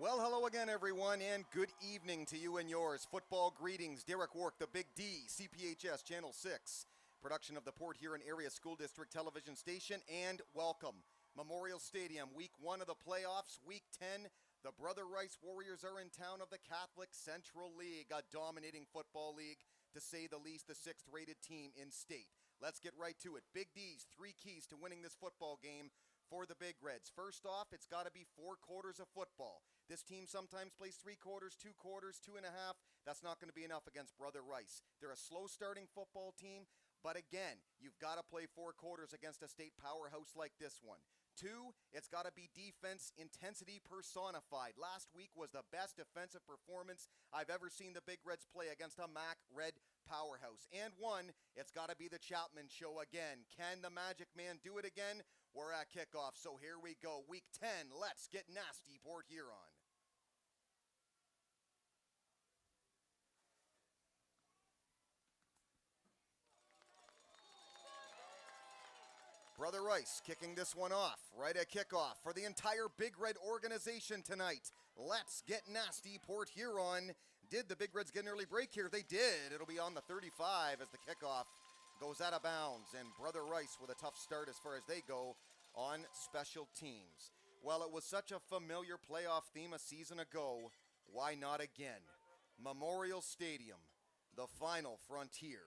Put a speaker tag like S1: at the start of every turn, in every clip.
S1: Well, hello again, everyone, and good evening to you and yours. Football greetings. Derek Wark, the Big D, CPHS Channel 6, production of the Port Huron Area School District television station, and welcome. Memorial Stadium, Week 1 of the playoffs, Week 10. The Brother Rice Warriors are in town of the Catholic Central League, a dominating football league, to say the least, the 6th-rated team in state. Let's get right to it. Big D's 3 keys to winning this football game for the Big Reds. First off, it's got to be 4 quarters of football. This team sometimes plays 3 quarters, 2 quarters, 2.5. That's not going to be enough against Brother Rice. They're a slow-starting football team, but again, you've got to play 4 quarters against a state powerhouse like this one. 2, it's got to be defense intensity personified. Last week was the best defensive performance I've ever seen the Big Reds play against a MAC Red powerhouse. And 1, it's got to be the Chapman show again. Can the Magic Man do it again? We're at kickoff, so here we go. Week 10, let's get nasty, Port Huron. Brother Rice kicking this one off right at kickoff for the entire Big Red organization tonight. Let's get nasty, Port Huron. Did the Big Reds get an early break here? They did. It'll be on the 35 as the kickoff goes out of bounds. And Brother Rice with a tough start as far as they go on special teams. Well, it was such a familiar playoff theme a season ago. Why not again? Memorial Stadium, the final frontier.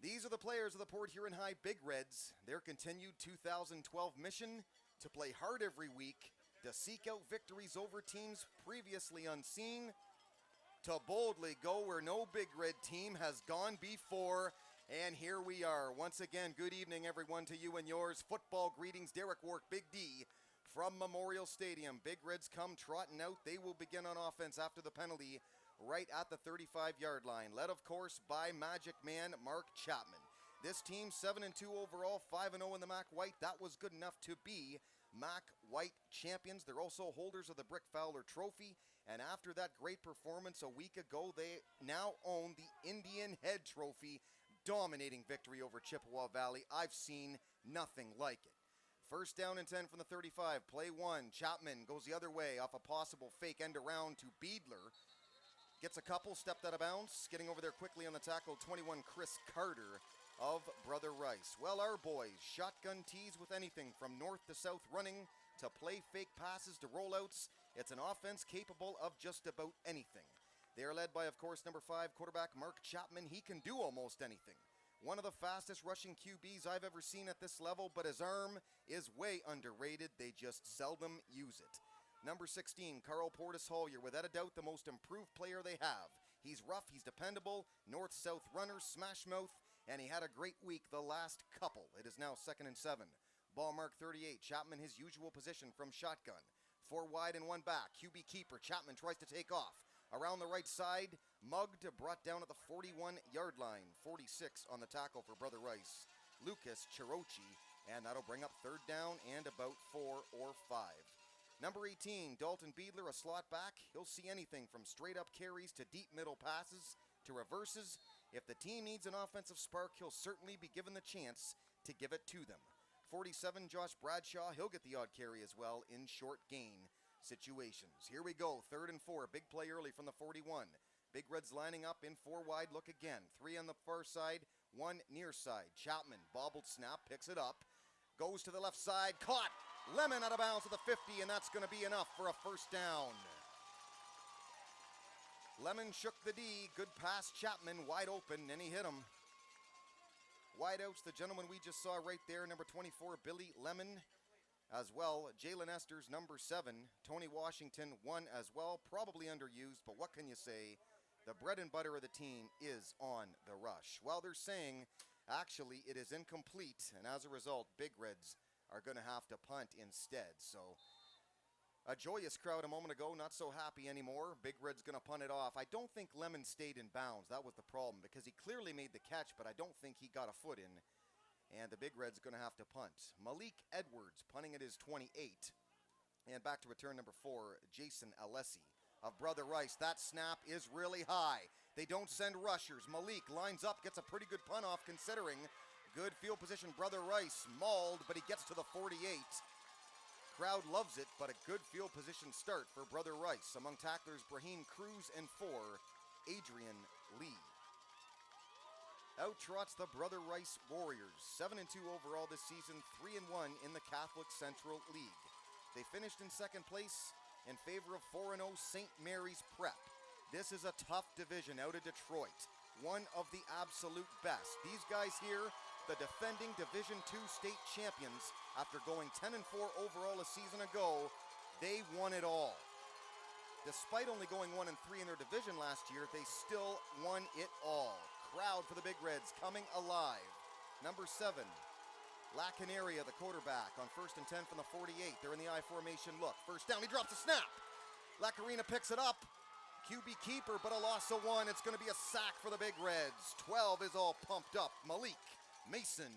S1: These are the players of the Port Huron High Big Reds. Their continued 2012 mission to play hard every week, to seek out victories over teams previously unseen, to boldly go where no Big Red team has gone before. And here we are. Once again, good evening, everyone, to you and yours. Football greetings, Derek Wark, Big D, from Memorial Stadium. Big Reds come trotting out. They will begin on offense after the penalty right at the 35-yard line, led, of course, by Magic Man Mark Chapman. This team, 7-2 overall, 5-0 in the MAC White. That was good enough to be MAC White champions. They're also holders of the Brick Fowler Trophy, and after that great performance a week ago, they now own the Indian Head Trophy, dominating victory over Chippewa Valley. I've seen nothing like it. First down and 10 from the 35, play 1. Chapman goes the other way off a possible fake end around to Beedler. Gets a couple, stepped out of bounds. Getting over there quickly on the tackle, 21, Chris Carter of Brother Rice. Well, our boys, shotgun tees with anything from north to south running to play fake passes to rollouts. It's an offense capable of just about anything. They are led by, of course, number 5 quarterback Mark Chapman. He can do almost anything. One of the fastest rushing QBs I've ever seen at this level, but his arm is way underrated. They just seldom use it. Number 16, Carl Portis-Hollier, without a doubt the most improved player they have. He's rough, he's dependable, north-south runner, smash mouth, and he had a great week the last couple. It is now 2nd and 7. Ball mark 38, Chapman his usual position from shotgun. 4 wide and 1 back, QB keeper, Chapman tries to take off. Around the right side, mugged, brought down at the 41-yard line. 46 on the tackle for Brother Rice. Lucas Chirochi, and that'll bring up 3rd down and about 4 or 5. Number 18, Dalton Beedler, a slot back. He'll see anything from straight-up carries to deep middle passes to reverses. If the team needs an offensive spark, he'll certainly be given the chance to give it to them. 47, Josh Bradshaw, he'll get the odd carry as well in short gain situations. Here we go, 3rd and 4, big play early from the 41. Big Reds lining up in 4 wide look again. 3 on the far side, 1 near side. Chapman, bobbled snap, picks it up. Goes to the left side, caught. Lemon out of bounds at the 50, and that's going to be enough for a 1st down. Lemon shook the D. Good pass, Chapman, wide open, and he hit him. Wideouts, the gentleman we just saw right there, number 24, Billy Lemon, as well. Jalen Esters, number 7. Tony Washington, 1 as well. Probably underused, but what can you say? The bread and butter of the team is on the rush. Well, they're saying actually it is incomplete, and as a result, Big Reds are going to have to punt instead. So a joyous crowd a moment ago, not so happy anymore. Big Red's going to punt it off. I don't think Lemon stayed in bounds. That was the problem, because he clearly made the catch, but I don't think he got a foot in. And the Big Red's going to have to punt. Malik Edwards punting at his 28. And back to return number 4, Jason Alessi of Brother Rice. That snap is really high. They don't send rushers. Malik lines up, gets a pretty good punt off considering. Good field position, Brother Rice mauled, but he gets to the 48. Crowd loves it, but a good field position start for Brother Rice. Among tacklers, Brahim Cruz, and 4, Adrian Lee. Out trots the Brother Rice Warriors, 7-2 overall this season, 3-1 in the Catholic Central League. They finished in second place in favor of 4-0 St. Mary's Prep. This is a tough division out of Detroit, one of the absolute best. These guys here, the defending Division II state champions, after going 10-4 overall a season ago, they won it all. Despite only going 1-3 in their division last year, they still won it all. Crowd for the Big Reds coming alive. Number 7, Lacanaria, the quarterback, on 1st and 10 from the 48. They're in the I formation look. First down, he drops a snap. Lacarina picks it up. QB keeper, but a loss of 1. It's going to be a sack for the Big Reds. 12 is all pumped up. Malik Mason.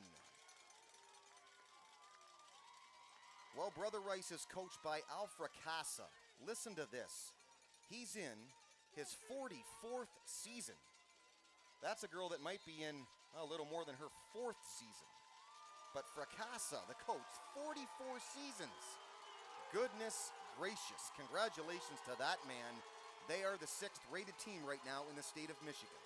S1: Well, Brother Rice is coached by Alfra Casa. Listen to this. He's in his 44th season. That's a girl that might be in a little more than her 4th season. But Fracassa, the coach, 44 seasons. Goodness gracious. Congratulations to that man. They are the 6th rated team right now in the state of Michigan.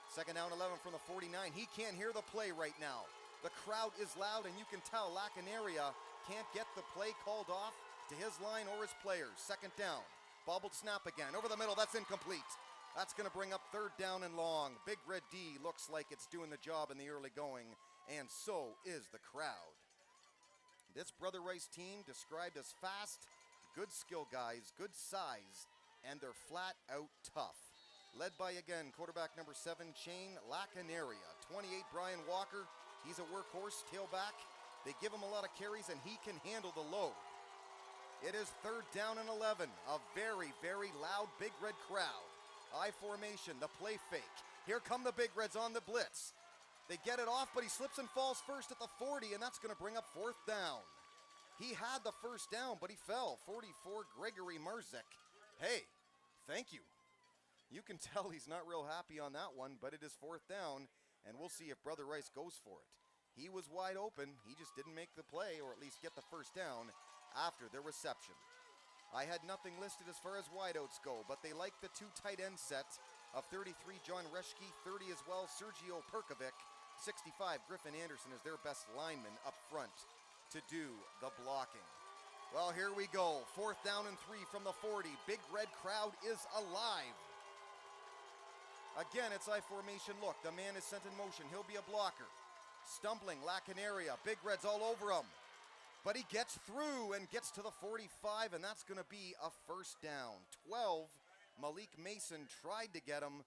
S1: Second down 11 from the 49. He can't hear the play right now. The crowd is loud, and you can tell Lacanaria can't get the play called off to his line or his players. Second down. Bobbled snap again. Over the middle. That's incomplete. That's going to bring up third down and long. Big Red D looks like it's doing the job in the early going, and so is the crowd. This Brother Rice team described as fast, good skill guys, good size, and they're flat out tough. Led by, again, quarterback number 7, Shane Lacanaria. 28, Brian Walker. He's a workhorse, tailback. They give him a lot of carries, and he can handle the load. It is third down and 11. A very, very loud Big Red crowd. I formation, the play fake. Here come the Big Reds on the blitz. They get it off, but he slips and falls first at the 40, and that's going to bring up 4th down. He had the first down, but he fell. 44, Gregory Marzek. Hey, thank you. You can tell he's not real happy on that one, but it is 4th down, and we'll see if Brother Rice goes for it. He was wide open. He just didn't make the play, or at least get the first down after the reception. I had nothing listed as far as wideouts go, but they like the 2 tight end set of 33, John Reschke, 30 as well, Sergio Perkovic, 65, Griffin Anderson is their best lineman up front to do the blocking. Well, here we go. 4th down and 3 from the 40. Big Red crowd is alive. Again, it's I formation look. The man is sent in motion. He'll be a blocker. Stumbling, Lacanaria. Big Red's all over him. But he gets through and gets to the 45, and that's going to be a first down. 12, Malik Mason tried to get him,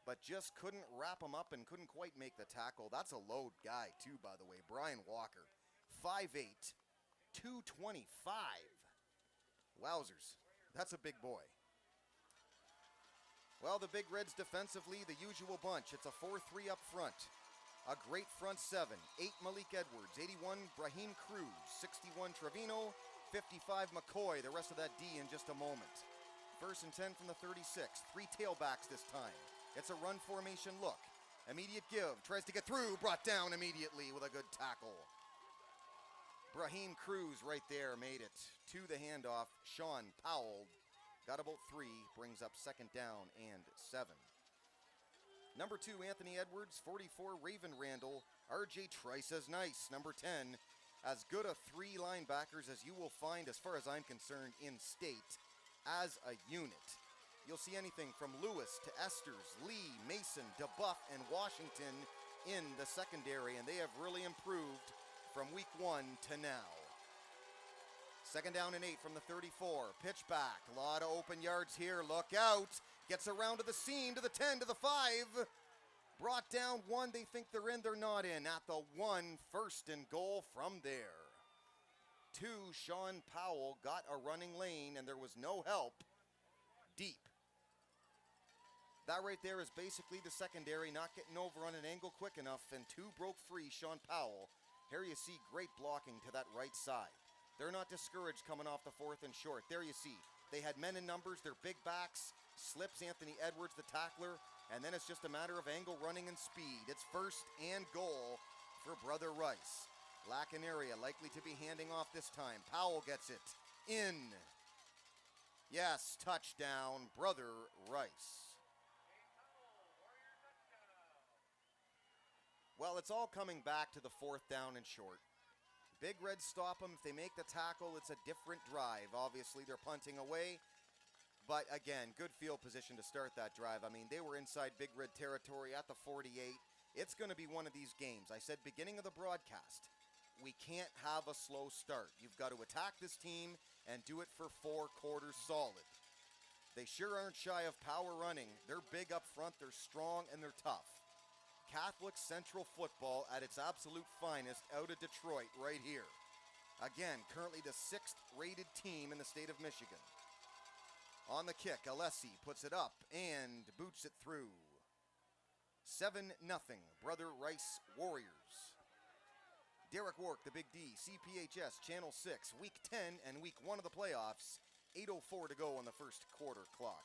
S1: but just couldn't wrap him up and couldn't quite make the tackle. That's a load guy, too, by the way. Brian Walker, 5'8", 225. Wowzers, that's a big boy. Well, the Big Reds defensively, the usual bunch. It's a 4-3 up front. A great front 7, 8 Malik Edwards, 81 Brahim Cruz, 61 Trevino, 55 McCoy, the rest of that D in just a moment. 1st and 10 from the 36, 3 tailbacks this time. It's a run formation look. Immediate give, tries to get through, brought down immediately with a good tackle. Brahim Cruz right there made it to the handoff. Sean Powell got about 3, brings up 2nd down and 7. Number 2, Anthony Edwards. 44, Raven Randall. RJ Trice is nice. Number 10, as good a 3 linebackers as you will find, as far as I'm concerned, in state as a unit. You'll see anything from Lewis to Esters, Lee, Mason, DeBuff, and Washington in the secondary, and they have really improved from week 1 to now. 2nd down and 8 from the 34. Pitch back. A lot of open yards here. Look out. Gets around to the seam, to the 10, to the 5. Brought down 1. They think they're in. They're not in. At the 1, 1st and goal from there. 2, Sean Powell got a running lane, and there was no help deep. That right there is basically the secondary not getting over on an angle quick enough, and 2 broke free, Sean Powell. Here you see great blocking to that right side. They're not discouraged coming off the 4th and short. There you see. They had men in numbers. They're big backs. Slips Anthony Edwards, the tackler. And then it's just a matter of angle running and speed. It's 1st and goal for Brother Rice. Lack an area, likely to be handing off this time. Powell gets it. In. Yes, touchdown, Brother Rice. Well, it's all coming back to the 4th down and short. Big Reds stop them. If they make the tackle, it's a different drive. Obviously, they're punting away. But again, good field position to start that drive. I mean, they were inside Big Red territory at the 48. It's going to be one of these games. I said beginning of the broadcast, we can't have a slow start. You've got to attack this team and do it for 4 quarters solid. They sure aren't shy of power running. They're big up front, they're strong, and they're tough. Catholic Central football at its absolute finest out of Detroit right here. Again, currently the 6th rated team in the state of Michigan. On the kick, Alessi puts it up and boots it through. 7-0, Brother Rice Warriors. Derek Wark, the Big D, CPHS, Channel 6, Week 10 and Week 1 of the playoffs. 8:04 to go on the first quarter clock.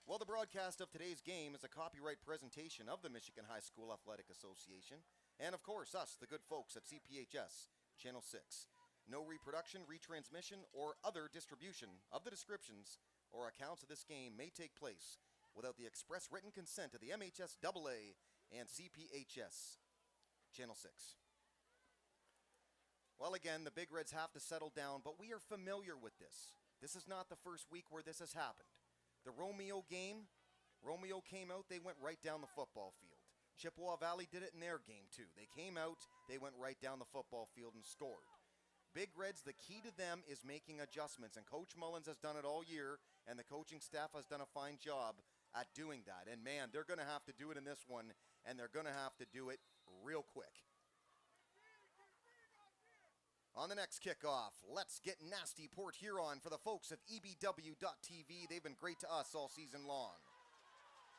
S1: Well, the broadcast of today's game is a copyright presentation of the Michigan High School Athletic Association, and of course us, the good folks at CPHS, Channel 6. No reproduction, retransmission, or other distribution of the descriptions or accounts of this game may take place without the express written consent of the MHSAA and CPHS, Channel 6. Well, again, the Big Reds have to settle down, but we are familiar with this. This is not the first week where this has happened. The Romeo game, Romeo came out, they went right down the football field. Chippewa Valley did it in their game too. They came out, they went right down the football field and scored. Big Reds, the key to them is making adjustments, and Coach Mullins has done it all year, and the coaching staff has done a fine job at doing that. And man, they're going to have to do it in this one, and they're going to have to do it real quick. On the next kickoff, let's get nasty Port Huron for the folks of EBW.TV. They've been great to us all season long.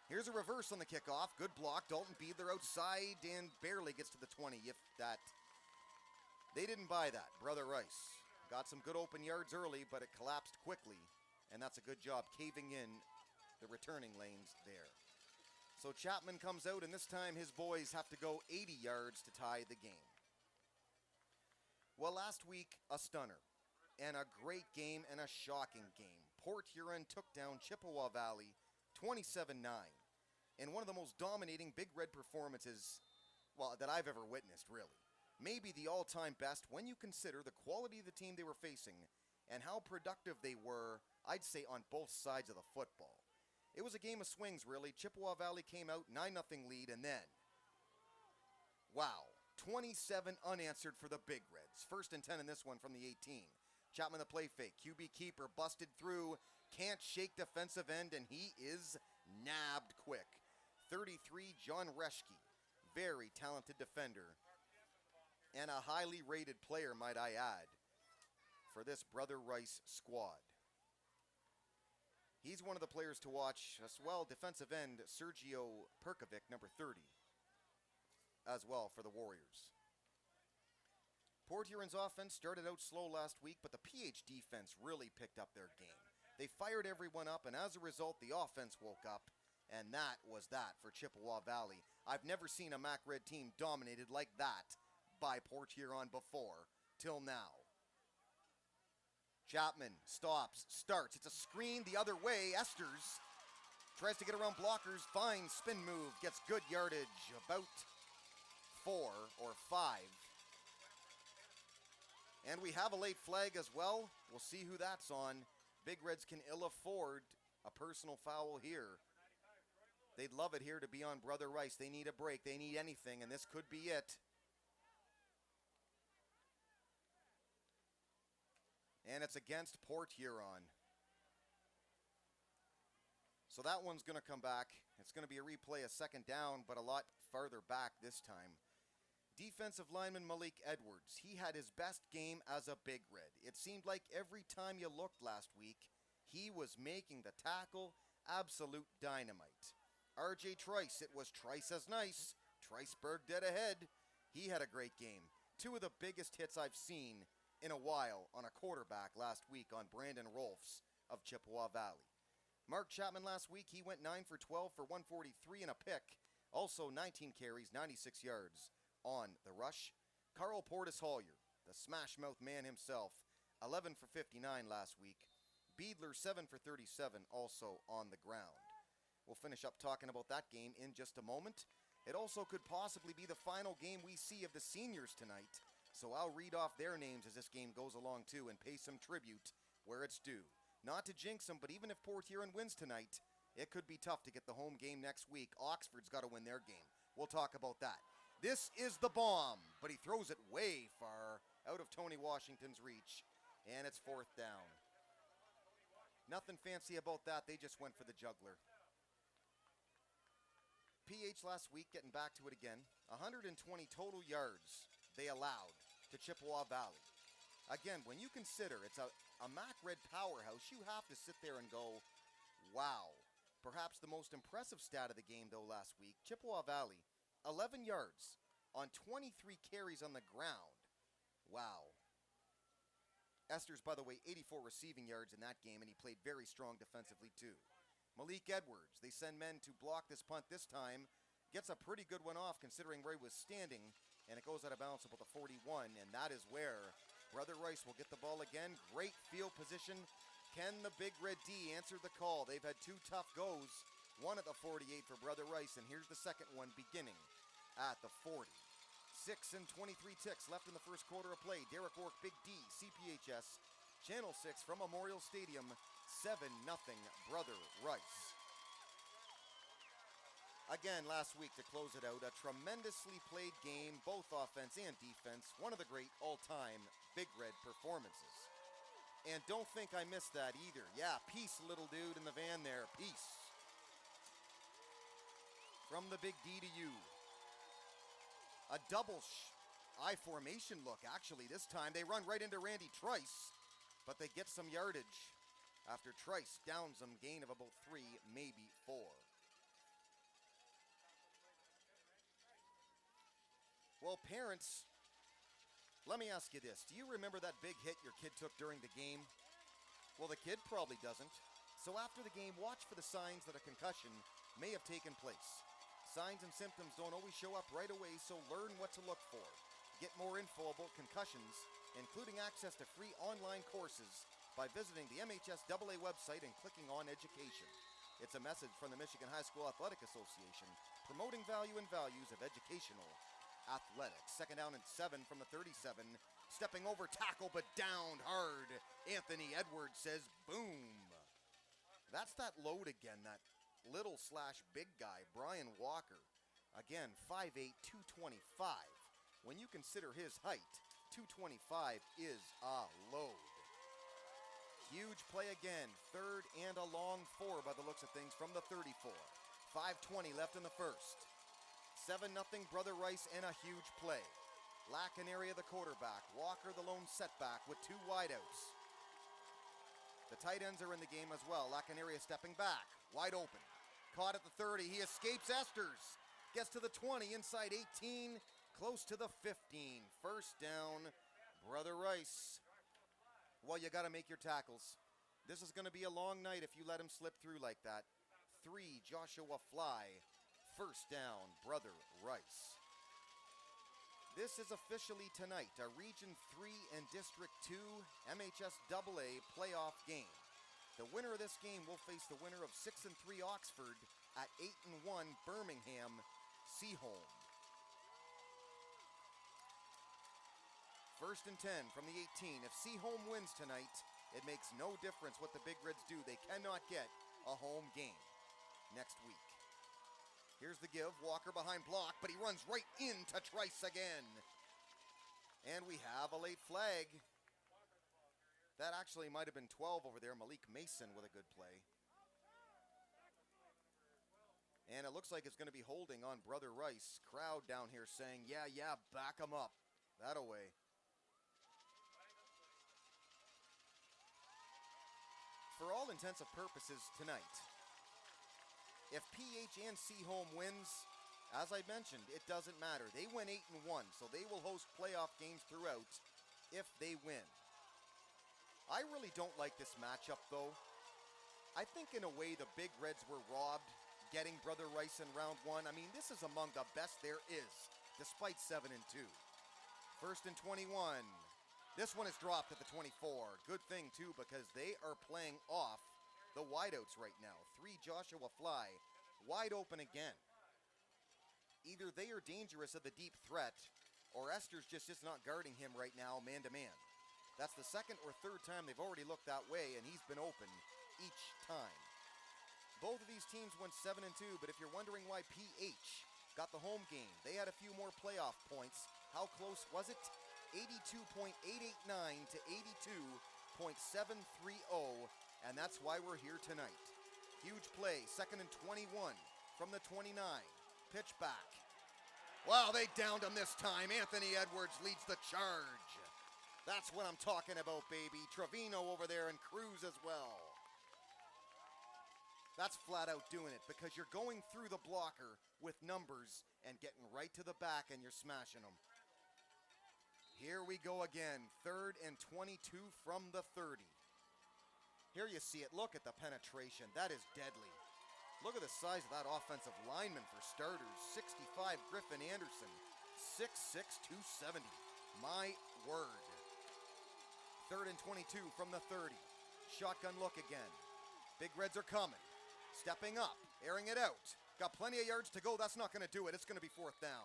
S1: Here's a reverse on the kickoff. Good block. Dalton Beadler outside and barely gets to the 20, if that. They didn't buy that. Brother Rice got some good open yards early, but it collapsed quickly, and that's a good job caving in the returning lanes there. So Chapman comes out, and this time his boys have to go 80 yards to tie the game. Well, last week, a stunner, and a great game and a shocking game. Port Huron took down Chippewa Valley 27-9, in one of the most dominating Big Red performances, well, that I've ever witnessed, really. Maybe the all-time best when you consider the quality of the team they were facing and how productive they were, I'd say, on both sides of the football. It was a game of swings, really. Chippewa Valley came out, 9-0 lead, and then, wow. 27 unanswered for the Big Reds. 1st and 10 in this one from the 18. Chapman the play fake. QB keeper busted through. Can't shake defensive end, and he is nabbed quick. 33, John Reschke. Very talented defender. And a highly rated player, might I add, for this Brother Rice squad. He's one of the players to watch as well. Defensive end, Sergio Perkovic, number 30. As well for the Warriors. Port Huron's offense started out slow last week, but the PH defense really picked up their game. They fired everyone up, and as a result, the offense woke up, and that was that for Chippewa Valley. I've never seen a Mac Red team dominated like that by Port Huron before, till now. Chapman stops, starts. It's a screen the other way. Esters tries to get around blockers, finds spin move, gets good yardage, about 4 or 5. And we have a late flag as well. We'll see who that's on. Big Reds can ill afford a personal foul here. They'd love it here to be on Brother Rice. They need a break. They need anything, and this could be it. And it's against Port Huron. So that one's going to come back. It's going to be a replay, a 2nd down, but a lot farther back this time. Defensive lineman Malik Edwards, he had his best game as a Big Red. It seemed like every time you looked last week, he was making the tackle absolute dynamite. RJ Trice, it was Trice as nice. Triceberg dead ahead. He had a great game. 2 of the biggest hits I've seen in a while on a quarterback last week on Brandon Rolfs of Chippewa Valley. Mark Chapman last week, he went 9 for 12 for 143 and a pick. Also 19 carries, 96 yards on the rush. Carl Portis Hollier, the smash mouth man himself, 11 for 59 last week. Beedler 7 for 37, also on the ground. We'll finish up talking about that game in just a moment. It also could possibly be the final game we see of the seniors tonight, so I'll read off their names as this game goes along too and pay some tribute where it's due. Not to jinx them, but even if Port Huron wins tonight, it could be tough to get the home game next week. Oxford's got to win their game. We'll talk about that. This is the bomb, but he throws it way far out of Tony Washington's reach, and it's 4th down. Nothing fancy about that. They just went for the juggler. PH last week, getting back to it again, 120 total yards they allowed to Chippewa Valley. Again, when you consider it's a MAC Red powerhouse, you have to sit there and go, wow. Perhaps the most impressive stat of the game, though, last week, Chippewa Valley, 11 yards on 23 carries on the ground. Wow. Esters, by the way, 84 receiving yards in that game, and he played very strong defensively, too. Malik Edwards, they send men to block this punt this time. Gets a pretty good one off considering where he was standing, and it goes out of bounds about the 41, and that is where Brother Rice will get the ball again. Great field position. Can the Big Red D answer the call? They've had 2 tough goes, one at the 48 for Brother Rice, and here's the second one beginning at the 40. 6 and 23 ticks left in the first quarter of play. Derek Work, Big D, CPHS, Channel 6 from Memorial Stadium, 7-0 Brother Rice. Again, last week to close it out, a tremendously played game, both offense and defense, one of the great all-time Big Red performances. And don't think I missed that either. Yeah, peace, little dude in the van there, peace. From the Big D to you. A double I formation look, actually, this time. They run right into Randy Trice, but they get some yardage after Trice downs them, gain of about 3, maybe 4. Well, parents, let me ask you this. Do you remember that big hit your kid took during the game? Well, the kid probably doesn't. So after the game, watch for the signs that a concussion may have taken place. Signs and symptoms don't always show up right away, so learn what to look for. Get more info about concussions, including access to free online courses, by visiting the MHSAA website and clicking on Education. It's a message from the Michigan High School Athletic Association, promoting value and values of educational athletics. Second down and 7 from the 37. Stepping over tackle, but down hard. Anthony Edwards says, boom. That's that load again, that little / big guy, Brian Walker. Again, 5'8", 225. When you consider his height, 225 is a load. Huge play again, 3rd and a long 4 by the looks of things from the 34. 5:20 left in the first. 7-0 Brother Rice and a huge play. Lacanary the quarterback, Walker the lone setback with 2 wideouts. The tight ends are in the game as well. Lacanary stepping back, wide open. Caught at the 30, he escapes Esters. Gets to the 20, inside 18, close to the 15. First down, Brother Rice. Well, you got to make your tackles. This is going to be a long night if you let him slip through like that. 3, Joshua Fly. First down, Brother Rice. This is officially tonight a Region 3 and District 2 MHSAA playoff game. The winner of this game will face the winner of 6-3 Oxford at 8-1 Birmingham Seaholm. First and 10 from the 18. If Seaholm wins tonight, it makes no difference what the Big Reds do. They cannot get a home game next week. Here's the give. Walker behind block, but he runs right into Trice again. And we have a late flag. That actually might have been 12 over there. Malik Mason with a good play. And it looks like it's going to be holding on Brother Rice. Crowd down here saying, yeah, back him up. That away. For all intents and purposes tonight, if PH and Seaholm wins, as I mentioned, it doesn't matter. They win 8-1, so they will host playoff games throughout if they win. I really don't like this matchup, though. I think in a way the Big Reds were robbed getting Brother Rice in round 1. I mean, this is among the best there is, despite 7-2. First and 21. This one is dropped at the 24. Good thing, too, because they are playing off the wideouts right now. 3 Joshua Fly, wide open again. Either they are dangerous at the deep threat, or Esther's just is not guarding him right now man-to-man. That's the second or third time they've already looked that way, and he's been open each time. Both of these teams went 7-2, but if you're wondering why PH got the home game, they had a few more playoff points. How close was it? 82.889 to 82.730, and that's why we're here tonight. Huge play, second and 21 from the 29. Pitch back. Wow, they downed him this time. Anthony Edwards leads the charge. That's what I'm talking about, baby. Trevino over there and Cruz as well. That's flat out doing it because you're going through the blocker with numbers and getting right to the back and you're smashing them. Here we go again. Third and 22 from the 30. Here you see it. Look at the penetration. That is deadly. Look at the size of that offensive lineman for starters. 65 Griffin Anderson. 6'6", 270. My word. Third and 22 from the 30. Shotgun look again. Big Reds are coming. Stepping up. Airing it out. Got plenty of yards to go. That's not going to do it. It's going to be fourth down.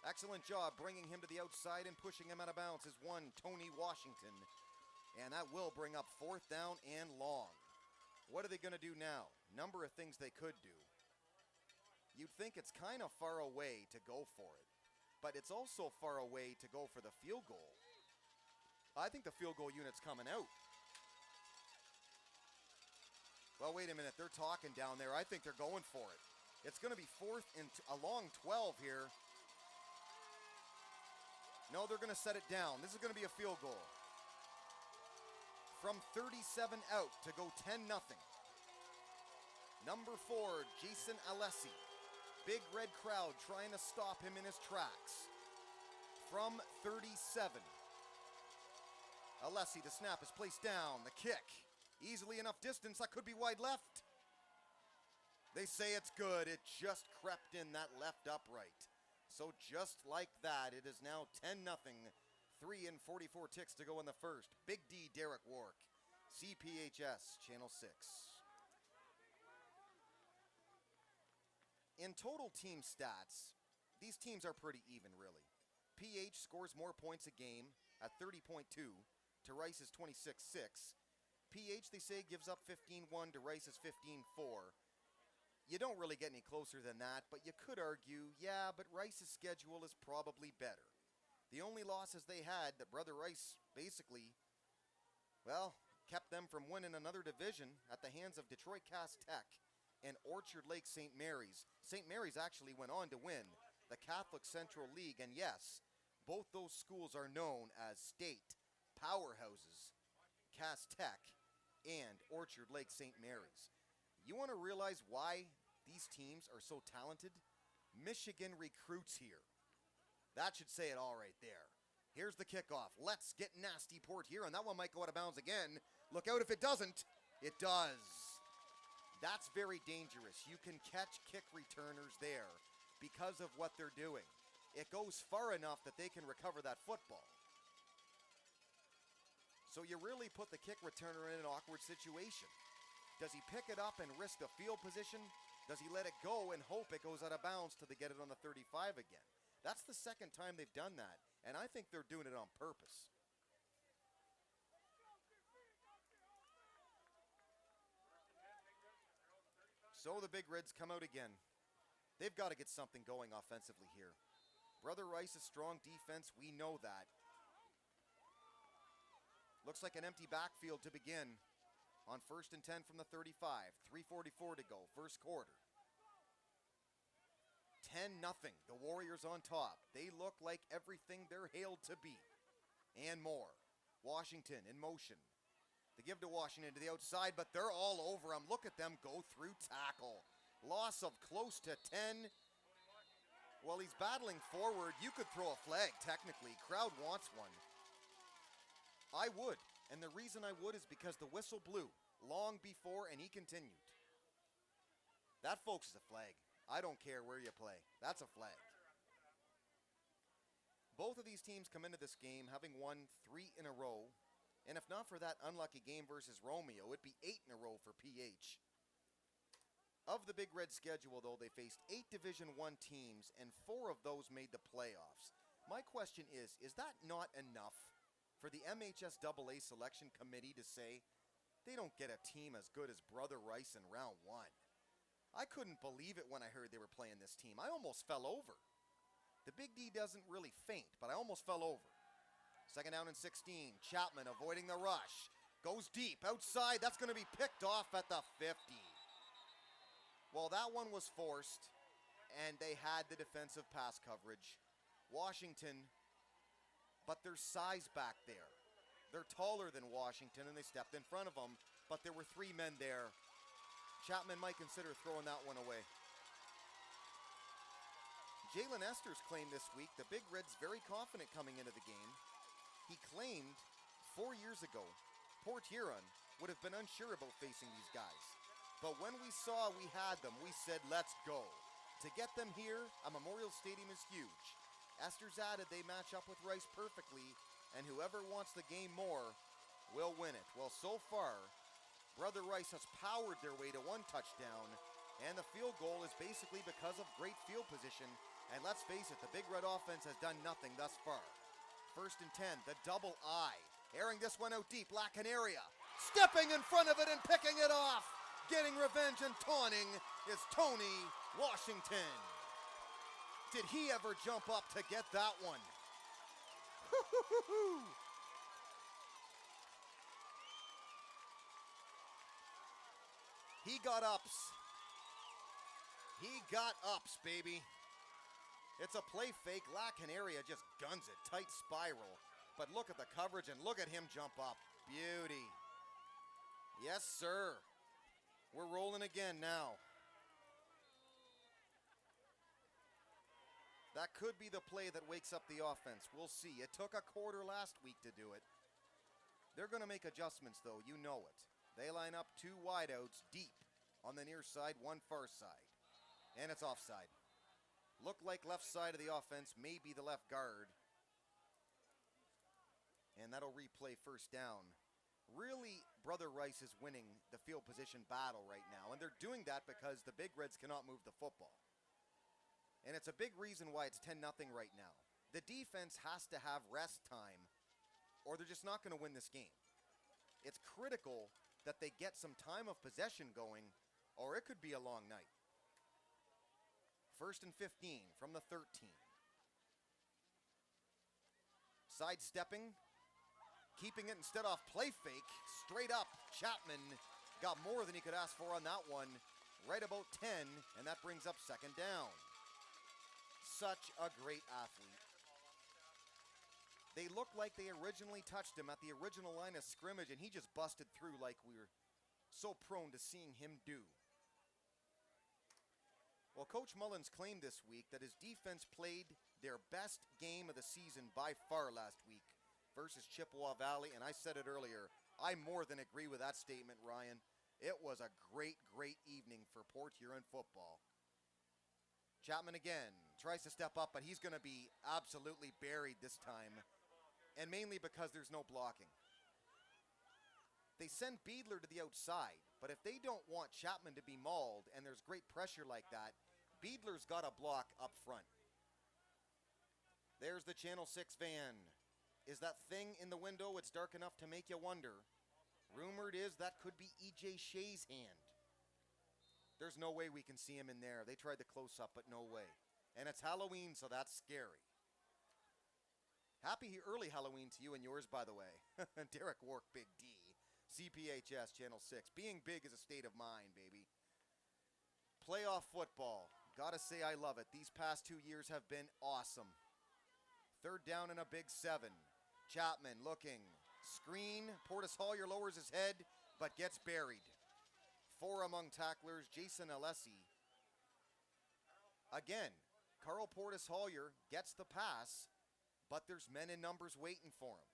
S1: Excellent job bringing him to the outside and pushing him out of bounds is one Tony Washington. And that will bring up fourth down and long. What are they going to do now? Number of things they could do. You'd think it's kind of far away to go for it. But it's also far away to go for the field goal. I think the field goal unit's coming out. Well, wait a minute. They're talking down there. I think they're going for it. It's going to be fourth and a long 12 here. No, they're going to set it down. This is going to be a field goal. From 37 out to go 10-0. Number 4, Jason Alessi. Big red crowd trying to stop him in his tracks. From 37. Alessi, the snap is placed down. The kick. Easily enough distance. That could be wide left. They say it's good. It just crept in that left upright. So just like that, it is now 10-0. 3 and 44 ticks to go in the first. Big D, Derek Wark. CPHS, Channel 6. In total team stats, these teams are pretty even, really. PH scores more points a game at 30.2 to Rice's 26.6. PH, they say, gives up 15-1 to Rice's 15-4. You don't really get any closer than that, but you could argue, yeah, but Rice's schedule is probably better. The only losses they had that Brother Rice basically, well, kept them from winning another division at the hands of Detroit Cass Tech and Orchard Lake St. Mary's. St. Mary's actually went on to win the Catholic Central League, and yes, both those schools are known as state powerhouses, Cass Tech and Orchard Lake St. Mary's. You want to realize why these teams are so talented? Michigan recruits here. That should say it all right there. Here's the kickoff. Let's get nasty, Port Huron. That one might go out of bounds again. Look out if it doesn't. It does. That's very dangerous. You can catch kick returners there because of what they're doing. It goes far enough that they can recover that football. So you really put the kick returner in an awkward situation. Does he pick it up and risk a field position? Does he let it go and hope it goes out of bounds till they get it on the 35 again? That's the second time they've done that, and I think they're doing it on purpose. So the Big Reds come out again. They've got to get something going offensively here. Brother Rice's strong defense, we know that. Looks like an empty backfield to begin on 1st and 10 from the 35. 3:44 to go, first quarter. 10-0, the Warriors on top. They look like everything they're hailed to be, and more. Washington in motion. They give to Washington to the outside, but they're all over him. Look at them go through tackle. Loss of close to 10. Well, he's battling forward. You could throw a flag, technically. Crowd wants one. I would, and the reason I would is because the whistle blew long before, and he continued. That, folks, is a flag. I don't care where you play. That's a flag. Both of these teams come into this game having won 3 in a row. And if not for that unlucky game versus Romeo, it'd be 8 in a row for PH. Of the Big Red schedule, though, they faced 8 Division I teams, and 4 of those made the playoffs. My question is that not enough for the MHSAA selection committee to say they don't get a team as good as Brother Rice in round 1? I couldn't believe it when I heard they were playing this team. I almost fell over. The Big D doesn't really faint, but I almost fell over. Second down and 16. Chapman avoiding the rush. Goes deep outside. That's going to be picked off at the 50. Well, that one was forced, and they had the defensive pass coverage. Washington, but there's size back there. They're taller than Washington, and they stepped in front of them, but there were 3 men there. Chapman might consider throwing that one away. Jalen Esters claimed this week the Big Red's very confident coming into the game. He claimed 4 years ago, Port Huron would have been unsure about facing these guys. But when we saw we had them, we said, let's go. To get them here, a Memorial Stadium is huge. Esters added they match up with Rice perfectly, and whoever wants the game more will win it. Well, so far, Brother Rice has powered their way to 1 touchdown, and the field goal is basically because of great field position. And let's face it, the Big Red offense has done nothing thus far. First and 10, the double I. Airing this one out deep, Lacan area. Stepping in front of it and picking it off. Getting revenge and taunting is Tony Washington. Did he ever jump up to get that one? He got ups. He got ups, baby. It's a play fake. Lacan area just guns it. Tight spiral. But look at the coverage and look at him jump up. Beauty. Yes, sir. We're rolling again now. That could be the play that wakes up the offense. We'll see. It took a quarter last week to do it. They're going to make adjustments, though. You know it. They line up 2 wideouts deep on the near side, 1 far side. And it's offside. Look like left side of the offense, maybe the left guard. And that'll replay first down. Really, Brother Rice is winning the field position battle right now. And they're doing that because the Big Reds cannot move the football. And it's a big reason why it's 10-0 right now. The defense has to have rest time, or they're just not going to win this game. It's critical that they get some time of possession going, or it could be a long night. First and 15 from the 13. Sidestepping, keeping it instead off play fake, straight up. Chapman got more than he could ask for on that one, right about 10, and that brings up second down. Such a great athlete. They looked like they originally touched him at the original line of scrimmage, and he just busted through like we were so prone to seeing him do. Well, Coach Mullins claimed this week that his defense played their best game of the season by far last week versus Chippewa Valley, and I said it earlier, I more than agree with that statement, Ryan. It was a great, great evening for Port Huron football. Chapman again tries to step up, but he's going to be absolutely buried this time, and mainly because there's no blocking. They send Beadler to the outside, but if they don't want Chapman to be mauled and there's great pressure like that, Beadler's got a block up front. There's the Channel 6 van. Is that thing in the window? It's dark enough to make you wonder. Rumored is that could be E.J. Shea's hand. There's no way we can see him in there. They tried the close-up, but no way. And it's Halloween, so that's scary. Happy early Halloween to you and yours, by the way. Derek Wark, Big D. CPHS, Channel 6. Being big is a state of mind, baby. Playoff football. Gotta say I love it. These past 2 years have been awesome. Third down and a big 7. Chapman looking. Screen. Portis Hollier lowers his head, but gets buried. 4 among tacklers. Jason Alessi. Again, Carl Portis Hollier gets the pass, but there's men in numbers waiting for him.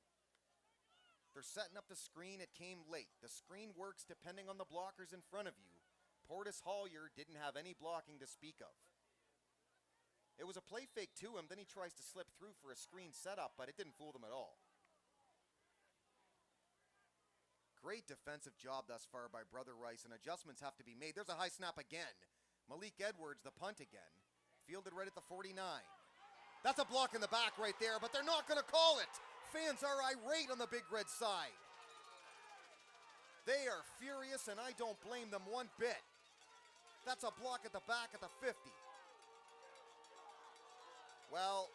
S1: They're setting up the screen. It came late. The screen works depending on the blockers in front of you. Portis Hollier didn't have any blocking to speak of. It was was a play fake to him, then he tries to slip through for a screen setup, but it didn't fool them at all. Great defensive job thus far by Brother Rice, and adjustments have to be made. There's a high snap again. Malik Edwards, the punt again. Fielded right at the 49. That's a block in the back right there, but they're not going to call it. Fans are irate on the Big Red side. They are furious, and I don't blame them one bit. That's a block at the back at the 50. Well,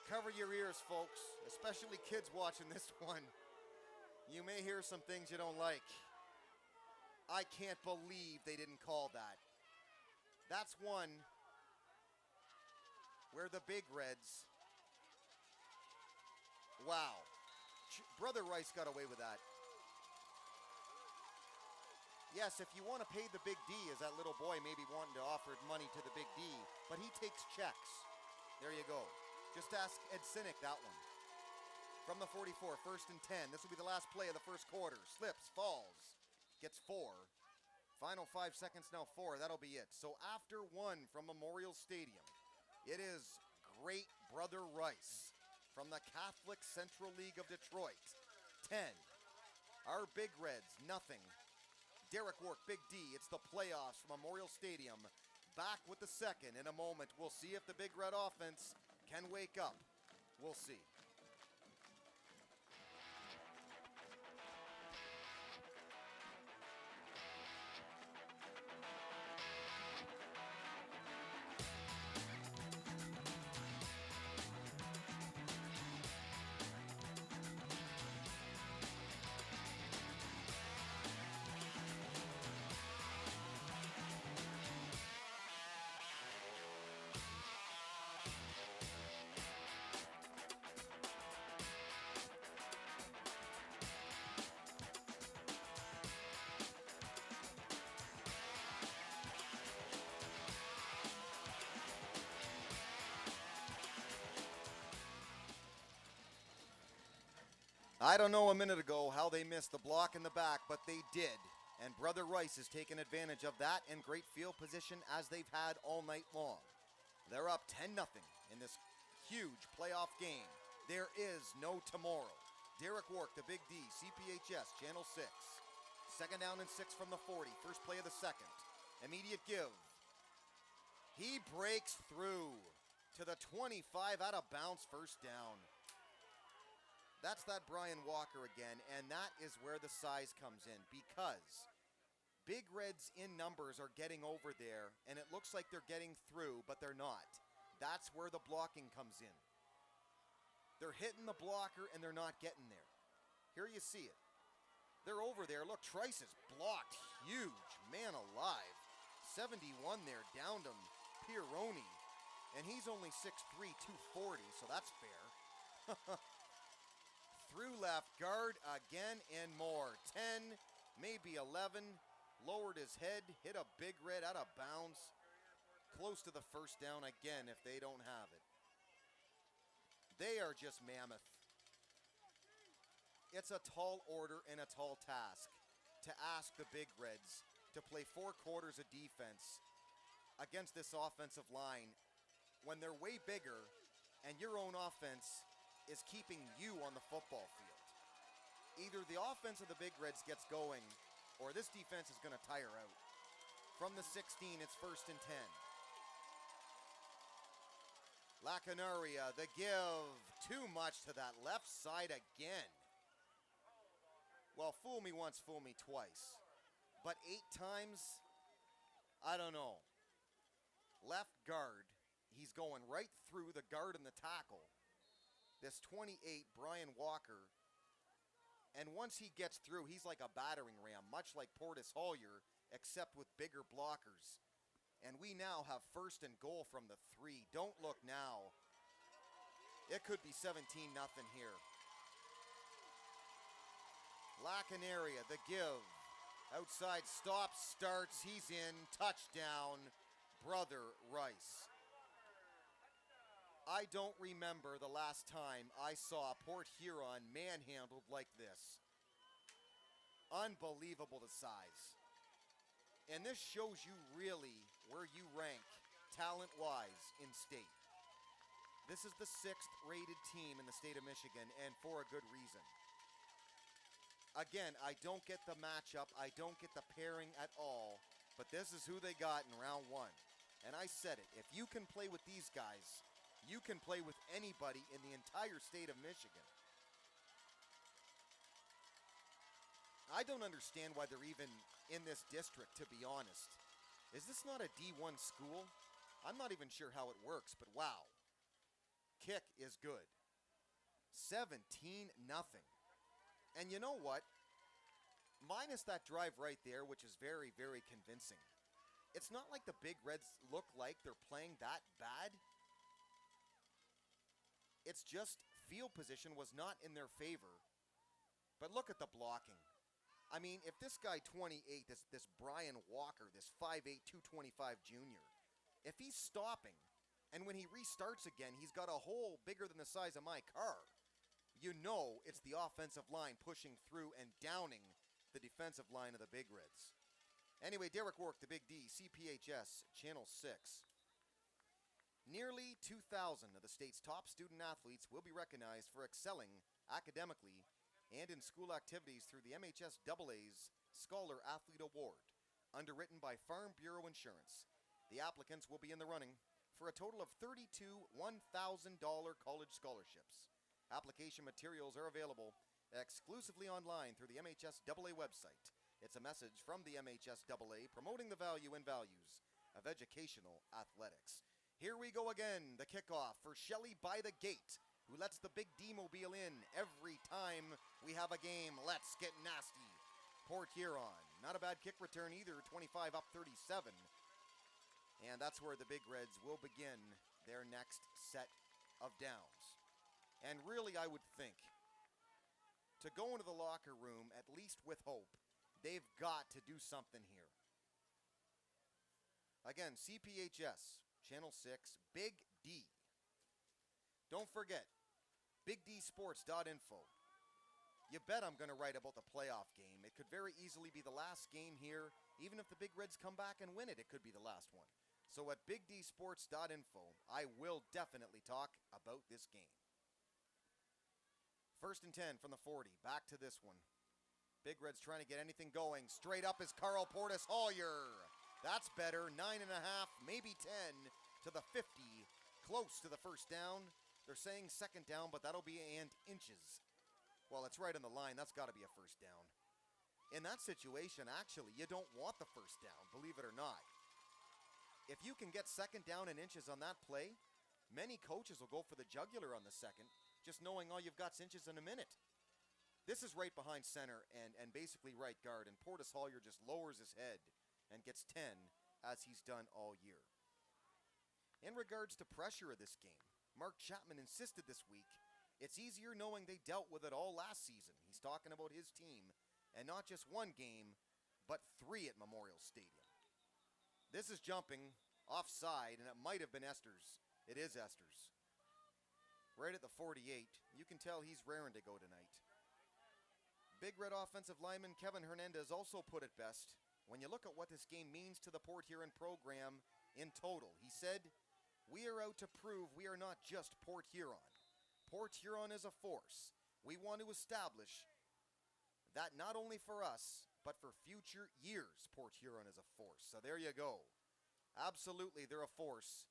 S1: cover your ears, folks, especially kids watching this one. You may hear some things you don't like. I can't believe they didn't call that. That's one where the Big Reds, wow. Brother Rice got away with that. Yes, if you want to pay the Big D, as that little boy maybe wanting to offer money to the Big D, but he takes checks. There you go. Just ask Ed Sinek that one. From the 44, 1st and 10. This will be the last play of the first quarter. Slips, falls, gets 4. Final 5 seconds now, 4. That'll be it. So after 1 from Memorial Stadium, it is Great Brother Rice from the Catholic Central League of Detroit. 10. Our Big Reds, nothing. Derek Work, Big D. It's the playoffs from Memorial Stadium. Back with the second in a moment. We'll see if the Big Red offense can wake up. We'll see. I don't know a minute ago how they missed the block in the back, but they did. And Brother Rice has taken advantage of that in great field position as they've had all night long. They're up 10-0 in this huge playoff game. There is no tomorrow. Derek Work, the Big D, CPHS, Channel 6. Second down and 6 from the 40. First play of the second. Immediate give. He breaks through to the 25 out of bounds, first down. That's that Brian Walker again, and that is where the size comes in, because Big Reds in numbers are getting over there, and it looks like they're getting through, but they're not. That's where the blocking comes in. They're hitting the blocker, and they're not getting there. Here you see it. They're over there. Look, Trice is blocked. Huge. Man alive. 71 there. Downed him. Pironi. And he's only 6'3", 240, so that's fair. Through left guard again and more. 10, maybe 11. Lowered his head. Hit a Big Red out of bounds. Close to the first down again if they don't have it. They are just mammoth. It's a tall order and a tall task to ask the Big Reds to play 4 quarters of defense against this offensive line when they're way bigger and your own offense is keeping you on the football field. Either the offense of the Big Reds gets going or this defense is going to tire out. From the 16, it's 1st and 10. Lacanaria, the give, too much to that left side again. Well, fool me once, fool me twice. But 8 times, I don't know. Left guard, he's going right through the guard and the tackle. This 28, Brian Walker. And once he gets through, he's like a battering ram, much like Portis Hollier, except with bigger blockers. And we now have 1st and goal from the 3. Don't look now. It could be 17-0 here. Lacanaria, the give. Outside stop, starts, he's in, touchdown, Brother Rice. I don't remember the last time I saw Port Huron manhandled like this. Unbelievable the size. And this shows you really where you rank talent-wise in state. This is the 6th rated team in the state of Michigan, and for a good reason. Again, I don't get the matchup. I don't get the pairing at all, but this is who they got in round 1. And I said it, if you can play with these guys, you can play with anybody in the entire state of Michigan. I don't understand why they're even in this district, to be honest. Is this not a D1 school? I'm not even sure how it works, but wow. Kick is good. 17-0. And you know what? Minus that drive right there, which is very, very convincing. It's not like the Big Reds look like they're playing that bad. It's just field position was not in their favor. But look at the blocking. I mean, if this guy 28, this Brian Walker, this 5'8", 225 junior, if he's stopping, and when he restarts again, he's got a hole bigger than the size of my car, you know it's the offensive line pushing through and downing the defensive line of the Big Reds. Anyway, Derek Work, the Big D, CPHS, Channel 6. Nearly 2,000 of the state's top student athletes will be recognized for excelling academically and in school activities through the MHSAA's Scholar Athlete Award, underwritten by Farm Bureau Insurance. The applicants will be in the running for a total of 32 $1,000 college scholarships. Application materials are available exclusively online through the MHSAA website. It's a message from the MHSAA promoting the value and values of educational athletics. Here we go again, the kickoff for Shelley by the Gate, who lets the Big D-mobile in every time we have a game. Let's get nasty. Port Huron, not a bad kick return either, 25 up 37. And that's where the Big Reds will begin their next set of downs. And really, I would think, to go into the locker room, at least with hope, they've got to do something here. Again, CPHS, Channel 6, Big D. Don't forget, bigdsports.info. You bet I'm going to write about the playoff game. It could very easily be the last game here. Even if the Big Reds come back and win it, it could be the last one. So at bigdsports.info, I will definitely talk about this game. 1st and 10 from the 40. Back to this one. Big Reds trying to get anything going. Straight up is Carl Portis Hollier. That's better. 9.5, maybe 10 to the 50. Close to the first down. They're saying second down, but that'll be and inches. Well, it's right on the line. That's got to be a first down. In that situation, actually, you don't want the first down, believe it or not. If you can get second down and inches on that play, many coaches will go for the jugular on the second, just knowing all you've got's inches in a minute. This is right behind center and basically right guard, and Portis Hollier just lowers his head and gets 10, as he's done all year. In regards to pressure of this game, Mark Chapman insisted this week, it's easier knowing they dealt with it all last season. He's talking about his team, and not just one game, but 3 at Memorial Stadium. This is jumping offside, and it might have been Esther's. It is Esther's. Right at the 48. You can tell he's raring to go tonight. Big Red offensive lineman Kevin Hernandez also put it best when you look at what this game means to the Port Huron program in total. He said, "We are out to prove we are not just Port Huron. Port Huron is a force. We want to establish that not only for us, but for future years, Port Huron is a force." So there you go. Absolutely, they're a force.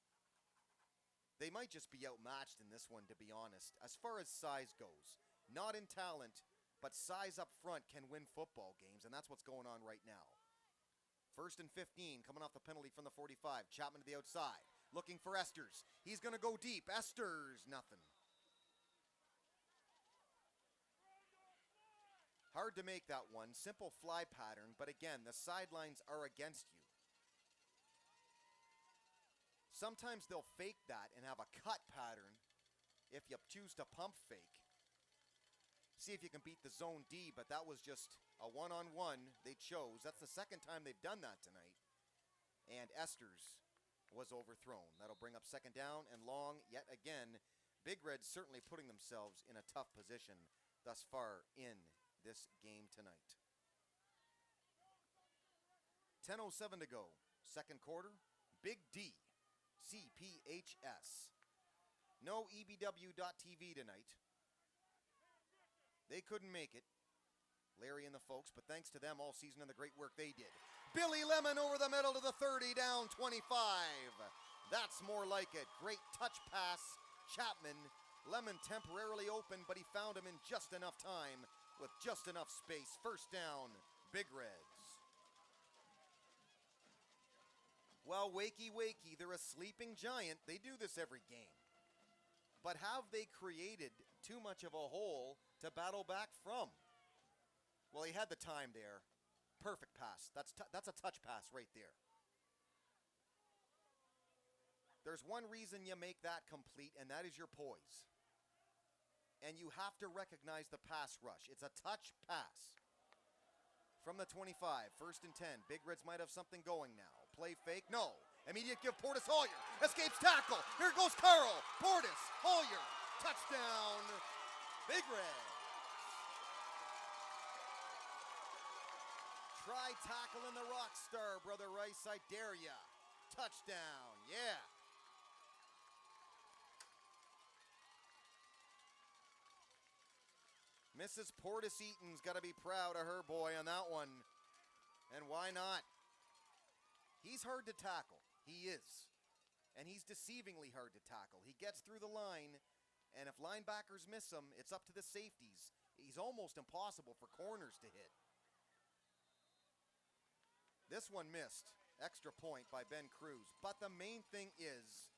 S1: They might just be outmatched in this one, to be honest. As far as size goes, not in talent, but size up front can win football games, and that's what's going on right now. 1st and 15, coming off the penalty from the 45. Chapman to the outside, looking for Esters. He's going to go deep. Esters, nothing. Hard to make that one. Simple fly pattern, but again, the sidelines are against you. Sometimes they'll fake that and have a cut pattern if you choose to pump fake. See if you can beat the zone D, but that was just a one-on-one they chose. That's the second time they've done that tonight. And Esters was overthrown. That'll bring up second down and long yet again. Big Reds certainly putting themselves in a tough position thus far in this game tonight. 10:07 to go. Second quarter. Big D, CPHS. No EBW.TV tonight. They couldn't make it, Larry and the folks, but thanks to them all season and the great work they did. Billy Lemon over the middle to the 30, down 25. That's more like it. Great touch pass. Chapman. Lemon temporarily open, but he found him in just enough time with just enough space. First down, Big Reds. Well, wakey, wakey, they're a sleeping giant. They do this every game. But have they created too much of a hole to battle back from? Well, he had the time there. Perfect pass. That's a touch pass right there. There's one reason you make that complete, and that is your poise. And you have to recognize the pass rush. It's a touch pass. From the 25, first and 10. Big Reds might have something going now. Play fake, no. Immediate give, Portis Holyer. Escapes tackle. Here goes Carl. Portis, Holyer. Touchdown, Big Reds. Try tackling the rock star, Brother Rice, I dare ya. Touchdown, yeah. Mrs. Portis Eaton's got to be proud of her boy on that one. And why not? He's hard to tackle. He is. And he's deceivingly hard to tackle. He gets through the line, and if linebackers miss him, it's up to the safeties. He's almost impossible for corners to hit. This one missed. Extra point by Ben Cruz. But the main thing is,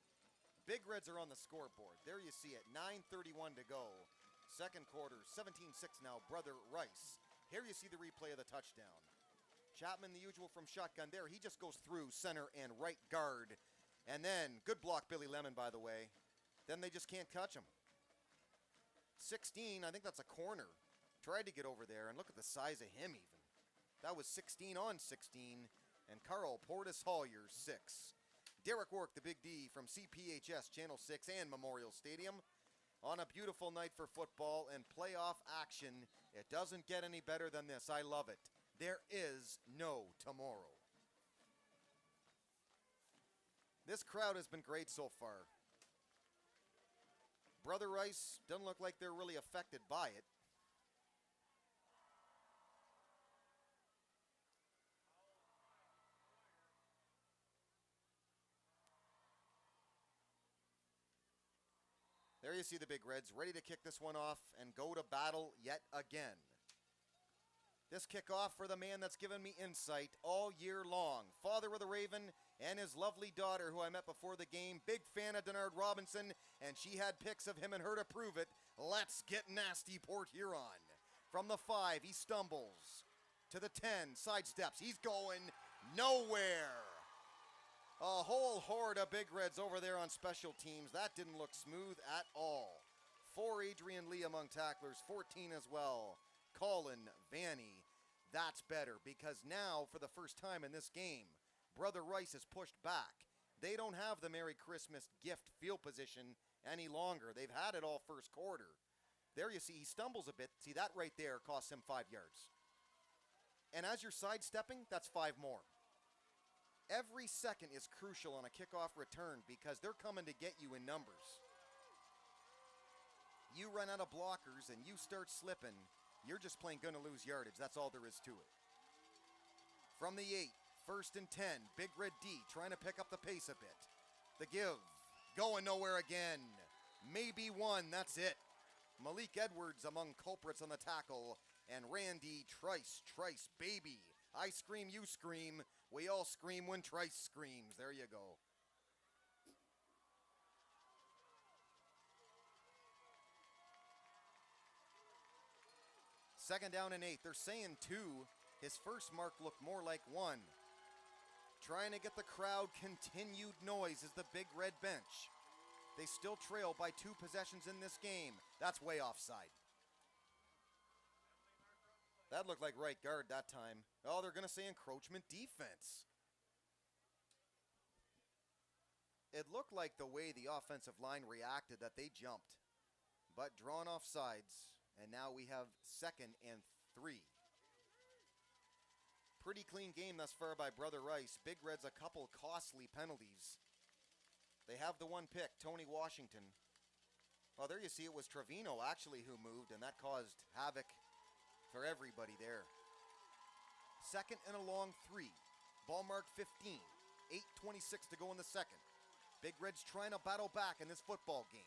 S1: Big Reds are on the scoreboard. There you see it, 9:31 to go. Second quarter, 17-6 now, Brother Rice. Here you see the replay of the touchdown. Chapman, the usual from shotgun there. He just goes through center and right guard. And then, good block, Billy Lemon, by the way. Then they just can't catch him. 16, I think that's a corner. Tried to get over there, and look at the size of him even. That was 16 on 16, and Carl Portis Holyer, 6. Derek Work, the Big D from CPHS, Channel 6, and Memorial Stadium. On a beautiful night for football and playoff action. It doesn't get any better than this. I love it. There is no tomorrow. This crowd has been great so far. Brother Rice doesn't look like they're really affected by it. There you see the Big Reds ready to kick this one off and go to battle yet again. This kickoff for the man that's given me insight all year long. Father of the Raven and his lovely daughter who I met before the game. Big fan of Denard Robinson, and she had pics of him and her to prove it. Let's get nasty, Port Huron. From the 5, he stumbles. To the 10, sidesteps. He's going nowhere. A whole horde of Big Reds over there on special teams. That didn't look smooth at all. 4 Adrian Lee among tacklers, 14 as well. Colin Vanny. That's better because now, for the first time in this game, Brother Rice is pushed back. They don't have the Merry Christmas gift field position any longer. They've had it all first quarter. There you see, he stumbles a bit. See, that right there costs him 5 yards. And as you're sidestepping, that's 5 more. Every second is crucial on a kickoff return because they're coming to get you in numbers. You run out of blockers and you start slipping, you're just plain gonna lose yardage. That's all there is to it. From the 8, first and 10, Big Red D trying to pick up the pace a bit. The give, going nowhere again. Maybe one, that's it. Malik Edwards among culprits on the tackle, and Randy Trice, baby. I scream, you scream. We all scream when Trice screams. There you go. Second down and 8. They're saying 2. His first mark looked more like 1. Trying to get the crowd continued noise as the Big Red bench. They still trail by 2 possessions in this game. That's way offside. That looked like right guard that time. Oh, they're going to say encroachment defense. It looked like the way the offensive line reacted that they jumped, but drawn off sides, and now we have 2nd and 3. Pretty clean game thus far by Brother Rice. Big Reds a couple costly penalties. They have the 1 pick, Tony Washington. Well, there you see it was Trevino actually who moved, and that caused havoc for everybody there. Second and a long 3. Ball mark 15. 8:26 to go in the second. Big Reds trying to battle back in this football game.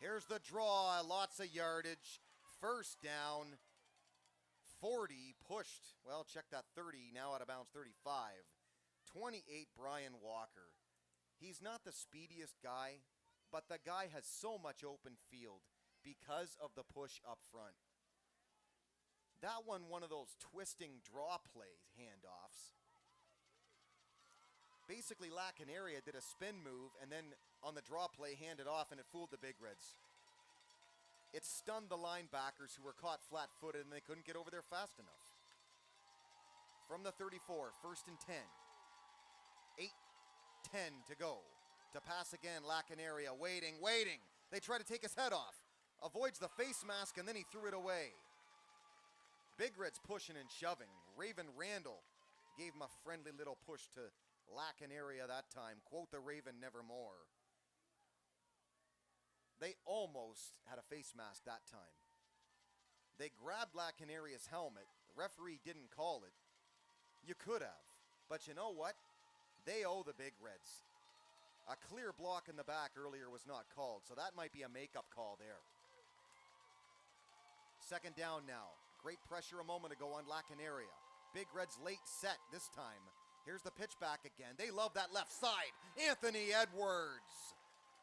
S1: Here's the draw, lots of yardage. First down, 40, pushed. Well, check that 30, now out of bounds, 35. 28, Brian Walker. He's not the speediest guy, but the guy has so much open field because of the push up front. That one of those twisting draw play handoffs. Basically, Lacanaria did a spin move and then on the draw play handed off, and it fooled the Big Reds. It stunned the linebackers who were caught flat-footed and they couldn't get over there fast enough. From the 34, first and 10. 8:10 to go. To pass again, Lacanaria waiting. They try to take his head off. Avoids the face mask and then he threw it away. Big Reds pushing and shoving. Raven Randall gave him a friendly little push to Lacanaria that time. Quote the Raven nevermore. They almost had a face mask that time. They grabbed Lacanaria's helmet. The referee didn't call it. You could have. But you know what? They owe the Big Reds. A clear block in the back earlier was not called, so that might be a makeup call there. Second down now. Great pressure a moment ago on Lacanaria. Big Reds late set this time. Here's the pitch back again. They love that left side. Anthony Edwards.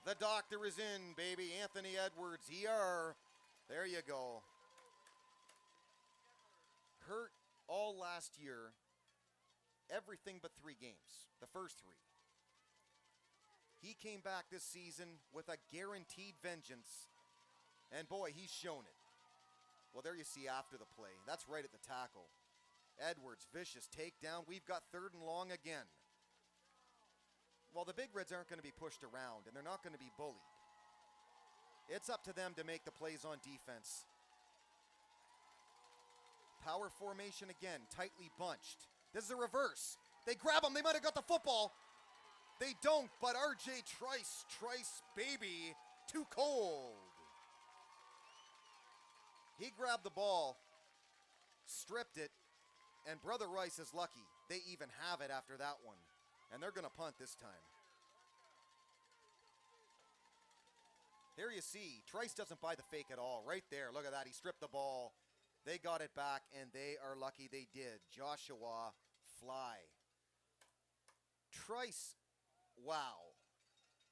S1: The doctor is in, baby. Anthony Edwards, ER. There you go. Hurt all last year. Everything but 3 games. The first 3. He came back this season with a guaranteed vengeance. And boy, he's shown it. Well, there you see after the play. That's right at the tackle. Edwards, vicious takedown. We've got third and long again. Well, the Big Reds aren't going to be pushed around, and they're not going to be bullied. It's up to them to make the plays on defense. Power formation again, tightly bunched. This is a reverse. They grab him. They might have got the football. They don't, but R.J. Trice, baby, too cold. He grabbed the ball, stripped it, and Brother Rice is lucky. They even have it after that one. And they're going to punt this time. There you see, Trice doesn't buy the fake at all. Right there, look at that. He stripped the ball. They got it back, and they are lucky they did. Joshua Fly. Trice, wow.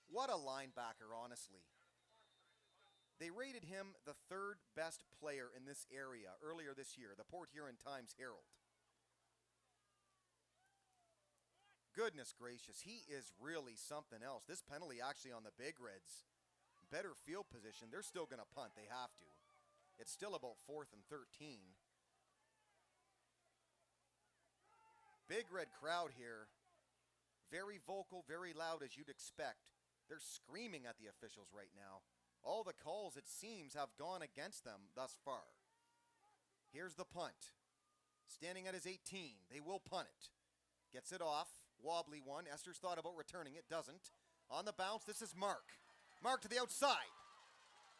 S1: What a linebacker, honestly. They rated him the 3rd best player in this area earlier this year, the Port Huron Times-Herald. Goodness gracious, he is really something else. This penalty actually on the Big Reds. Better field position. They're still going to punt. They have to. It's still about 4th and 13. Big Red crowd here. Very vocal, very loud as you'd expect. They're screaming at the officials right now. All the calls, it seems, have gone against them thus far. Here's the punt. Standing at his 18. They will punt it. Gets it off. Wobbly one. Esther's thought about returning it. Doesn't. On the bounce, this is Mark. Mark to the outside.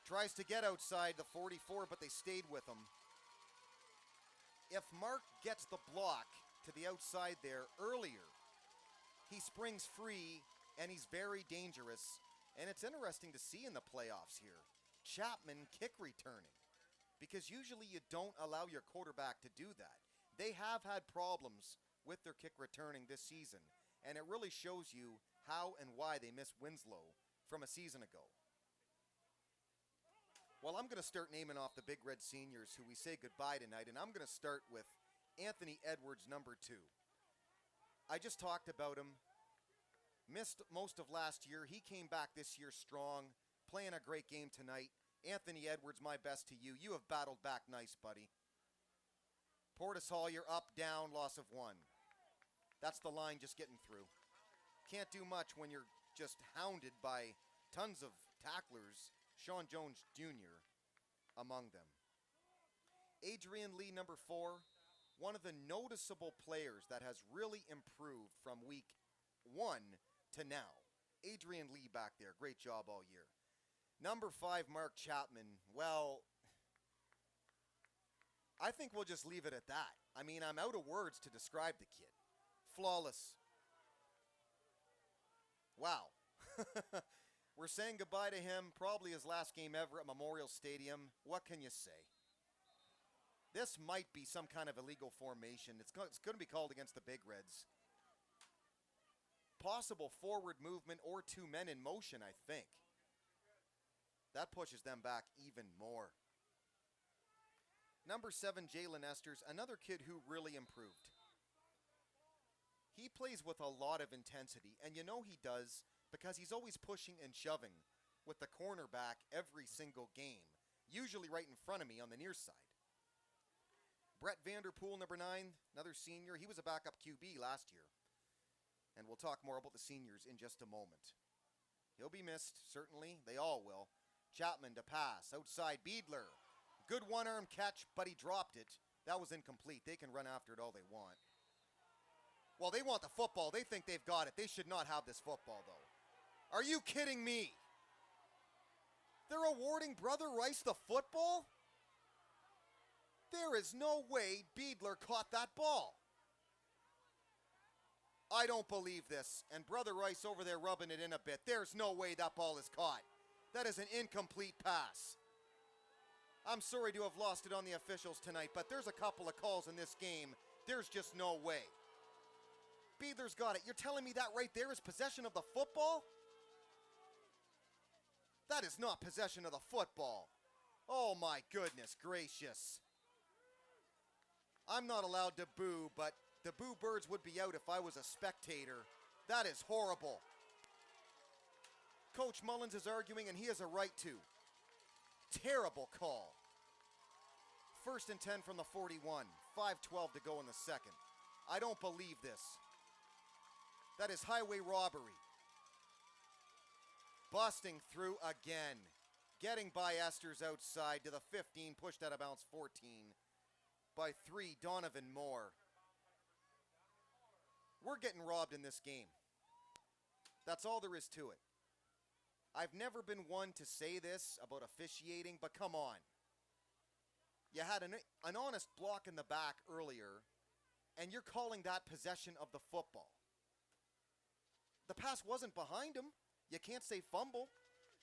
S1: Tries to get outside the 44, but they stayed with him. If Mark gets the block to the outside there earlier, he springs free, and he's very dangerous. And it's interesting to see in the playoffs here. Chapman kick returning. Because usually you don't allow your quarterback to do that. They have had problems with their kick returning this season. And it really shows you how and why they missed Winslow from a season ago. Well, I'm going to start naming off the Big Red seniors who we say goodbye tonight. And I'm going to start with Anthony Edwards, number 2. I just talked about him. Missed most of last year. He came back this year strong, playing a great game tonight. Anthony Edwards, my best to you. You have battled back nice, buddy. Portis Hall, you're up, down, loss of 1. That's the line just getting through. Can't do much when you're just hounded by tons of tacklers, Sean Jones Jr. among them. Adrian Lee, number 4, one of the noticeable players that has really improved from week 1 to now. Adrian Lee back there. Great job all year. Number 5, Mark Chapman. Well, I think we'll just leave it at that. I mean, I'm out of words to describe the kid. Flawless. Wow. We're saying goodbye to him, probably his last game ever at Memorial Stadium. What can you say? This might be some kind of illegal formation. It's going to be called against the Big Reds. Possible forward movement or 2 men in motion, I think. That pushes them back even more. Number 7, Jalen Esters, another kid who really improved. He plays with a lot of intensity, and you know he does because he's always pushing and shoving with the cornerback every single game, usually right in front of me on the near side. Brett Vanderpool, number 9, another senior. He was a backup QB last year. And we'll talk more about the seniors in just a moment. He'll be missed, certainly. They all will. Chapman to pass. Outside, Beedler. Good one-arm catch, but he dropped it. That was incomplete. They can run after it all they want. Well, they want the football. They think they've got it. They should not have this football, though. Are you kidding me? They're awarding Brother Rice the football? There is no way Beedler caught that ball. I don't believe this. And Brother Rice over there rubbing it in a bit. There's no way that ball is caught. That is an incomplete pass. I'm sorry to have lost it on the officials tonight, but there's a couple of calls in this game. There's just no way. Beedler's got it. You're telling me that right there is possession of the football? That is not possession of the football. Oh my goodness gracious. I'm not allowed to boo, but the boo birds would be out if I was a spectator. That is horrible. Coach Mullins is arguing, and he has a right to. Terrible call. 1st and 10 from the 41. 5:12 to go in the second. I don't believe this. That is highway robbery. Busting through again. Getting by Esters outside to the 15. Pushed out of bounds 14. By 3, Donovan Moore. We're getting robbed in this game. That's all there is to it. I've never been one to say this about officiating, but come on. You had an honest block in the back earlier, and you're calling that possession of the football. The pass wasn't behind him. You can't say fumble.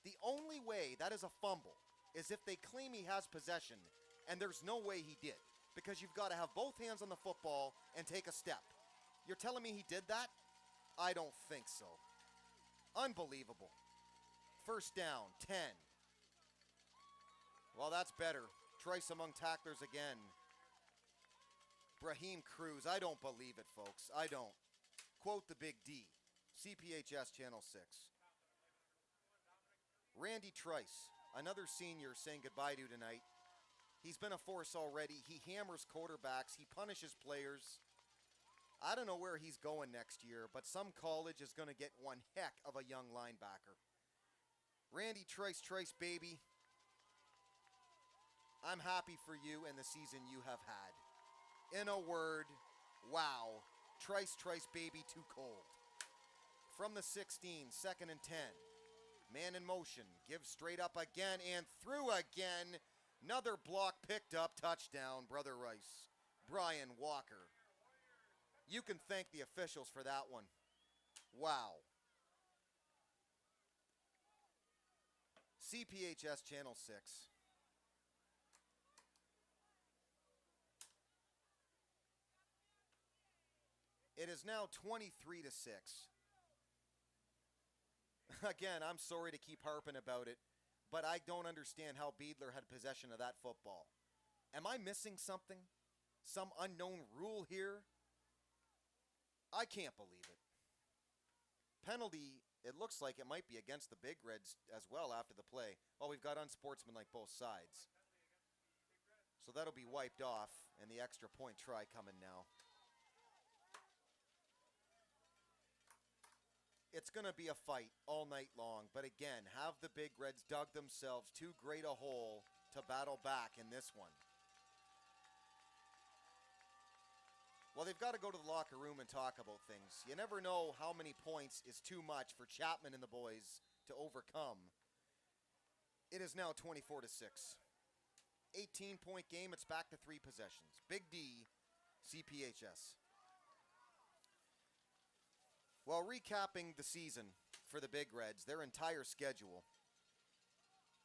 S1: The only way that is a fumble is if they claim he has possession, and there's no way he did, because you've got to have both hands on the football and take a step. You're telling me he did that? I don't think so. Unbelievable. 1st down, 10. Well, that's better. Trice among tacklers again. Brahim Cruz. I don't believe it, folks. I don't. Quote the Big D. CPHS Channel 6. Randy Trice, another senior saying goodbye to tonight. He's been a force already. He hammers quarterbacks. He punishes players. I don't know where he's going next year, but some college is going to get one heck of a young linebacker. Randy Trice, baby. I'm happy for you and the season you have had. In a word, wow. Trice, baby, too cold. From the 16, 2nd and 10. Man in motion. Gives straight up again and through again. Another block picked up. Touchdown, Brother Rice. Brian Walker. You can thank the officials for that one. Wow. CPHS Channel 6. It is now 23 to 6. Again, I'm sorry to keep harping about it, but I don't understand how Beedler had possession of that football. Am I missing something? Some unknown rule here? I can't believe it. Penalty, it looks like it might be against the Big Reds as well after the play. Well, we've got unsportsmanlike both sides. So that'll be wiped off, and the extra point try coming now. It's going to be a fight all night long, but again, have the Big Reds dug themselves too great a hole to battle back in this one? Well, they've got to go to the locker room and talk about things. You never know how many points is too much for Chapman and the boys to overcome. It is now 24-6. 18-point game. It's back to 3 possessions. Big D, CPHS. While recapping the season for the Big Reds, their entire schedule,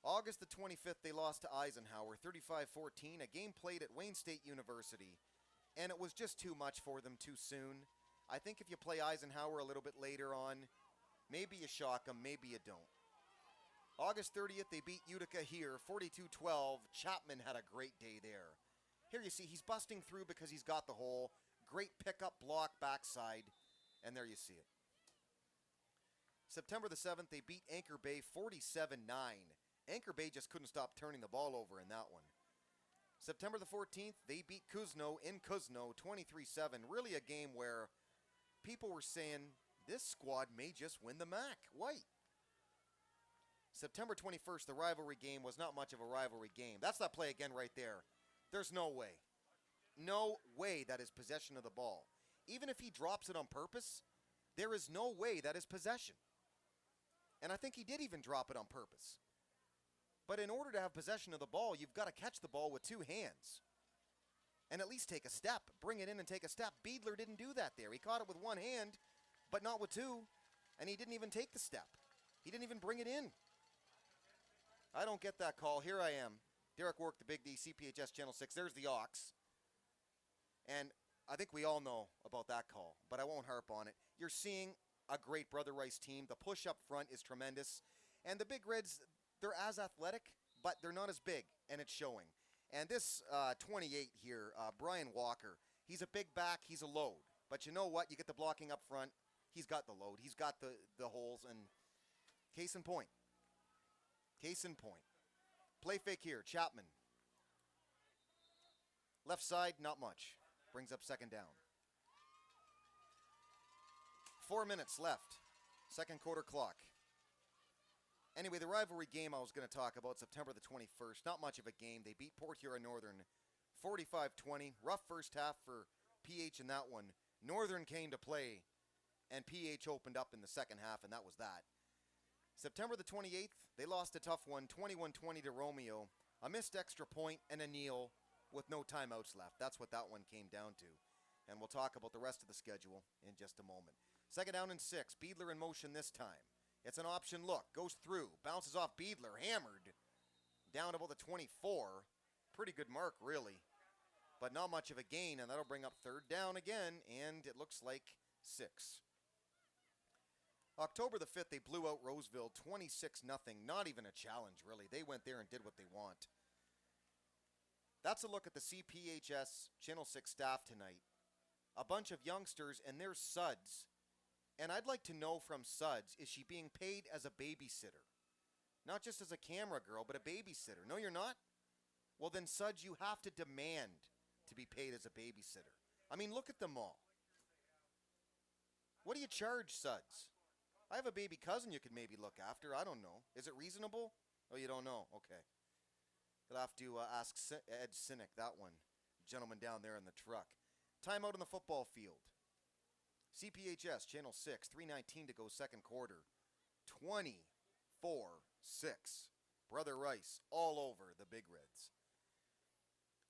S1: August the 25th, they lost to Eisenhower, 35-14, a game played at Wayne State University, and it was just too much for them too soon. I think if you play Eisenhower a little bit later on, maybe you shock them, maybe you don't. August 30th, they beat Utica here, 42-12. Chapman had a great day there. Here you see, he's busting through because he's got the hole. Great pickup block backside, and there you see it. September the 7th, they beat Anchor Bay 47-9. Anchor Bay just couldn't stop turning the ball over in that one. September the 14th, they beat Kuzno in Kuzno 23-7. Really a game where people were saying, this squad may just win the MAC. White. September 21st, the rivalry game was not much of a rivalry game. That's that play again right there. There's no way. No way that is possession of the ball. Even if he drops it on purpose, there is no way that is possession. And I think he did even drop it on purpose. But in order to have possession of the ball, you've got to catch the ball with 2 hands. And at least take a step. Bring it in and take a step. Biedler didn't do that there. He caught it with 1 hand, but not with 2. And he didn't even take the step. He didn't even bring it in. I don't get that call. Here I am. Derek Work, the Big D, CPHS Channel 6. There's the Ox. And I think we all know about that call, but I won't harp on it. You're seeing a great Brother Rice team. The push up front is tremendous. And the Big Reds, they're as athletic, but they're not as big, and it's showing. And this 28 here, Brian Walker, he's a big back, he's a load. But you know what? You get the blocking up front, he's got the load, he's got the holes, and case in point. Case in point. Play fake here, Chapman. Left side, not much. Brings up second down. 4 minutes left. Second quarter clock. Anyway, the rivalry game I was going to talk about, September the 21st. Not much of a game. They beat Port Huron Northern 45-20. Rough first half for PH in that one. Northern came to play, and PH opened up in the second half, and that was that. September the 28th, they lost a tough one, 21-20 to Romeo. A missed extra point and a kneel with no timeouts left. That's what that one came down to. And we'll talk about the rest of the schedule in just a moment. Second down and 6. Biedler in motion this time. It's an option look. Goes through. Bounces off Biedler. Hammered. Down about the 24. Pretty good mark, really. But not much of a gain, and that'll bring up third down again, and it looks like 6. October the 5th, they blew out Roseville 26-0. Not even a challenge, really. They went there and did what they want. That's a look at the CPHS Channel 6 staff tonight. A bunch of youngsters, and there's Suds. And I'd like to know from Suds, is she being paid as a babysitter? Not just as a camera girl, but a babysitter. No, you're not? Well, then, Suds, you have to demand to be paid as a babysitter. I mean, look at them all. What do you charge, Suds? I have a baby cousin you could maybe look after. I don't know. Is it reasonable? Oh, you don't know? Okay. You'll have to ask Ed Sinek, that one. Gentleman down there in the truck. Timeout on the football field. CPHS, Channel 6, 3:19 to go second quarter. 24-6. Brother Rice all over the Big Reds.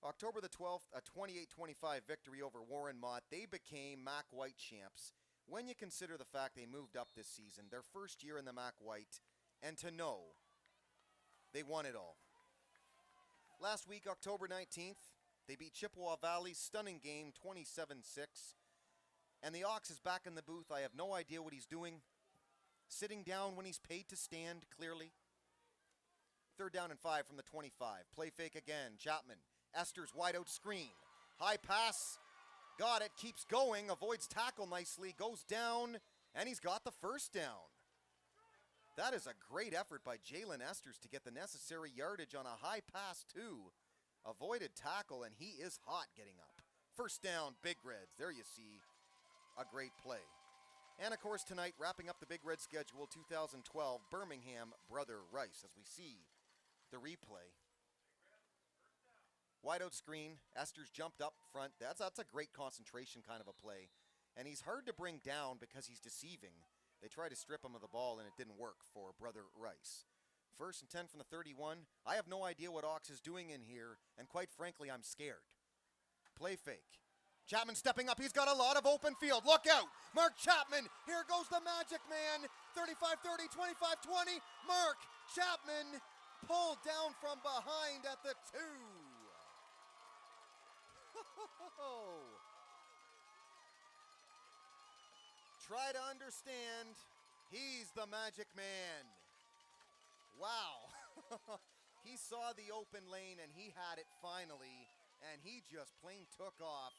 S1: October the 12th, a 28-25 victory over Warren Mott. They became MAC White champs. When you consider the fact they moved up this season, their first year in the MAC White, and to know they won it all. Last week, October 19th, they beat Chippewa Valley. Stunning game, 27-6. And the Ox is back in the booth. I have no idea what he's doing. Sitting down when he's paid to stand, clearly. Third down and 5 from the 25. Play fake again. Chapman. Esther's wide out screen. High pass. Got it. Keeps going. Avoids tackle nicely. Goes down. And he's got the first down. That is a great effort by Jalen Esters to get the necessary yardage on a high pass, too. Avoided tackle, and he is hot getting up. First down, Big Reds. There you see a great play. And, of course, tonight, wrapping up the Big Red schedule, 2012, Birmingham, Brother Rice, as we see the replay. Wide out screen. Esters jumped up front. That's a great concentration kind of a play. And he's hard to bring down because he's deceiving. They tried to strip him of the ball, and it didn't work for Brother Rice. First and 10 from the 31. I have no idea what Ox is doing in here, and quite frankly, I'm scared. Play fake. Chapman stepping up. He's got a lot of open field. Look out. Mark Chapman. Here goes the Magic Man. 35-30, 25-20. Mark Chapman pulled down from behind at the 2. Try to understand. He's the Magic Man. Wow. He saw the open lane and he had it finally, and he just plain took off.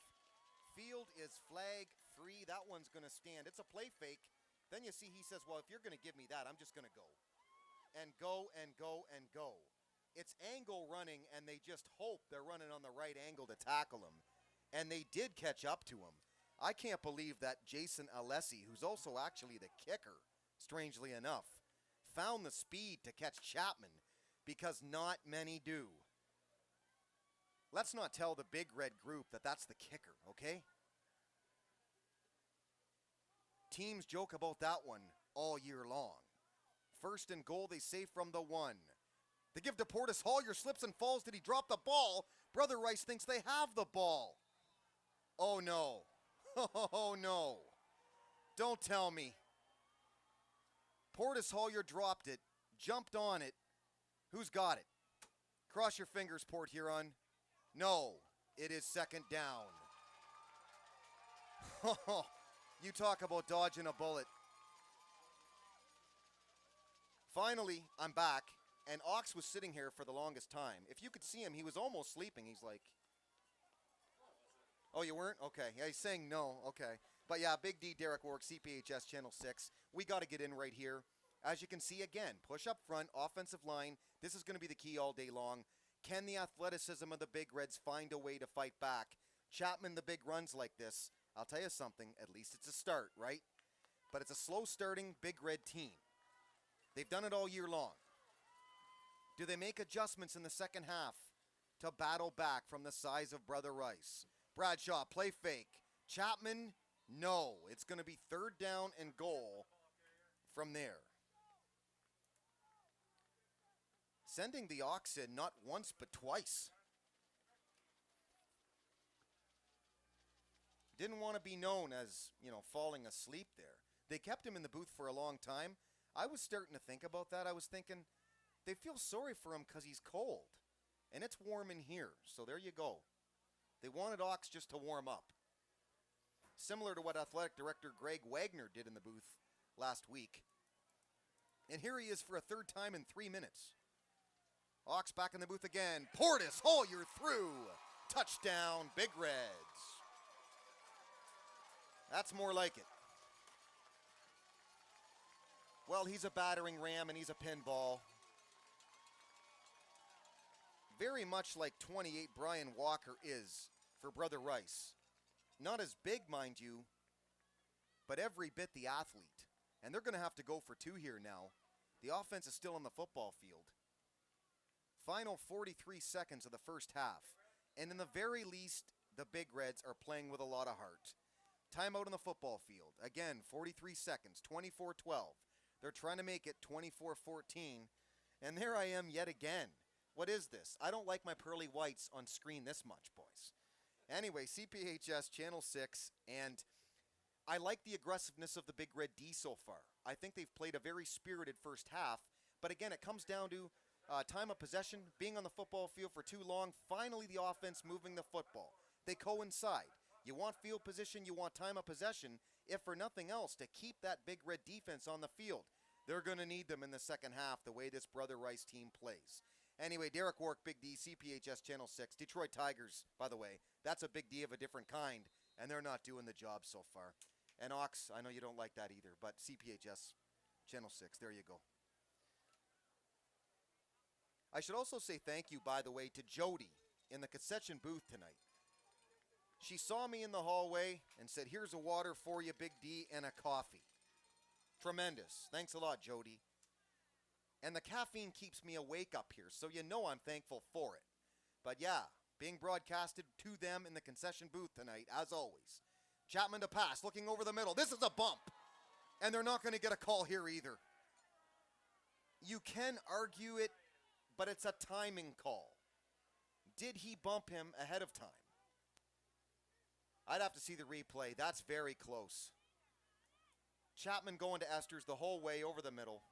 S1: Field is flag free. That one's going to stand. It's a play fake. Then you see he says, well, if you're going to give me that, I'm just going to go. And go and go and go. It's angle running, and they just hope they're running on the right angle to tackle him. And they did catch up to him. I can't believe that Jason Alessi, who's also actually the kicker, strangely enough, found the speed to catch Chapman, because not many do. Let's not tell the Big Red group that that's the kicker, okay? Teams joke about that one all year long. First and goal, they save from the 1. They give to Portis. Hollier slips and falls. Did he drop the ball? Brother Rice thinks they have the ball. Oh no. Oh no. Don't tell me. Portis Hollier dropped it, jumped on it. Who's got it? Cross your fingers, Port Huron. No, it is second down. You talk about dodging a bullet. Finally, I'm back, and Ox was sitting here for the longest time. If you could see him, he was almost sleeping. He's like, oh, you weren't? Okay. Yeah, he's saying no. Okay. But yeah, Big D, Derek Warwick, CPHS Channel 6. We got to get in right here. As you can see, again, push up front, offensive line. This is going to be the key all day long. Can the athleticism of the Big Reds find a way to fight back? Chapman, the big runs like this, I'll tell you something, at least it's a start, right? But it's a slow starting Big Red team. They've done it all year long. Do they make adjustments in the second half to battle back from the size of Brother Rice? Bradshaw, play fake. Chapman, no. It's going to be third down and goal from there. Sending the Ox in not once but twice. Didn't want to be known as, falling asleep there. They kept him in the booth for a long time. I was starting to think about that. I was thinking, they feel sorry for him because he's cold. And it's warm in here, so there you go. They wanted Ox just to warm up. Similar to what Athletic Director Greg Wagner did in the booth last week. And here he is for a third time in 3 minutes. Ox back in the booth again. Portis, you're through. Touchdown, Big Reds. That's more like it. Well, he's a battering ram and he's a pinball. Very much like 28 Brian Walker is for Brother Rice. Not as big, mind you, but every bit the athlete. And they're going to have to go for 2 here now. The offense is still on the football field. Final 43 seconds of the first half. And in the very least, the Big Reds are playing with a lot of heart. Timeout on the football field. Again, 43 seconds, 24-12. They're trying to make it 24-14. And there I am yet again. What is this? I don't like my pearly whites on screen this much, boys. Anyway, CPHS Channel 6, and I like the aggressiveness of the Big Red D so far. I think they've played a very spirited first half. But again, it comes down to time of possession, being on the football field for too long, finally the offense moving the football. They coincide. You want field position, you want time of possession, if for nothing else, to keep that Big Red defense on the field. They're going to need them in the second half, the way this Brother Rice team plays. Anyway, Derek Warwick, Big D, CPHS Channel 6. Detroit Tigers, by the way, that's a Big D of a different kind, and they're not doing the job so far. And Ox, I know you don't like that either, but CPHS Channel 6, there you go. I should also say thank you, by the way, to Jody in the concession booth tonight. She saw me in the hallway and said, here's a water for you, Big D, and a coffee. Tremendous. Thanks a lot, Jody. And the caffeine keeps me awake up here, so you know I'm thankful for it. But yeah, being broadcasted to them in the concession booth tonight, as always. Chapman to pass, looking over the middle. This is a bump. And they're not going to get a call here either. You can argue it, but it's a timing call. Did he bump him ahead of time? I'd have to see the replay. That's very close. Chapman going to Esters the whole way over the middle.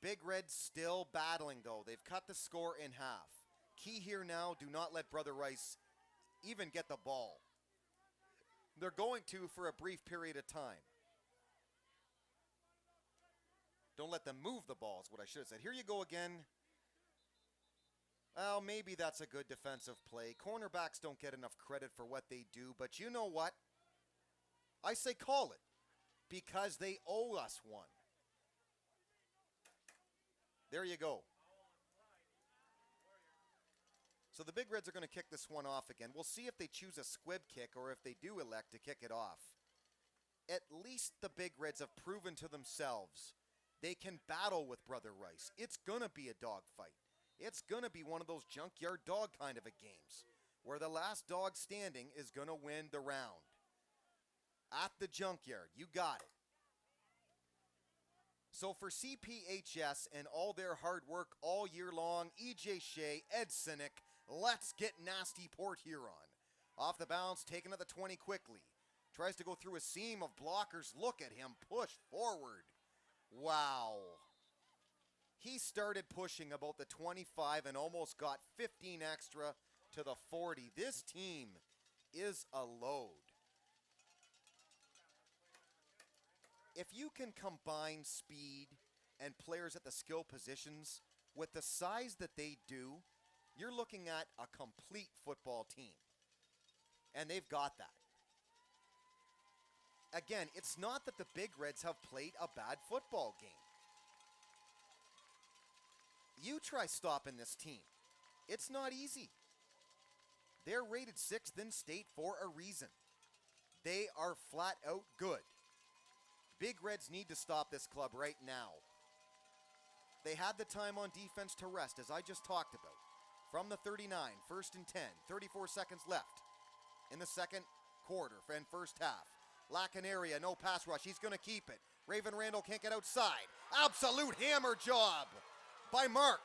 S1: Big Red still battling, though. They've cut the score in half. Key here now, do not let Brother Rice even get the ball. They're going to for a brief period of time. Don't let them move the ball is what I should have said. Here you go again. Well, maybe that's a good defensive play. Cornerbacks don't get enough credit for what they do, but you know what? I say call it, because they owe us one. There you go. So the Big Reds are going to kick this one off again. We'll see if they choose a squib kick or if they do elect to kick it off. At least the Big Reds have proven to themselves they can battle with Brother Rice. It's going to be a dogfight. It's going to be one of those junkyard dog kind of a games where the last dog standing is going to win the round. At the junkyard, you got it. So for CPHS and all their hard work all year long, EJ Shea, Ed Sinek, let's get nasty Port Huron. Off the bounce, taken at the 20 quickly. Tries to go through a seam of blockers. Look at him push forward. Wow. He started pushing about the 25 and almost got 15 extra to the 40. This team is a load. If you can combine speed and players at the skill positions with the size that they do, you're looking at a complete football team. And they've got that. Again, it's not that the Big Reds have played a bad football game. You try stopping this team. It's not easy. They're rated 6th in state for a reason. They are flat out good. Big Reds need to stop this club right now. They had the time on defense to rest, as I just talked about. From the 39, 1st and 10, 34 seconds left in the second quarter and first half. Lack an area, no pass rush. He's going to keep it. Raven Randall can't get outside. Absolute hammer job by Mark.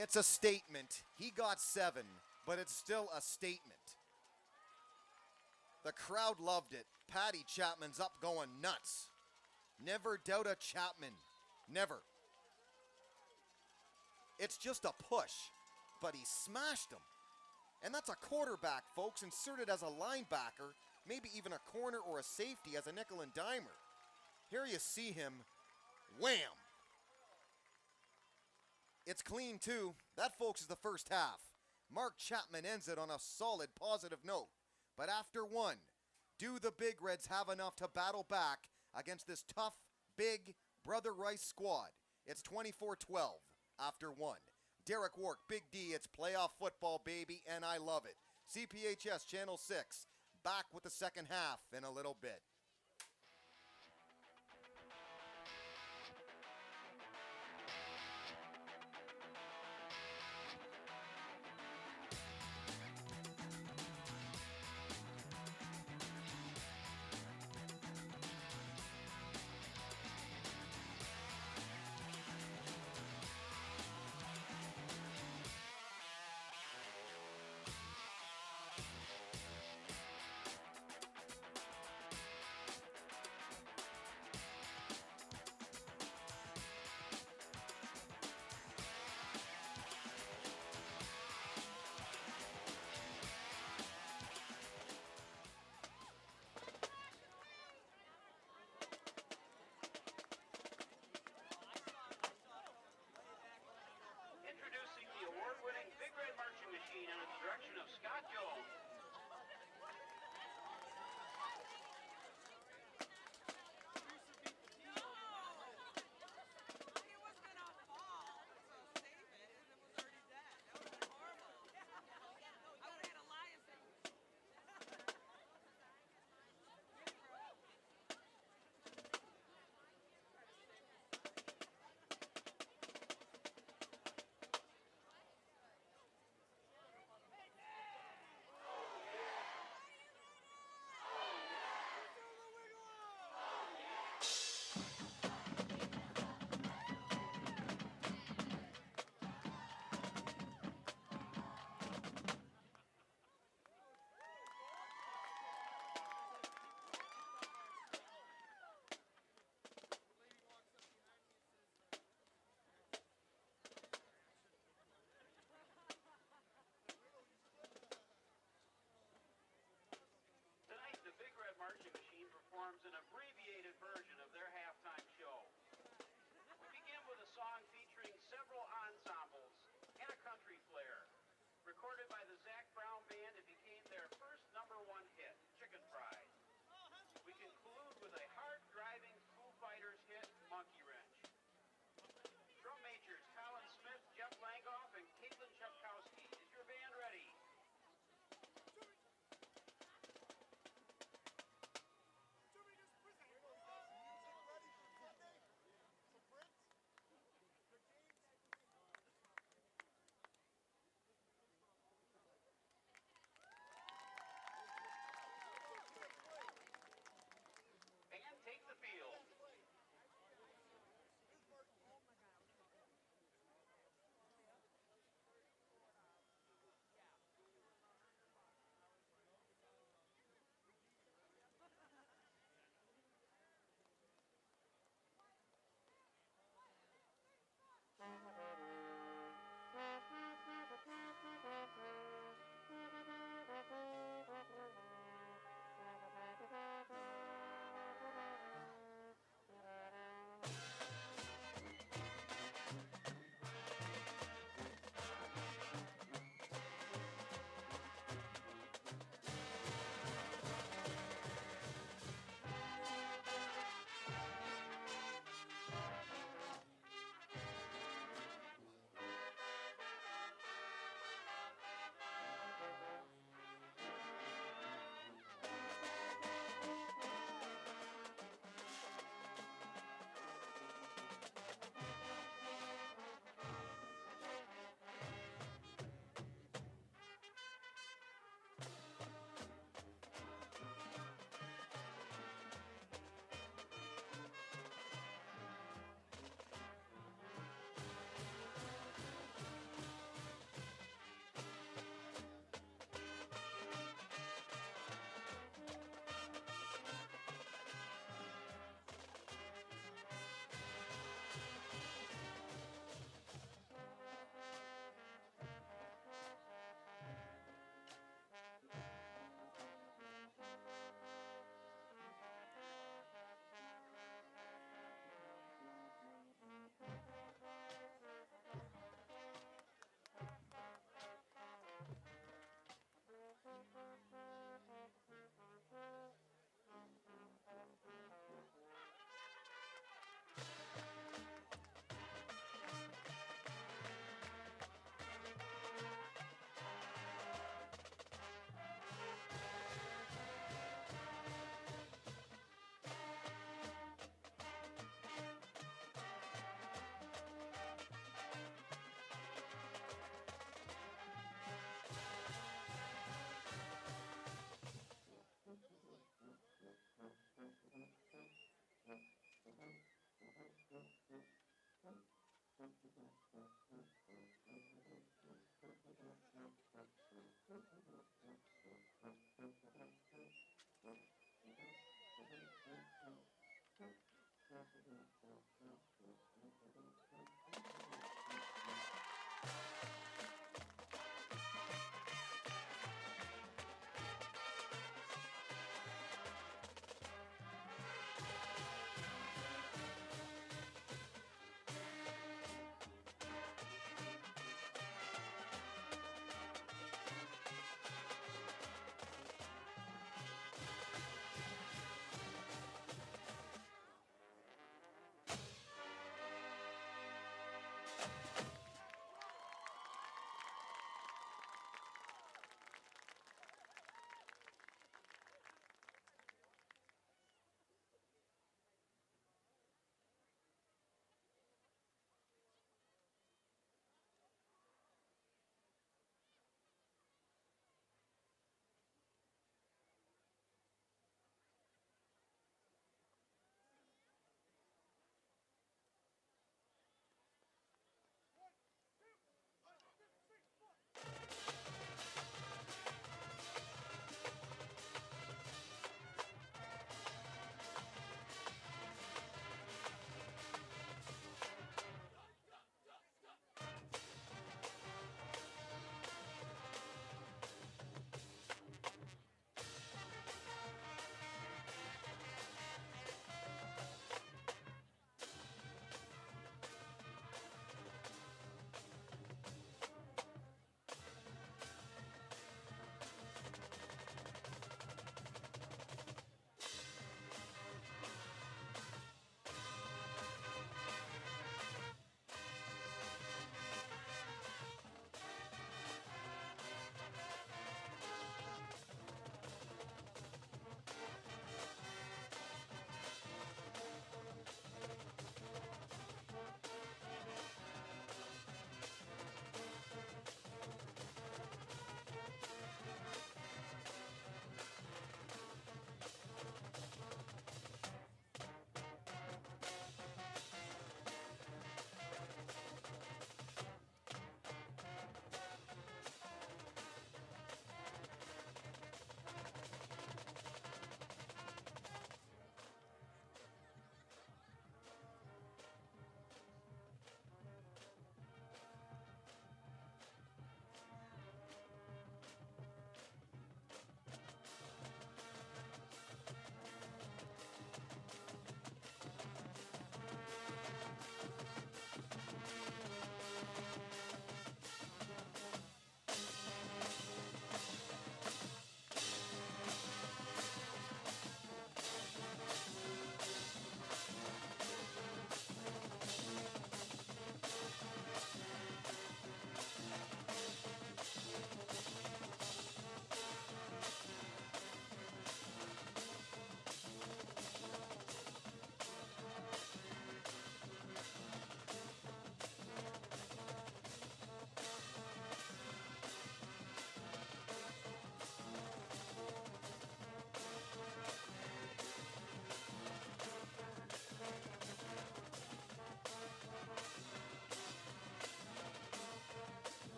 S1: It's a statement. He got 7, but it's still a statement. The crowd loved it. Patty Chapman's up going nuts. Never doubt a Chapman. Never. It's just a push, but he smashed him. And that's a quarterback, folks, inserted as a linebacker, maybe even a corner or a safety as a nickel and dimer. Here you see him, wham. It's clean too. That, folks, is the first half. Mark Chapman ends it on a solid, positive note. But after one, do the Big Reds have enough to battle back against this tough, big Brother Rice squad? It's 24-12 after one. Derek Wark, Big D, it's playoff football, baby, and I love it. CPHS Channel 6, back with the second half in a little bit.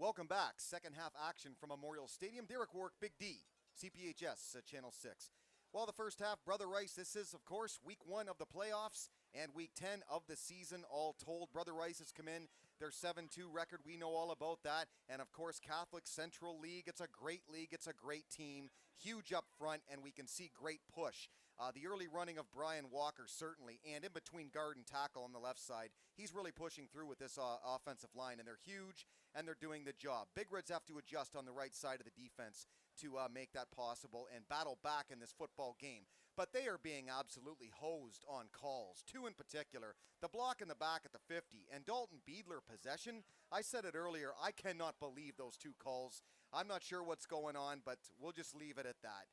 S1: Welcome back. Second half action from Memorial Stadium. Derek Wark, Big D, CPHS, Channel 6. Well, the first half, Brother Rice, this is, of course, week 1 of the playoffs and week 10 of the season, all told. Brother Rice has come in, their 7-2 record, we know all about that. And, of course, Catholic Central League, it's a great league, it's a great team, huge up front, and we can see great push. The early running of Brian Walker, certainly, and in between guard and tackle on the left side, he's really pushing through with this offensive line, and they're huge, and they're doing the job. Big Reds have to adjust on the right side of the defense to make that possible and battle back in this football game. But they are being absolutely hosed on calls. 2 in particular, the block in the back at the 50 and Dalton Beedler possession. I said it earlier, I cannot believe those 2 calls. I'm not sure what's going on, but we'll just leave it at that.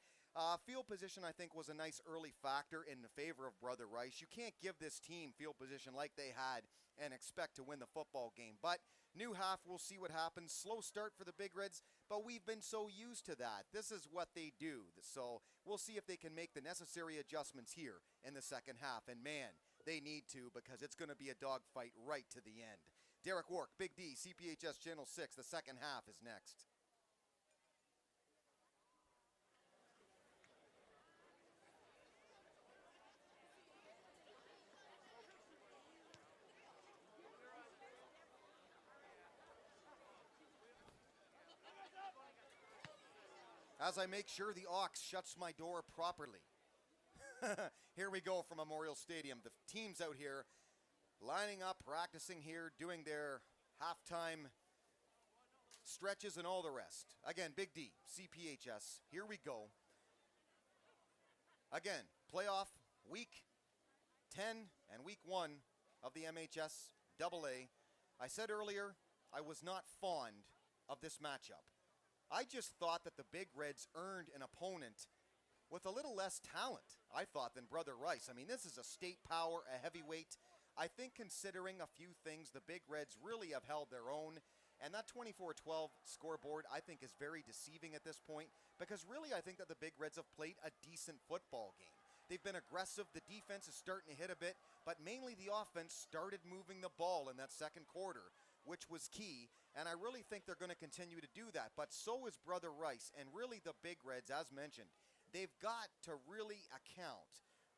S1: Field position, I think, was a nice early factor in the favor of Brother Rice. You can't give this team field position like they had and expect to win the football game. But new half, we'll see what happens. Slow start for the Big Reds, but we've been so used to that. This is what they do. So we'll see if they can make the necessary adjustments here in the second half. And man, they need to, because it's going to be a dogfight right to the end. Derek Wark, Big D, CPHS Channel 6. The second half is next. As I make sure the Ox shuts my door properly. Here we go from Memorial Stadium. The team's out here lining up, practicing here, doing their halftime stretches and all the rest. Again, Big D, CPHS. Here we go. Again, playoff week 10 and week 1 of the MHS AA. I said earlier I was not fond of this matchup. I just thought that the Big Reds earned an opponent with a little less talent, I thought, than Brother Rice. I mean, this is a state power, a heavyweight. I think considering a few things, the Big Reds really have held their own. And that 24-12 scoreboard, I think, is very deceiving at this point, because really I think that the Big Reds have played a decent football game. They've been aggressive. The defense is starting to hit a bit, but mainly the offense started moving the ball in that second quarter, which was key, and I really think they're going to continue to do that. But so is Brother Rice, and really the Big Reds, as mentioned. They've got to really account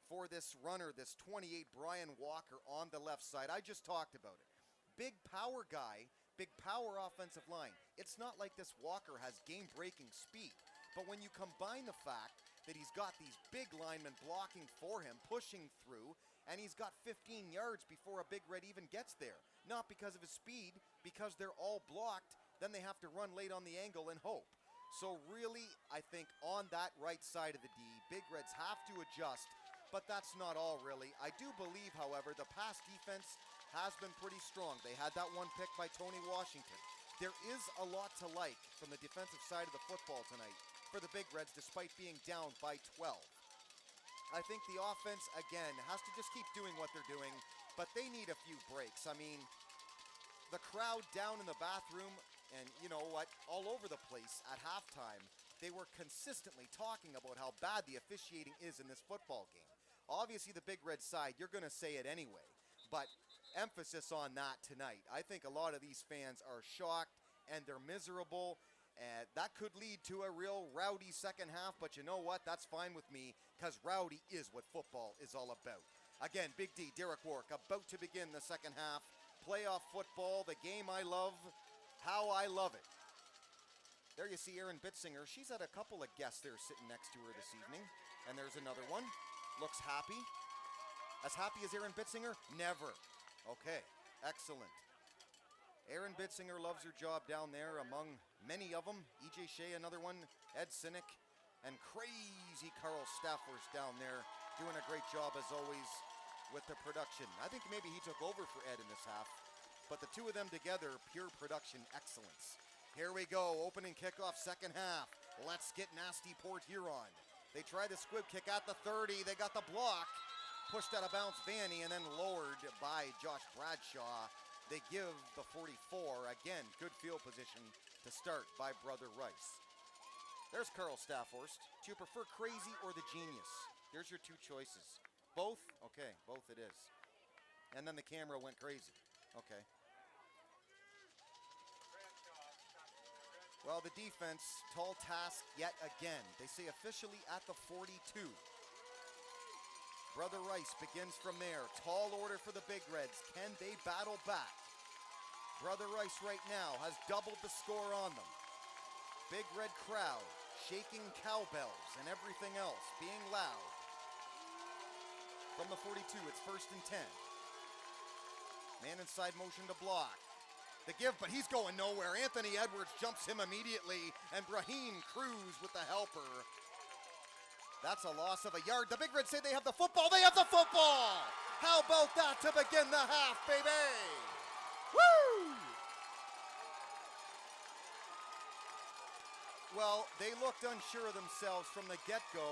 S1: for this runner, this 28 Brian Walker on the left side. I just talked about it. Big power guy, big power offensive line. It's not like this Walker has game-breaking speed, but when you combine the fact that he's got these big linemen blocking for him, pushing through, and he's got 15 yards before a Big Red even gets there. Not because of his speed, because they're all blocked, then they have to run late on the angle and hope. So really, I think on that right side of the D, Big Reds have to adjust, but that's not all really. I do believe, however, the pass defense has been pretty strong. They had that one pick by Tony Washington. There is a lot to like from the defensive side of the football tonight for the Big Reds, despite being down by 12. I think the offense, again, has to just keep doing what they're doing, but they need a few breaks. I mean, the crowd down in the bathroom and, you know what, all over the place at halftime, they were consistently talking about how bad the officiating is in this football game. Obviously, the Big Red side, you're going to say it anyway, but emphasis on that tonight. I think a lot of these fans are shocked and they're miserable. And that could lead to a real rowdy second half, but you know what? That's fine with me, because rowdy is what football is all about. Again, Big D, Derek Wark, about to begin the second half. Playoff football, the game I love, how I love it. There you see Erin Bitzinger. She's had a couple of guests there sitting next to her this evening. And there's another one. Looks happy. As happy as Erin Bitzinger? Never. Okay, excellent. Erin Bitzinger loves her job down there among many of them. E.J. Shea, another one. Ed Sinek. And crazy Carl Staffors down there doing a great job, as always, with the production. I think maybe he took over for Ed in this half. But the two of them together, pure production excellence. Here we go, opening kickoff, second half. Let's get nasty, Port Huron. They try the squib kick at the 30. They got the block. Pushed out of bounds, Vanny, and then lowered by Josh Bradshaw. They give the 44. Again, good field position to start by Brother Rice. There's Carl Staffhorst. Do you prefer crazy or the genius? Here's your two choices. Both? Okay, both it is. And then the camera went crazy. Okay. Well, the defense, tall task yet again. They say officially at the 42. Brother Rice begins from there. Tall order for the Big Reds. Can they battle back? Brother Rice right now has doubled the score on them. Big Red crowd shaking cowbells and everything else, being loud. From the 42, it's 1st and 10. Man inside motion to block. The give, but he's going nowhere. Anthony Edwards jumps him immediately, and Brahim Cruz with the helper. That's a loss of a yard. The Big Reds say they have the football. They have the football! How about that to begin the half, baby? Woo! Well, they looked unsure of themselves from the get-go,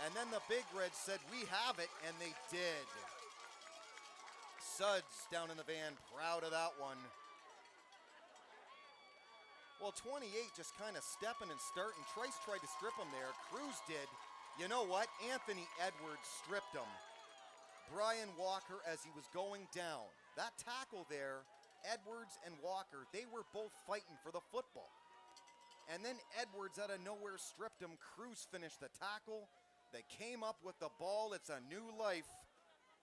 S1: and then the Big Reds said, we have it, and they did. Suds down in the van, proud of that one. Well, 28 just kind of stepping and starting. Trice tried to strip him there. Cruz did. You know what? Anthony Edwards stripped him. Brian Walker as he was going down. That tackle there, Edwards and Walker, they were both fighting for the football. And then Edwards out of nowhere stripped him. Cruz finished the tackle. They came up with the ball. It's a new life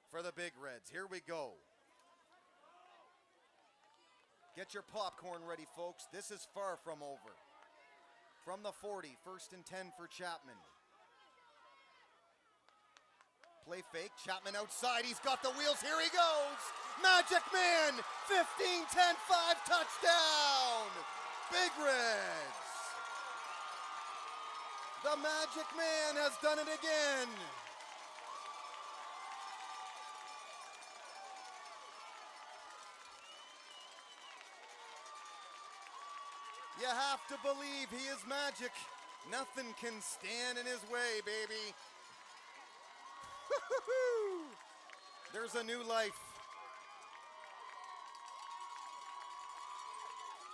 S1: for the Big Reds. Here we go. Get your popcorn ready, folks. This is far from over. From the 40, 1st and 10 for Chapman. Play fake, Chapman outside, he's got the wheels, here he goes! Magic Man, 15, 10, 5, touchdown! Big Reds! The Magic Man has done it again! You have to believe he is magic. Nothing can stand in his way, baby. There's a new life.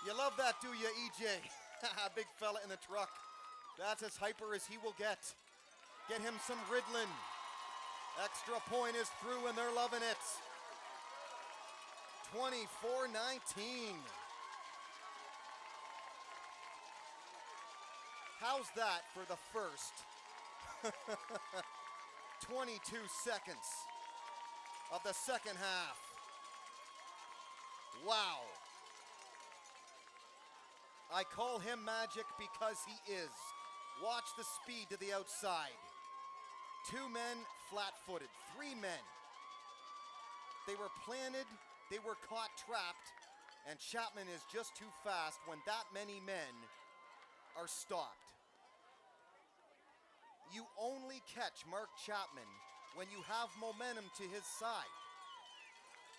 S1: You love that, do you, EJ? Big fella in the truck. That's as hyper as he will get. Get him some Ritalin. Extra point is through and they're loving it. 24-19. How's that for the first 22 seconds of the second half? Wow. I call him magic because he is. Watch the speed to the outside. 2 men flat-footed, 3 men. They were planted, they were caught trapped, and Chapman is just too fast when that many men are stopped. You only catch Mark Chapman when you have momentum to his side.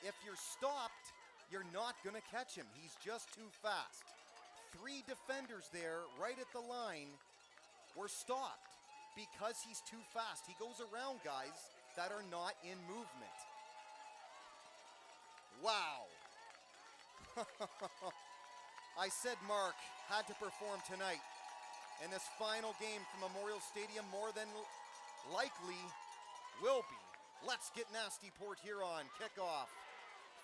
S1: If you're stopped, you're not going to catch him. He's just too fast. 3 defenders there right at the line were stopped because he's too fast. He goes around guys that are not in movement. Wow. I said Mark had to perform tonight in this final game from Memorial Stadium, more than likely will be. Let's get nasty, Port Huron. Kickoff.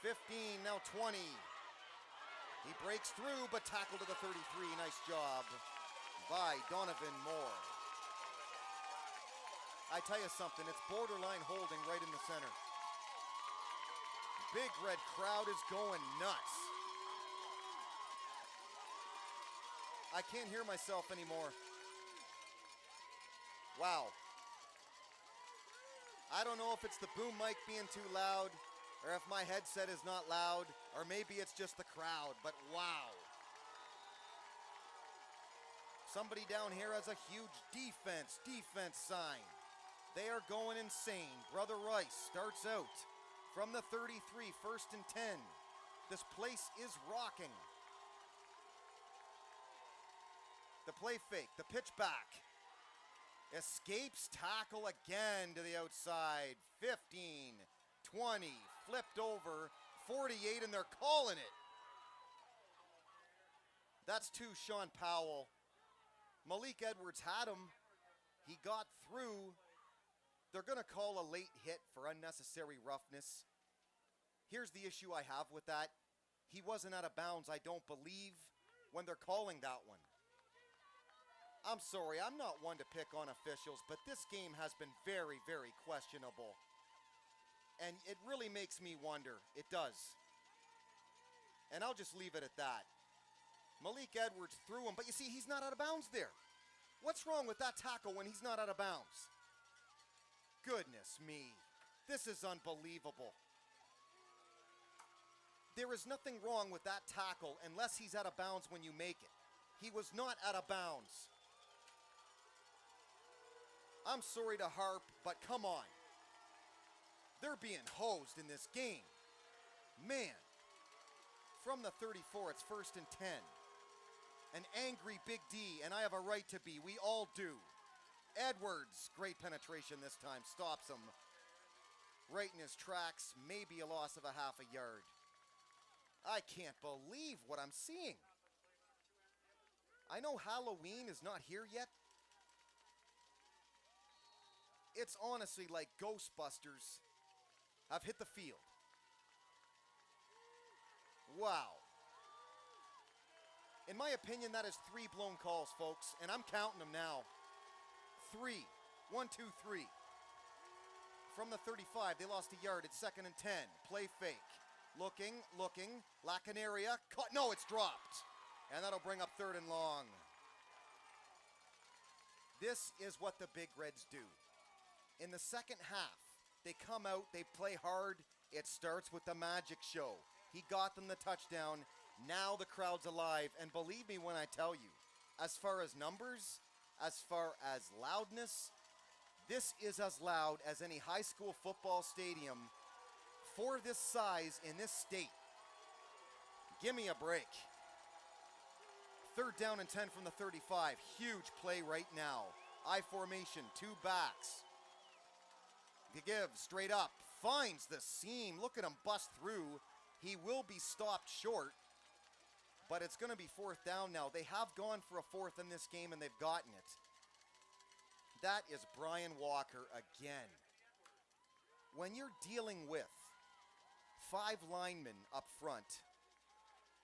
S1: 15, now 20. He breaks through, but tackled to the 33. Nice job by Donovan Moore. I tell you something, it's borderline holding right in the center. Big Red crowd is going nuts. I can't hear myself anymore. Wow. I don't know if it's the boom mic being too loud, or if my headset is not loud, or maybe it's just the crowd, but wow. Somebody down here has a huge defense sign. They are going insane. Brother Rice starts out from the 33, 1st and 10. This place is rocking. The play fake, the pitch back. Escapes, tackle again to the outside. 15, 20, flipped over, 48, and they're calling it. That's 2, Sean Powell. Malik Edwards had him. He got through. They're going to call a late hit for unnecessary roughness. Here's the issue I have with that. He wasn't out of bounds, I don't believe, when they're calling that one. I'm sorry, I'm not one to pick on officials, but this game has been very, very questionable. And it really makes me wonder. It does. And I'll just leave it at that. Malik Edwards threw him, but you see, he's not out of bounds there. What's wrong with that tackle when he's not out of bounds? Goodness me. This is unbelievable. There is nothing wrong with that tackle unless he's out of bounds when you make it. He was not out of bounds. I'm sorry to harp, but come on. They're being hosed in this game. Man. From the 34, it's 1st and 10. An angry Big D, and I have a right to be. We all do. Edwards, great penetration this time, stops him. Right in his tracks, maybe a loss of a half a yard. I can't believe what I'm seeing. I know Halloween is not here yet. It's honestly like Ghostbusters have hit the field. Wow. In my opinion, that is 3 blown calls, folks, and I'm counting them now. 3. 1, 2, 3. From the 35, they lost a yard. It's 2nd and 10. Play fake. Looking, lack an area. Caught. No, it's dropped. And that'll bring up 3rd and long. This is what the Big Reds do. In the second half, they come out, they play hard. It starts with the magic show. He got them the touchdown. Now the crowd's alive. And believe me when I tell you, as far as numbers, as far as loudness, this is as loud as any high school football stadium for this size in this state. Give me a break. 3rd down and 10 from the 35. Huge play right now. I formation, 2 backs. The give, straight up, finds the seam. Look at him bust through. He will be stopped short, but it's going to be 4th down now. They have gone for a 4th in this game, and they've gotten it. That is Brian Walker again. When you're dealing with 5 linemen up front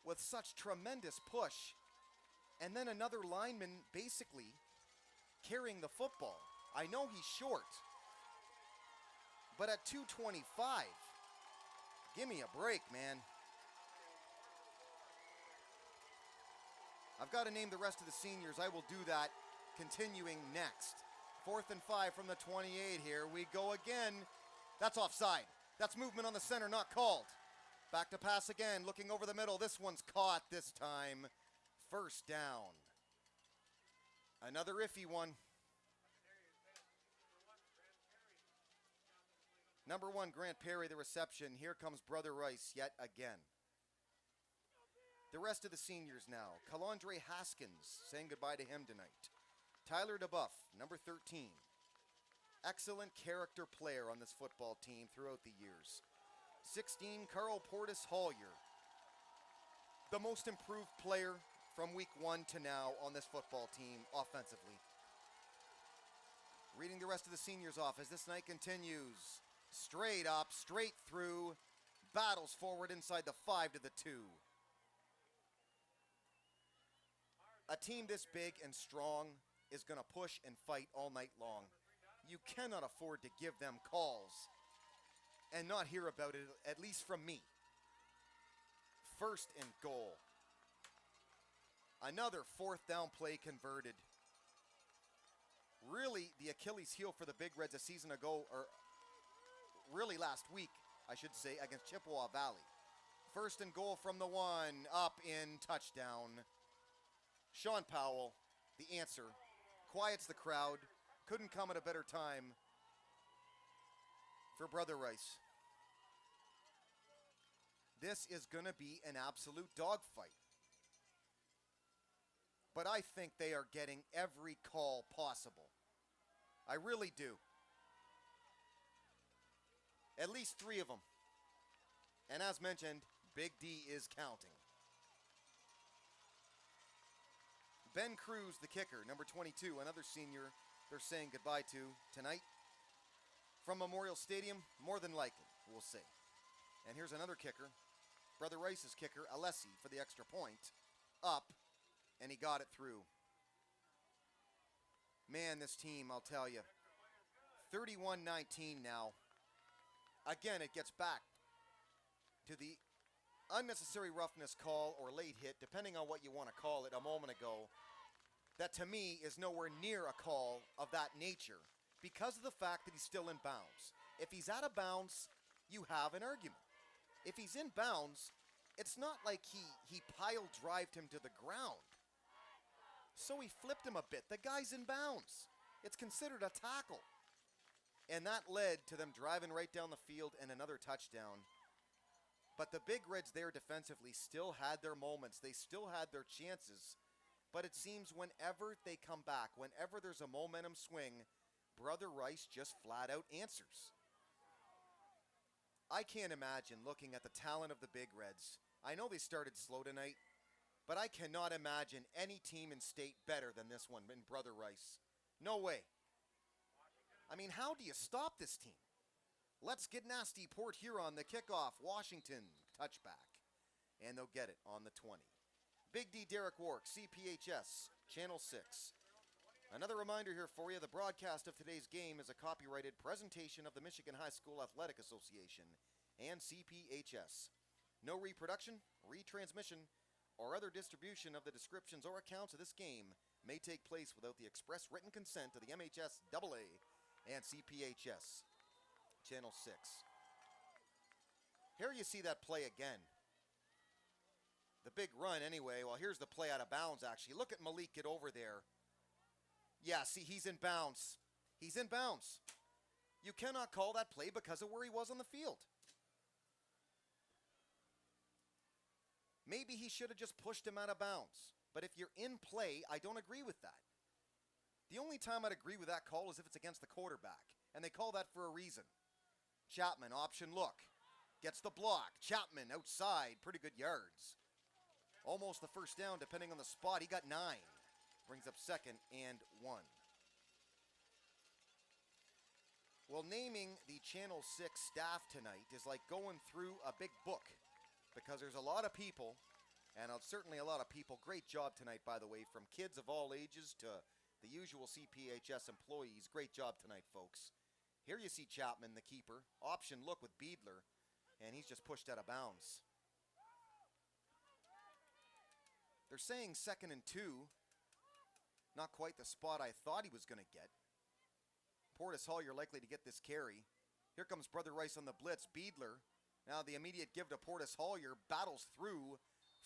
S1: with such tremendous push, and then another lineman basically carrying the football. I know he's short, but at 225, give me a break, man. I've got to name the rest of the seniors. I will do that continuing next. 4th and 5 from the 28 here. We go again. That's offside. That's movement on the center, not called. Back to pass again, looking over the middle. This one's caught this time. 1st down. Another iffy one. Number 1, Grant Perry, the reception. Here comes Brother Rice yet again. The rest of the seniors now. Calandre Haskins, saying goodbye to him tonight. Tyler DeBuff, number 13. Excellent character player on this football team throughout the years. 16, Carl Portis Hollier. The most improved player from week 1 to now on this football team offensively. Reading the rest of the seniors off as this night continues. Straight up, straight through, battles forward inside the 5 to the 2. A team this big and strong is going to push and fight all night long. You cannot afford to give them calls and not hear about it, at least from me. 1st and goal. Another 4th down play converted. Really, the Achilles heel for the Big Reds a season ago, or really last week, I should say, against Chippewa Valley. 1st and goal from the 1, up in, touchdown. Sean Powell, the answer, quiets the crowd. Couldn't come at a better time for Brother Rice. This is going to be an absolute dogfight. But I think they are getting every call possible. I really do. At least 3 of them. And as mentioned, Big D is counting. Ben Cruz, the kicker, number 22, another senior they're saying goodbye to tonight. From Memorial Stadium, more than likely, we'll see. And here's another kicker. Brother Rice's kicker, Alessi, for the extra point. Up, and he got it through. Man, this team, I'll tell you. 31-19 now. Again, it gets back to the unnecessary roughness call or late hit, depending on what you want to call it, a moment ago. That to me is nowhere near a call of that nature because of the fact that he's still in bounds. If he's out of bounds, you have an argument. If he's in bounds, it's not like he pile drived him to the ground. So he flipped him a bit. The guy's in bounds. It's considered a tackle. And that led to them driving right down the field and another touchdown. But the Big Reds there defensively still had their moments. They still had their chances. But it seems whenever they come back, whenever there's a momentum swing, Brother Rice just flat out answers. I can't imagine looking at the talent of the Big Reds. I know they started slow tonight, but I cannot imagine any team in state better than this one in Brother Rice. No way. I mean, how do you stop this team? Let's get nasty. Port Huron, the kickoff. Washington, touchback. And they'll get it on the 20. Big D Derek Wark, CPHS, Channel 6. Another reminder here for you, the broadcast of today's game is a copyrighted presentation of the Michigan High School Athletic Association and CPHS. No reproduction, retransmission, or other distribution of the descriptions or accounts of this game may take place without the express written consent of the MHSAA and CPHS. Channel 6. Here you see that play again. The big run anyway. Well, here's the play out of bounds actually. Look at Malik get over there. Yeah, see, he's in bounds. He's in bounds. You cannot call that play because of where he was on the field. Maybe he should have just pushed him out of bounds. But if you're in play, I don't agree with that. The only time I'd agree with that call is if it's against the quarterback. And they call that for a reason. Chapman, option look. Gets the block. Chapman outside, pretty good yards. Almost the first down depending on the spot. He got 9. Brings up 2nd and 1. Well, naming the Channel 6 staff tonight is like going through a big book because there's a lot of people, and certainly a lot of people. Great job tonight, by the way, from kids of all ages to the usual CPHS employees. Great job tonight, folks. Here you see Chapman, the keeper. Option look with Beedler, and he's just pushed out of bounds. They're saying 2nd and 2. Not quite the spot I thought he was going to get. Portis Hall, you're likely to get this carry. Here comes Brother Rice on the blitz. Beedler. Now the immediate give to Portis Hallyer. Battles through.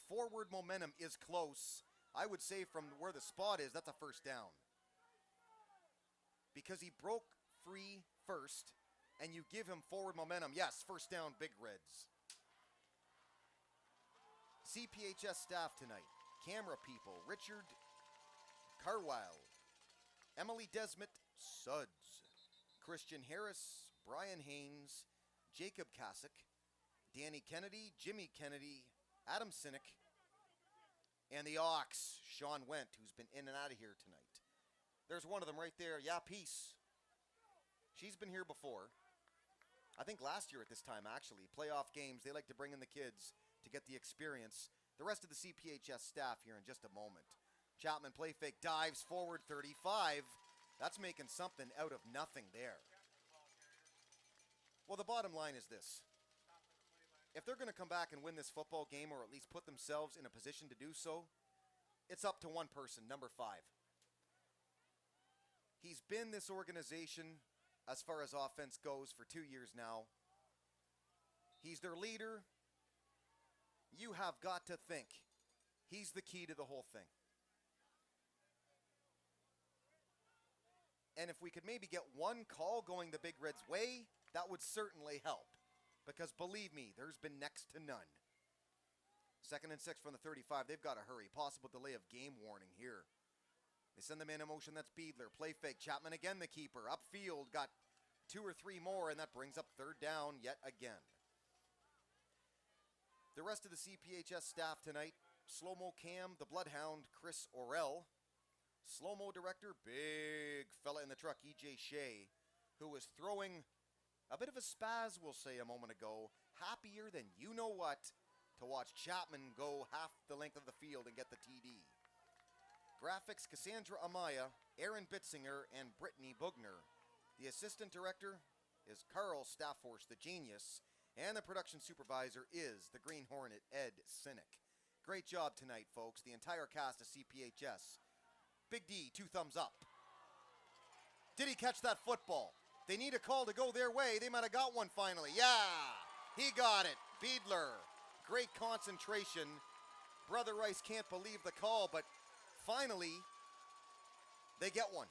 S1: Forward momentum is close. I would say from where the spot is, that's a first down. Because he broke free first, and you give him forward momentum. Yes, first down, Big Reds. CPHS staff tonight. Camera people. Richard Carwile. Emily Desmet Suds. Christian Harris, Brian Haynes, Jacob Kasich, Danny Kennedy, Jimmy Kennedy, Adam Sinek, and the Ox, Sean Wendt, who's been in and out of here tonight. There's one of them right there. Yeah, Peace. She's been here before. I think last year at this time, actually. Playoff games, they like to bring in the kids to get the experience. The rest of the CPHS staff here in just a moment. Chapman play fake, dives forward 35. That's making something out of nothing there. Well, the bottom line is this. If they're going to come back and win this football game, or at least put themselves in a position to do so, it's up to one person, number 5. He's been this organization, as far as offense goes, for 2 years now. He's their leader. You have got to think he's the key to the whole thing. And if we could maybe get one call going the Big Reds' way, that would certainly help. Because believe me, there's been next to none. 2nd and 6 from the 35. They've got to hurry. Possible delay of game warning here. They send the man in motion. That's Beedler. Play fake. Chapman again, the keeper. Upfield. Got 2 or 3 more, and that brings up 3rd down yet again. The rest of the CPHS staff tonight. Slow-mo cam, the Bloodhound, Chris Orell. Slow-mo director, big fella in the truck, E.J. Shea, who was throwing a bit of a spaz, we'll say, a moment ago. Happier than you-know-what to watch Chapman go half the length of the field and get the TD. Graphics, Cassandra Amaya, Aaron Bitzinger, and Brittany Bugner. The assistant director is Carl Staffhorst, the genius, and the production supervisor is the Green Hornet, Ed Sinek. Great job tonight, folks. The entire cast of CPHS. Big D, 2 thumbs up. Did he catch that football? They need a call to go their way. They might have got one finally. Yeah, he got it. Beadler, great concentration. Brother Rice can't believe the call, but finally, they get one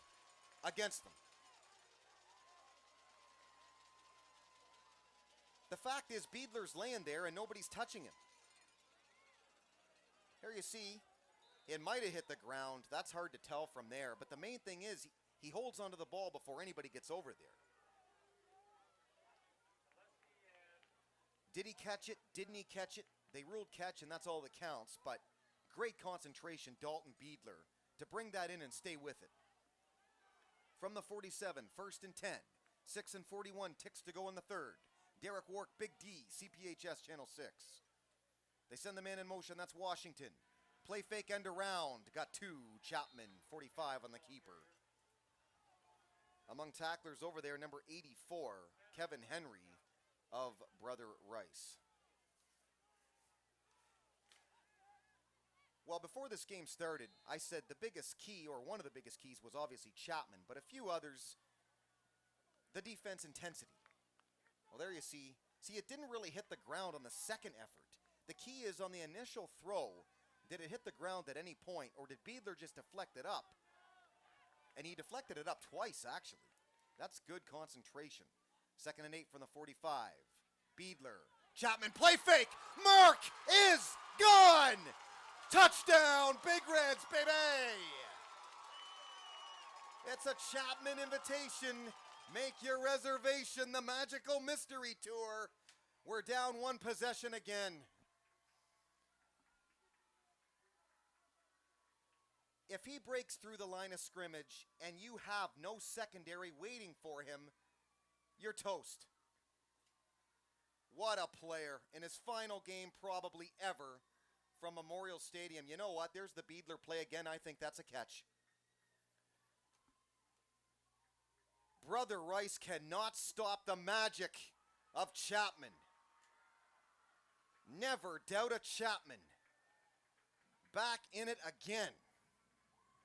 S1: against them. The fact is, Beadler's laying there and nobody's touching him. Here you see, it might have hit the ground. That's hard to tell from there. But the main thing is, he holds onto the ball before anybody gets over there. Did he catch it? Didn't he catch it? They ruled catch, and that's all that counts. But great concentration, Dalton Beadler, to bring that in and stay with it. From the 47, 1st and 10. 6 and 41, ticks to go in the third. Derek Wark, Big D, CPHS Channel 6. They send the man in motion, that's Washington. Play fake end around, got 2, Chapman, 45 on the keeper. Among tacklers over there, number 84, Kevin Henry of Brother Rice. Well, before this game started, I said the biggest key, or one of the biggest keys, was obviously Chapman, but a few others, the defense intensity. Well, there you see. See, it didn't really hit the ground on the second effort. The key is on the initial throw, did it hit the ground at any point, or did Beadler just deflect it up? And he deflected it up twice, actually. That's good concentration. 2nd and 8 from the 45. Beadler. Chapman, play fake! Mark is gone! Touchdown, Big Reds, baby! It's a Chapman invitation. Make your reservation, the Magical Mystery Tour. We're down 1 possession again. If he breaks through the line of scrimmage and you have no secondary waiting for him, you're toast. What a player in his final game probably ever from Memorial Stadium. You know what? There's the Beadler play again. I think that's a catch. Brother Rice cannot stop the magic of Chapman. Never doubt a Chapman. Back in it again.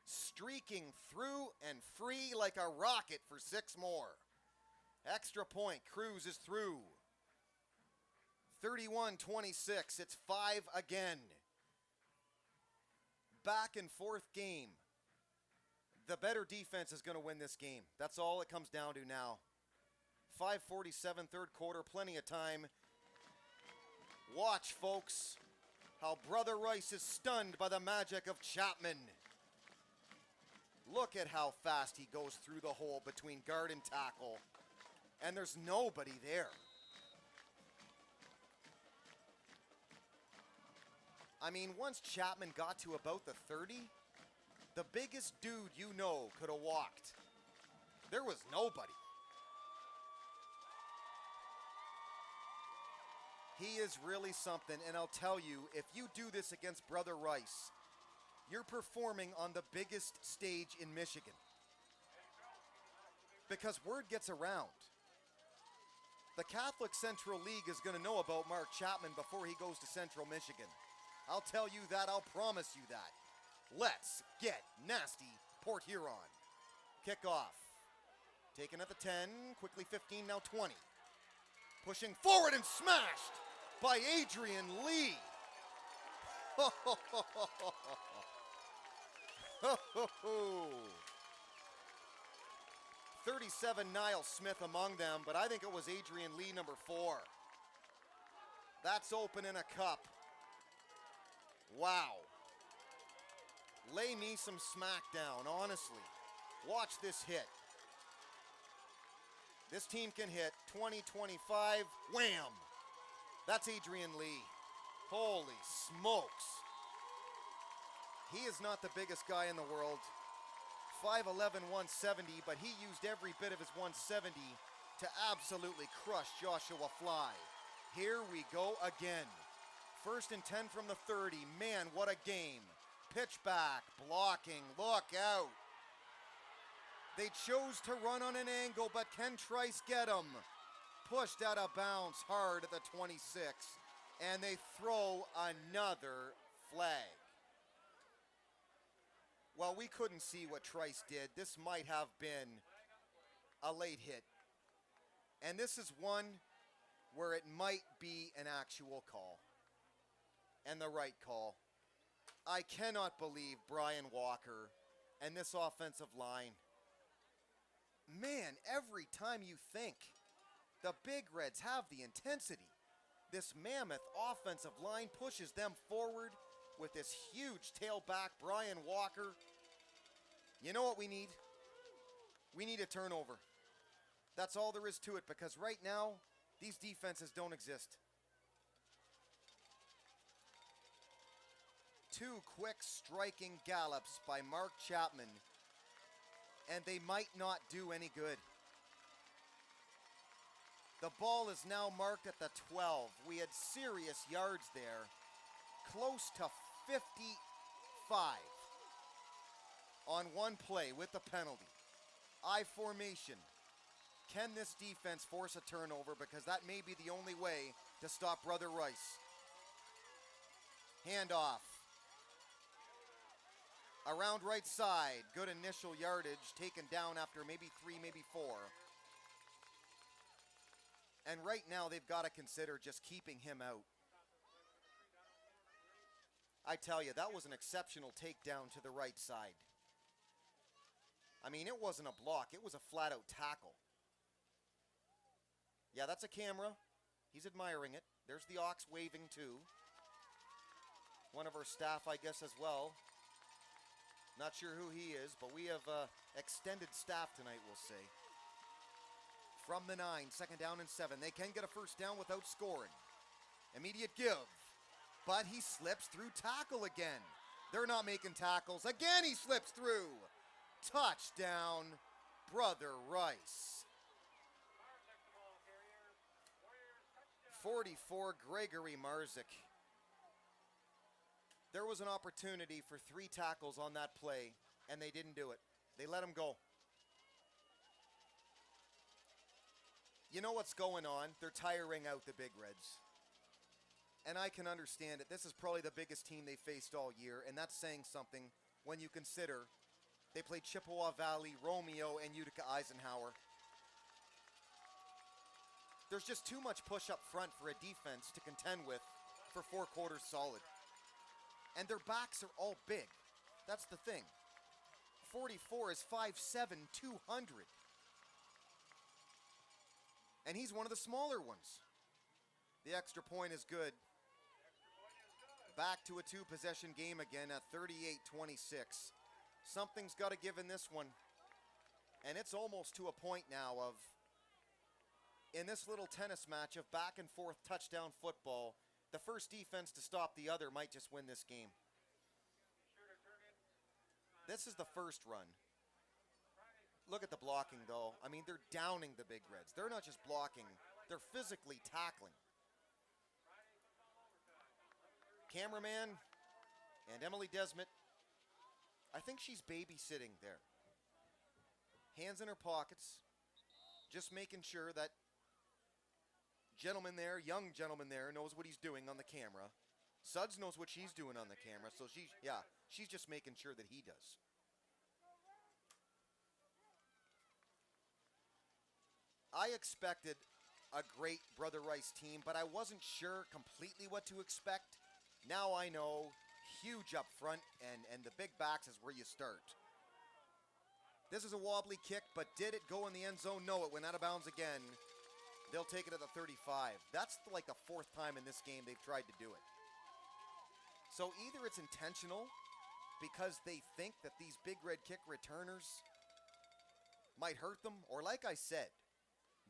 S1: Streaking through and free like a rocket for 6 more. Extra point. Cruz is through. 31-26. It's 5 again. Back and forth game. The better defense is going to win this game. That's all it comes down to now. 5:47, 3rd quarter, plenty of time. Watch, folks, how Brother Rice is stunned by the magic of Chapman. Look at how fast he goes through the hole between guard and tackle. And there's nobody there. I mean, once Chapman got to about the 30, the biggest dude you know could have walked. There was nobody. He is really something, and I'll tell you, if you do this against Brother Rice, you're performing on the biggest stage in Michigan. Because word gets around. The Catholic Central League is going to know about Mark Chapman before he goes to Central Michigan. I'll tell you that, I'll promise you that. Let's get nasty, Port Huron. Kickoff. Taken at the 10, quickly 15, now 20. Pushing forward and smashed by Adrian Lee. 37 Niall Smith among them, but I think it was Adrian Lee, number 4. That's open in a cup. Wow. Lay me some smackdown, honestly. Watch this hit. This team can hit 20, 25, wham! That's Adrian Lee. Holy smokes. He is not the biggest guy in the world. 5'11", 170, but he used every bit of his 170 to absolutely crush Joshua Fly. Here we go again. 1st and 10 from the 30. Man, what a game. Pitch back, blocking, look out. They chose to run on an angle, but can Trice get him? Pushed out of bounds hard at the 26, and they throw another flag. Well, we couldn't see what Trice did. This might have been a late hit. And this is one where it might be an actual call. And the right call. I cannot believe Brian Walker and this offensive line. Man, every time you think the Big Reds have the intensity, this mammoth offensive line pushes them forward with this huge tailback, Brian Walker. You know what we need? We need a turnover. That's all there is to it, because right now, these defenses don't exist. Two quick striking gallops by Mark Chapman, and they might not do any good. The ball is now marked at the 12. We had serious yards there, close to 55 on one play with the penalty. I formation. Can this defense force a turnover? Because that may be the only way to stop Brother Rice. Handoff. Around right side. Good initial yardage. Taken down after maybe 3, maybe 4. And right now they've got to consider just keeping him out. I tell you, that was an exceptional takedown to the right side. I mean, it wasn't a block. It was a flat-out tackle. Yeah, that's a camera. He's admiring it. There's the Ox waving too. One of our staff, I guess, as well. Not sure who he is, but we have extended staff tonight, we'll say. From the 9, second down and 7. They can get a first down without scoring. Immediate give. But he slips through tackle again. They're not making tackles. Again, he slips through. Touchdown, Brother Rice. 44, Gregory Marzik. There was an opportunity for 3 tackles on that play, and they didn't do it. They let him go. You know what's going on? They're tiring out the Big Reds. And I can understand it. This is probably the biggest team they faced all year, and that's saying something when you consider they played Chippewa Valley, Romeo, and Utica Eisenhower. There's just too much push up front for a defense to contend with for 4 quarters solid. And their backs are all big. That's the thing. 44 is 5'7", 200. And he's one of the smaller ones. The extra point is good. Back to a 2-possession game again at 38-26. Something's got to give in this one. And it's almost to a point now of, in this little tennis match of back and forth touchdown football, the first defense to stop the other might just win this game. This is the first run. Look at the blocking, though. I mean, they're downing the Big Reds. They're not just blocking. They're physically tackling. Cameraman and Emily Desmet, I think she's babysitting there. Hands in her pockets, just making sure that gentleman there, young gentleman there, knows what he's doing on the camera. Suds knows what she's doing on the camera, so she's just making sure that he does. I expected a great Brother Rice team, but I wasn't sure completely what to expect. Now I know, huge up front, and the big backs is where you start. This is a wobbly kick, but did it go in the end zone? No, it went out of bounds again. They'll take it at the 35. That's like the 4th time in this game they've tried to do it. So either it's intentional because they think that these Big Red kick returners might hurt them, or like I said,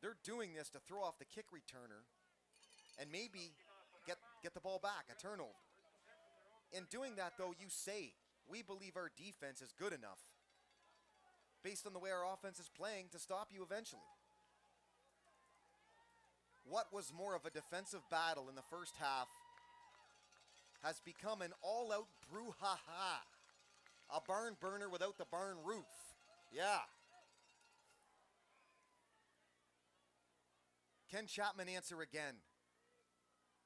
S1: they're doing this to throw off the kick returner and maybe get the ball back, a turnover. In doing that, though, you say, we believe our defense is good enough based on the way our offense is playing to stop you eventually. What was more of a defensive battle in the first half has become an all-out brouhaha A barn burner without the barn roof. Yeah. Can Chapman answer again?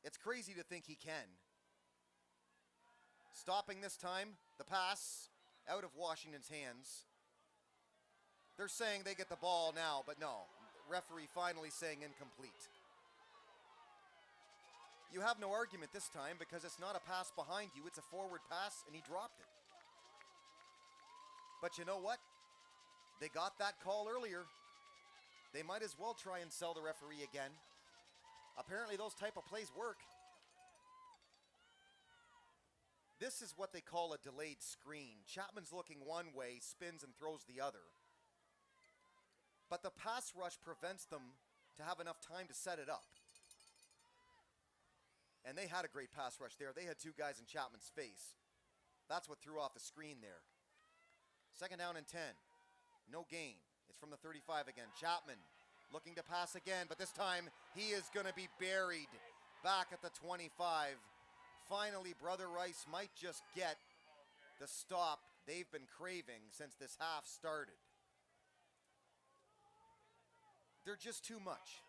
S1: It's crazy to think he can. Stopping this time, the pass out of Washington's hands. They're saying they get the ball now, but no. Referee finally saying incomplete. You have no argument this time because it's not a pass behind you, it's a forward pass, and he dropped it. But you know what? They got that call earlier. They might as well try and sell the referee again. Apparently those type of plays work. This is what they call a delayed screen. Chapman's looking one way, spins and throws the other. But the pass rush prevents them to have enough time to set it up. And they had a great pass rush there. They had two guys in Chapman's face. That's what threw off the screen there. 2nd down and 10. No gain. It's from the 35 again. Chapman looking to pass again, but this time he is going to be buried back at the 25. Finally, Brother Rice might just get the stop they've been craving since this half started. They're just too much.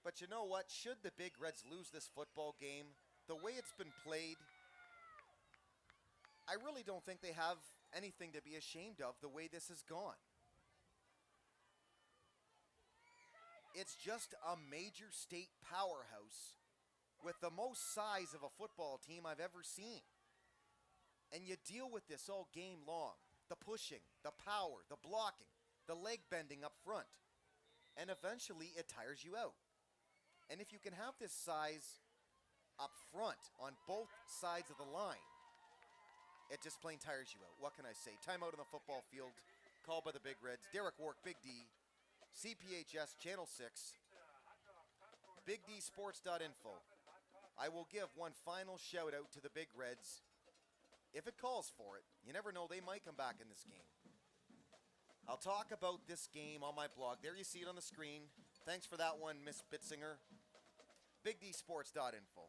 S1: But you know what? Should the Big Reds lose this football game, the way it's been played, I really don't think they have anything to be ashamed of the way this has gone. It's just a major state powerhouse with the most size of a football team I've ever seen. And you deal with this all game long. The pushing, the power, the blocking, the leg bending up front. And eventually it tires you out. And if you can have this size up front on both sides of the line, it just plain tires you out. What can I say? Timeout on the football field, called by the Big Reds. Derek Wark, Big D, CPHS Channel 6, BigDSports.info. I will give one final shout out to the Big Reds. If it calls for it, you never know, they might come back in this game. I'll talk about this game on my blog. There you see it on the screen. Thanks for that one, Miss Bitzinger. BigDSports.info.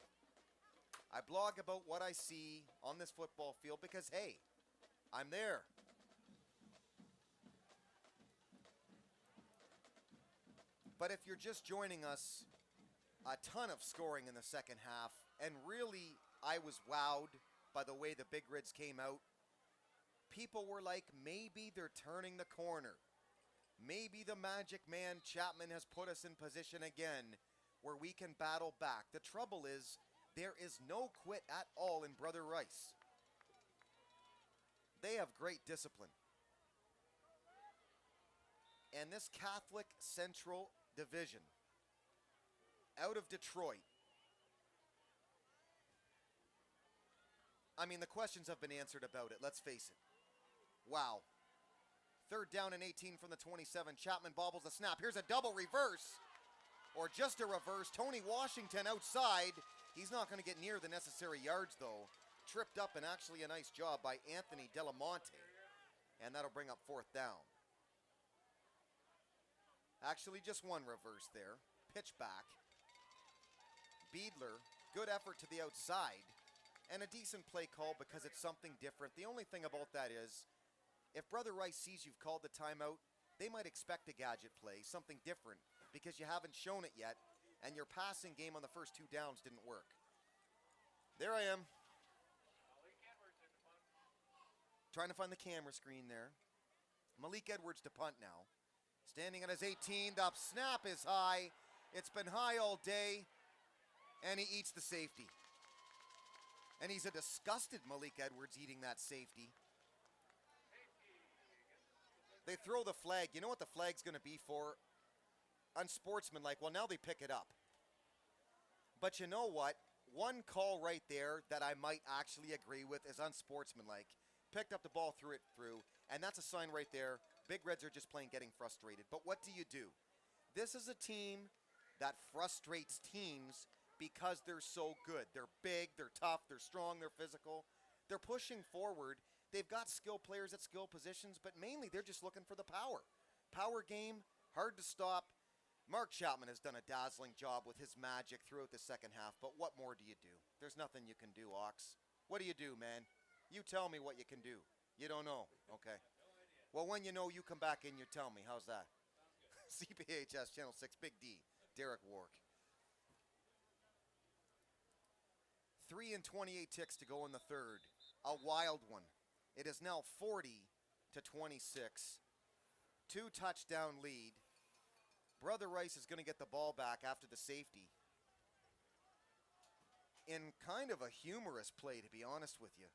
S1: I blog about what I see on this football field because, hey, I'm there. But if you're just joining us, a ton of scoring in the second half, and really, I was wowed by the way the Big Reds came out. People were like, maybe they're turning the corner. Maybe the magic man Chapman has put us in position again where we can battle back. The trouble is, there is no quit at all in Brother Rice. They have great discipline. And this Catholic Central Division, out of Detroit, I mean, the questions have been answered about it, let's face it. Wow. 3rd down and 18 from the 27. Chapman bobbles the snap. Here's a double reverse, or just a reverse. Tony Washington outside. He's not going to get near the necessary yards, though. Tripped up, and actually a nice job by Anthony Delamonte. And that'll bring up 4th down. Actually, just one reverse there. Pitch back. Beedler, good effort to the outside. And a decent play call because it's something different. The only thing about that is, if Brother Rice sees you've called the timeout, they might expect a gadget play, something different, because you haven't shown it yet. And your passing game on the first 2 downs didn't work. There I am. Trying to find the camera screen there. Malik Edwards to punt now. Standing on his 18, the snap is high. It's been high all day. And he eats the safety. And he's a disgusted Malik Edwards eating that safety. They throw the flag. You know what the flag's going to be for? Unsportsmanlike. Well, now they pick it up. But you know what? One call right there that I might actually agree with is unsportsmanlike. Picked up the ball, threw it through, and that's a sign right there. Big Reds are just plain getting frustrated. But what do? This is a team that frustrates teams because they're so good. They're big, they're tough, they're strong, they're physical. They're pushing forward. They've got skill players at skill positions, but mainly they're just looking for the power. Power game, hard to stop. Mark Chapman has done a dazzling job with his magic throughout the second half, but what more do? There's nothing you can do, Ox. What do, man? You tell me what you can do. You don't know. Okay. Well, when you know, you come back and you tell me. How's that? CPHS Channel 6, Big D, Derek Wark. 3 and 28 ticks to go in the third. A wild one. It is now 40-26. 2-touchdown lead. Brother Rice is going to get the ball back after the safety. In kind of a humorous play, to be honest with you.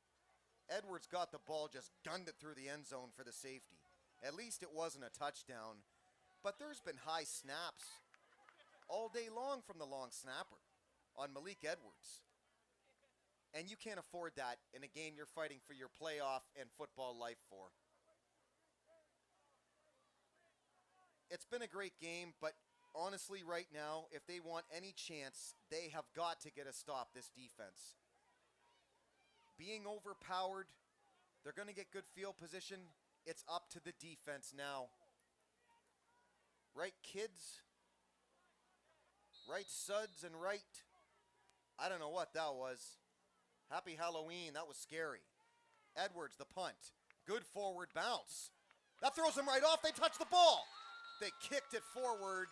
S1: Edwards got the ball, just gunned it through the end zone for the safety. At least it wasn't a touchdown. But there's been high snaps all day long from the long snapper on Malik Edwards. And you can't afford that in a game you're fighting for your playoff and football life for. It's been a great game, but honestly right now, if they want any chance, they have got to get a stop this defense. Being overpowered, they're going to get good field position. It's up to the defense now. Right, kids? Right, suds, and right? I don't know what that was. Happy Halloween, that was scary. Edwards, the punt. Good forward bounce. That throws him right off, they touch the ball. They kicked it forward,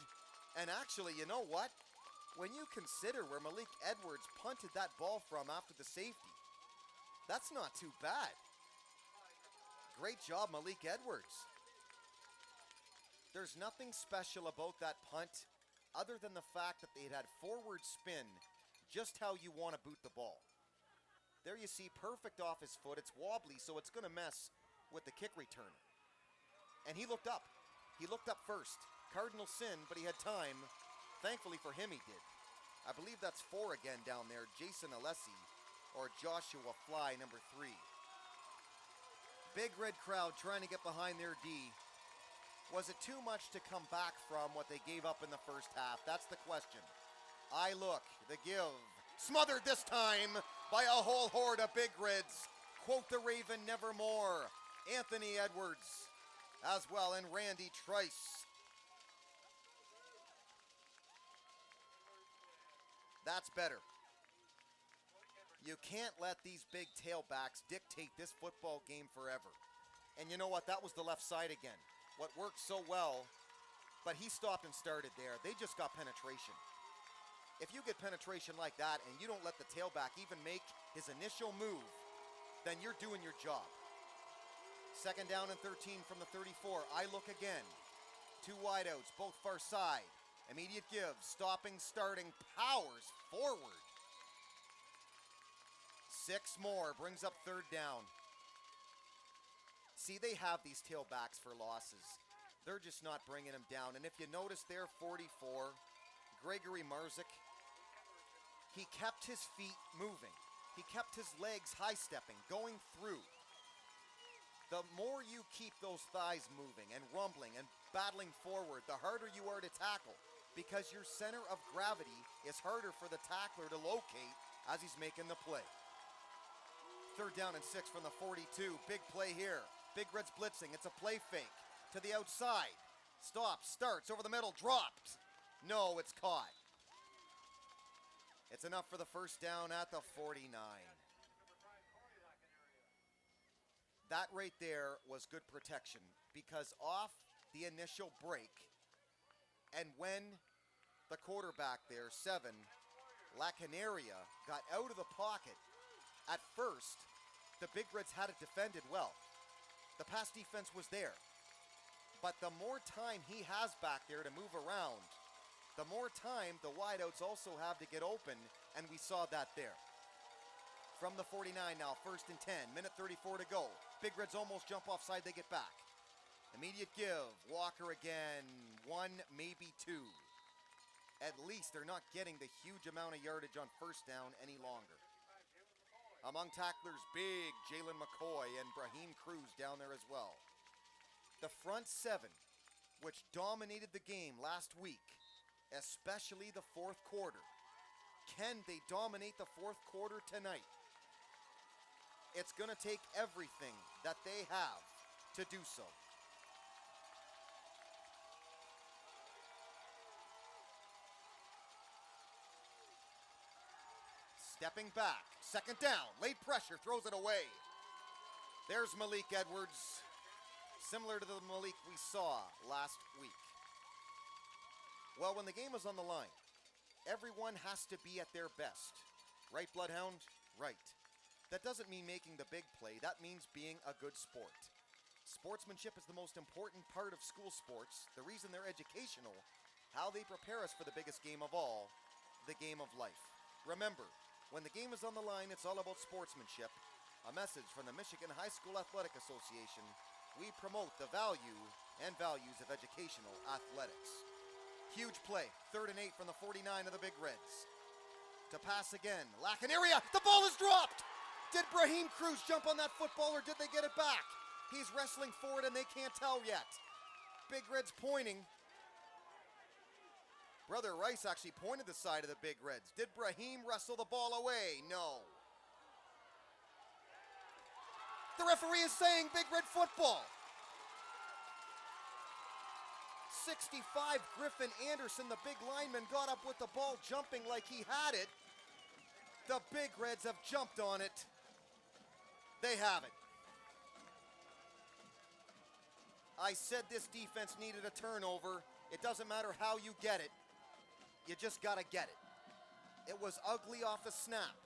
S1: and actually, you know what? When you consider where Malik Edwards punted that ball from after the safety, that's not too bad. Great job, Malik Edwards. There's nothing special about that punt other than the fact that they had forward spin just how you want to boot the ball. There you see, perfect off his foot. It's wobbly, so it's going to mess with the kick return. And he looked up. He looked up first. Cardinal sin, but he had time. Thankfully for him, he did. I believe that's 4 again down there. Jason Alessi or Joshua Fly, number 3. Big red crowd trying to get behind their D. Was it too much to come back from what they gave up in the first half? That's the question. I look, the give. Smothered this time by a whole horde of Big Reds. Quote the Raven nevermore. Anthony Edwards as well, and Randy Trice. That's better. You can't let these big tailbacks dictate this football game forever. And you know what? That was the left side again. What worked so well, but he stopped and started there. They just got penetration. If you get penetration like that and you don't let the tailback even make his initial move, then you're doing your job. 2nd down and 13 from the 34. I look again. 2 wideouts, both far side. Immediate give, stopping, starting, powers forward. 6 more, brings up 3rd down. See, they have these tailbacks for losses. They're just not bringing them down. And if you notice there, 44, Gregory Marzik, he kept his feet moving. He kept his legs high-stepping, going through. The more you keep those thighs moving and rumbling and battling forward, the harder you are to tackle, because your center of gravity is harder for the tackler to locate as he's making the play. 3rd down and 6 from the 42. Big play here. Big Reds blitzing. It's a play fake to the outside. Stops, starts, over the middle, dropped. No, it's caught. It's enough for the 1st down at the 49. That right there was good protection, because off the initial break, and when the quarterback there, 7, La Canaria, got out of the pocket, at first, the Big Reds had it defended well. The pass defense was there. But the more time he has back there to move around, the more time the wideouts also have to get open, and we saw that there. From the 49 now, 1st and 10, minute 34 to go. Big Reds almost jump offside, they get back. Immediate give, Walker again, 1, maybe 2. At least they're not getting the huge amount of yardage on 1st down any longer. Among tacklers, big Jalen McCoy and Brahim Cruz down there as well. The front 7, which dominated the game last week, especially the 4th quarter. Can they dominate the 4th quarter tonight? It's going to take everything that they have to do so. Stepping back, 2nd down, late pressure, throws it away. There's Malik Edwards, similar to the Malik we saw last week. Well, when the game is on the line, everyone has to be at their best. Right, Bloodhound? Right. That doesn't mean making the big play. That means being a good sport. Sportsmanship is the most important part of school sports. The reason they're educational, how they prepare us for the biggest game of all, the game of life. Remember, when the game is on the line, it's all about sportsmanship. A message from the Michigan High School Athletic Association. We promote the value and values of educational athletics. Huge play, 3rd and 8 from the 49 of the Big Reds. To pass again, lack an area, the ball is dropped! Did Brahim Cruz jump on that football or did they get it back? He's wrestling forward and they can't tell yet. Big Reds pointing. Brother Rice actually pointed the side of the Big Reds. Did Brahim wrestle the ball away? No. The referee is saying Big Red football. 65, Griffin Anderson, the big lineman, got up with the ball jumping like he had it. The Big Reds have jumped on it. They have it. I said this defense needed a turnover. It doesn't matter how you get it. You just gotta get it. It was ugly off the snap,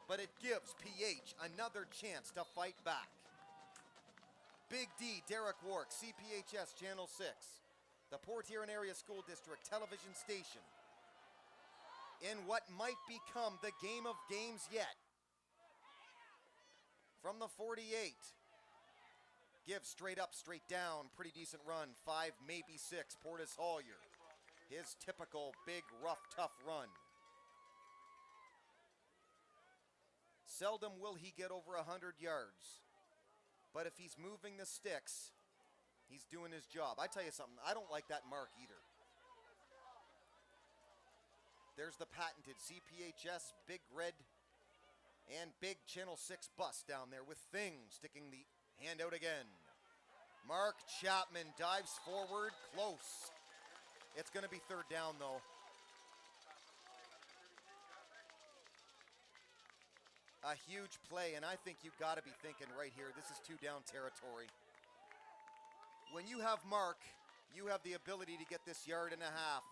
S1: but it gives PH another chance to fight back. Big D, Derek Wark, CPHS Channel 6, the Port Huron Area School District television station, in what might become the game of games yet. From the 48, give straight up, straight down, pretty decent run, 5, maybe 6, Portis Hollier. His typical big, rough, tough run. Seldom will he get over 100 yards, but if he's moving the sticks, he's doing his job. I tell you something, I don't like that mark either. There's the patented CPHS Big Red and Big Channel 6 bus down there with Thing sticking the hand out again. Mark Chapman dives forward, close. It's going to be 3rd down though. A huge play, and I think you've got to be thinking right here, this is 2 down territory. When you have Mark, you have the ability to get this 1.5 yards.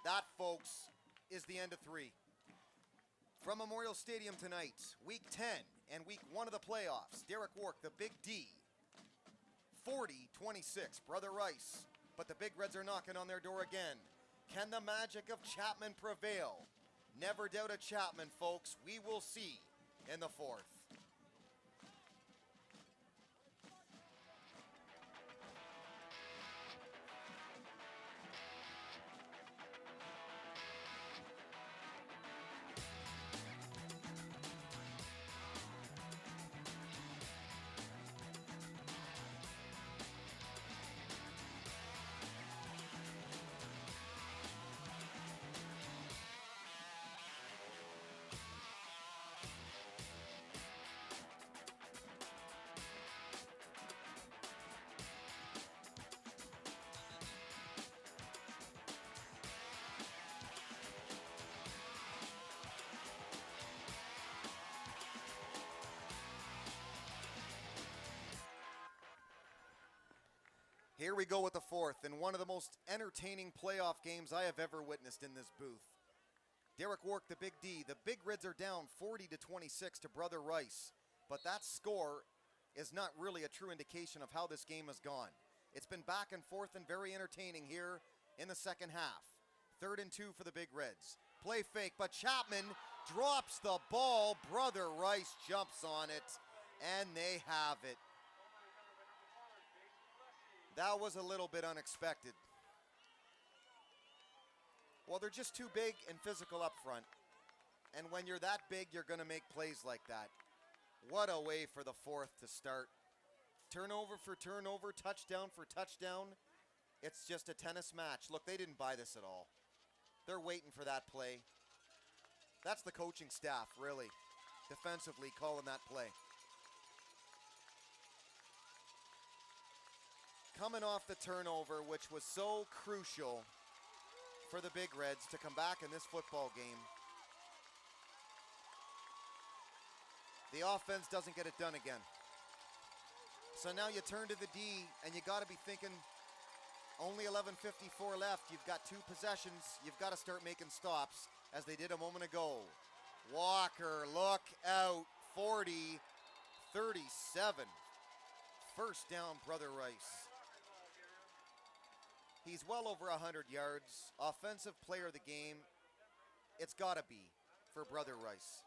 S1: That, folks, is the end of 3. From Memorial Stadium tonight, Week 10 and Week 1 of the playoffs, Derek Wark, the Big D, 40-26, Brother Rice. But the Big Reds are knocking on their door again. Can the magic of Chapman prevail? Never doubt a Chapman, folks. We will see in the 4th. Here we go with the 4th, and one of the most entertaining playoff games I have ever witnessed in this booth. Derek Wark, the Big D. The Big Reds are down 40-26 to Brother Rice, but that score is not really a true indication of how this game has gone. It's been back and forth and very entertaining here in the second half. 3rd and 2 for the Big Reds. Play fake, but Chapman drops the ball. Brother Rice jumps on it, and they have it. That was a little bit unexpected. Well, they're just too big and physical up front. And when you're that big, you're going to make plays like that. What a way for the 4th to start. Turnover for turnover, touchdown for touchdown. It's just a tennis match. Look, they didn't buy this at all. They're waiting for that play. That's the coaching staff, really, defensively calling that play. Coming off the turnover, which was so crucial for the Big Reds to come back in this football game. The offense doesn't get it done again. So now you turn to the D, and you got to be thinking, only 11:54 left. You've got 2 possessions. You've got to start making stops, as they did a moment ago. Walker, look out, 40, 37. First down, Brother Rice. He's well over 100 yards. Offensive player of the game, it's got to be for Brother Rice.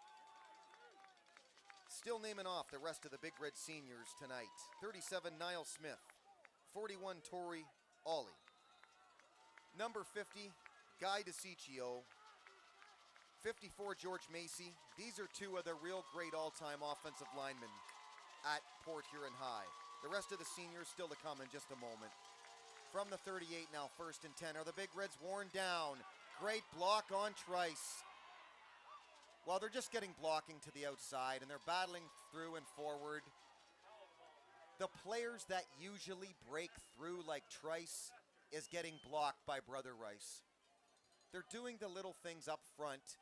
S1: Still naming off the rest of the Big Red seniors tonight. 37, Niall Smith. 41, Torrey Ollie. Number 50, Guy DeCiccio. 54, George Macy. These are 2 of the real great all-time offensive linemen at Port Huron High. The rest of the seniors still to come in just a moment. From the 38 now, 1st and 10. Are the Big Reds worn down? Great block on Trice. Well, they're just getting blocking to the outside, and they're battling through and forward. The players that usually break through like Trice is getting blocked by Brother Rice. They're doing the little things up front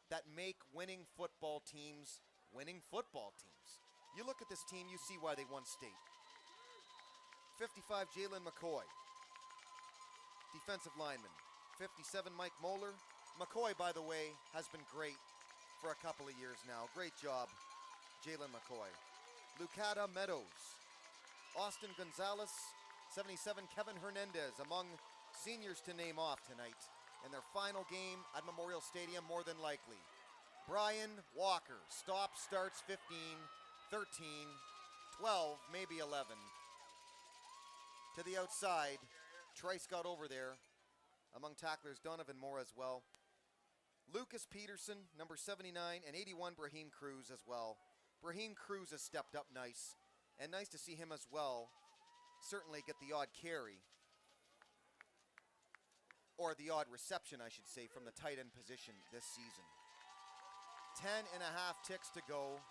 S1: that make winning football teams winning football teams. You look at this team, you see why they won state. 55, Jalen McCoy. Defensive lineman. 57, Mike Moeller. McCoy, by the way, has been great for a couple of years now. Great job, Jalen McCoy. Lucada Meadows. Austin Gonzalez. 77, Kevin Hernandez, among seniors to name off tonight in their final game at Memorial Stadium, more than likely. Brian Walker. Stop, starts 15, 13, 12, maybe 11. To the outside, Trice got over there. Among tacklers, Donovan Moore as well. Lucas Peterson, number 79, and 81, Brahim Cruz as well. Brahim Cruz has stepped up nice, and nice to see him as well certainly get the odd carry, or the odd reception, I should say, from the tight end position this season. 10.5 ticks to go.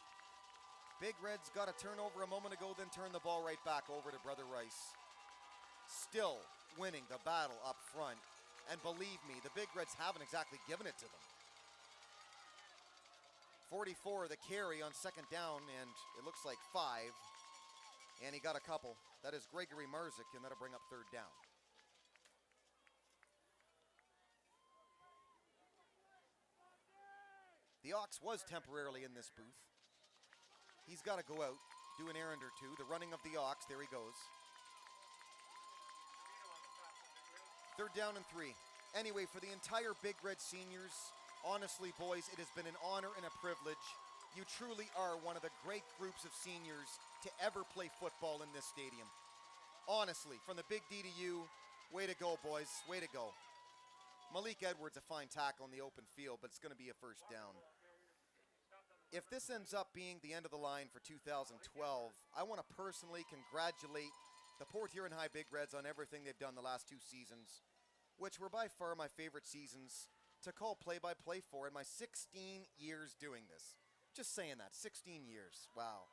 S1: Big Reds got a turnover a moment ago, then turned the ball right back over to Brother Rice. Still winning the battle up front. And believe me, the Big Reds haven't exactly given it to them. 44 the carry on 2nd down, and it looks like 5. And he got a couple. That is Gregory Marzik, and that'll bring up 3rd down. The Ox was temporarily in this booth. He's got to go out, do an errand or two. The running of the Ox, there he goes. 3rd down and 3. Anyway, for the entire Big Red seniors, honestly, boys, it has been an honor and a privilege. You truly are one of the great groups of seniors to ever play football in this stadium. Honestly, from the Big D to you, way to go, boys, way to go. Malik Edwards, a fine tackle in the open field, but it's going to be a 1st down. If this ends up being the end of the line for 2012, I want to personally congratulate the Port Huron High Big Reds on everything they've done the last 2 seasons, which were by far my favorite seasons to call play-by-play for in my 16 years doing this. Just saying that, 16 years, wow.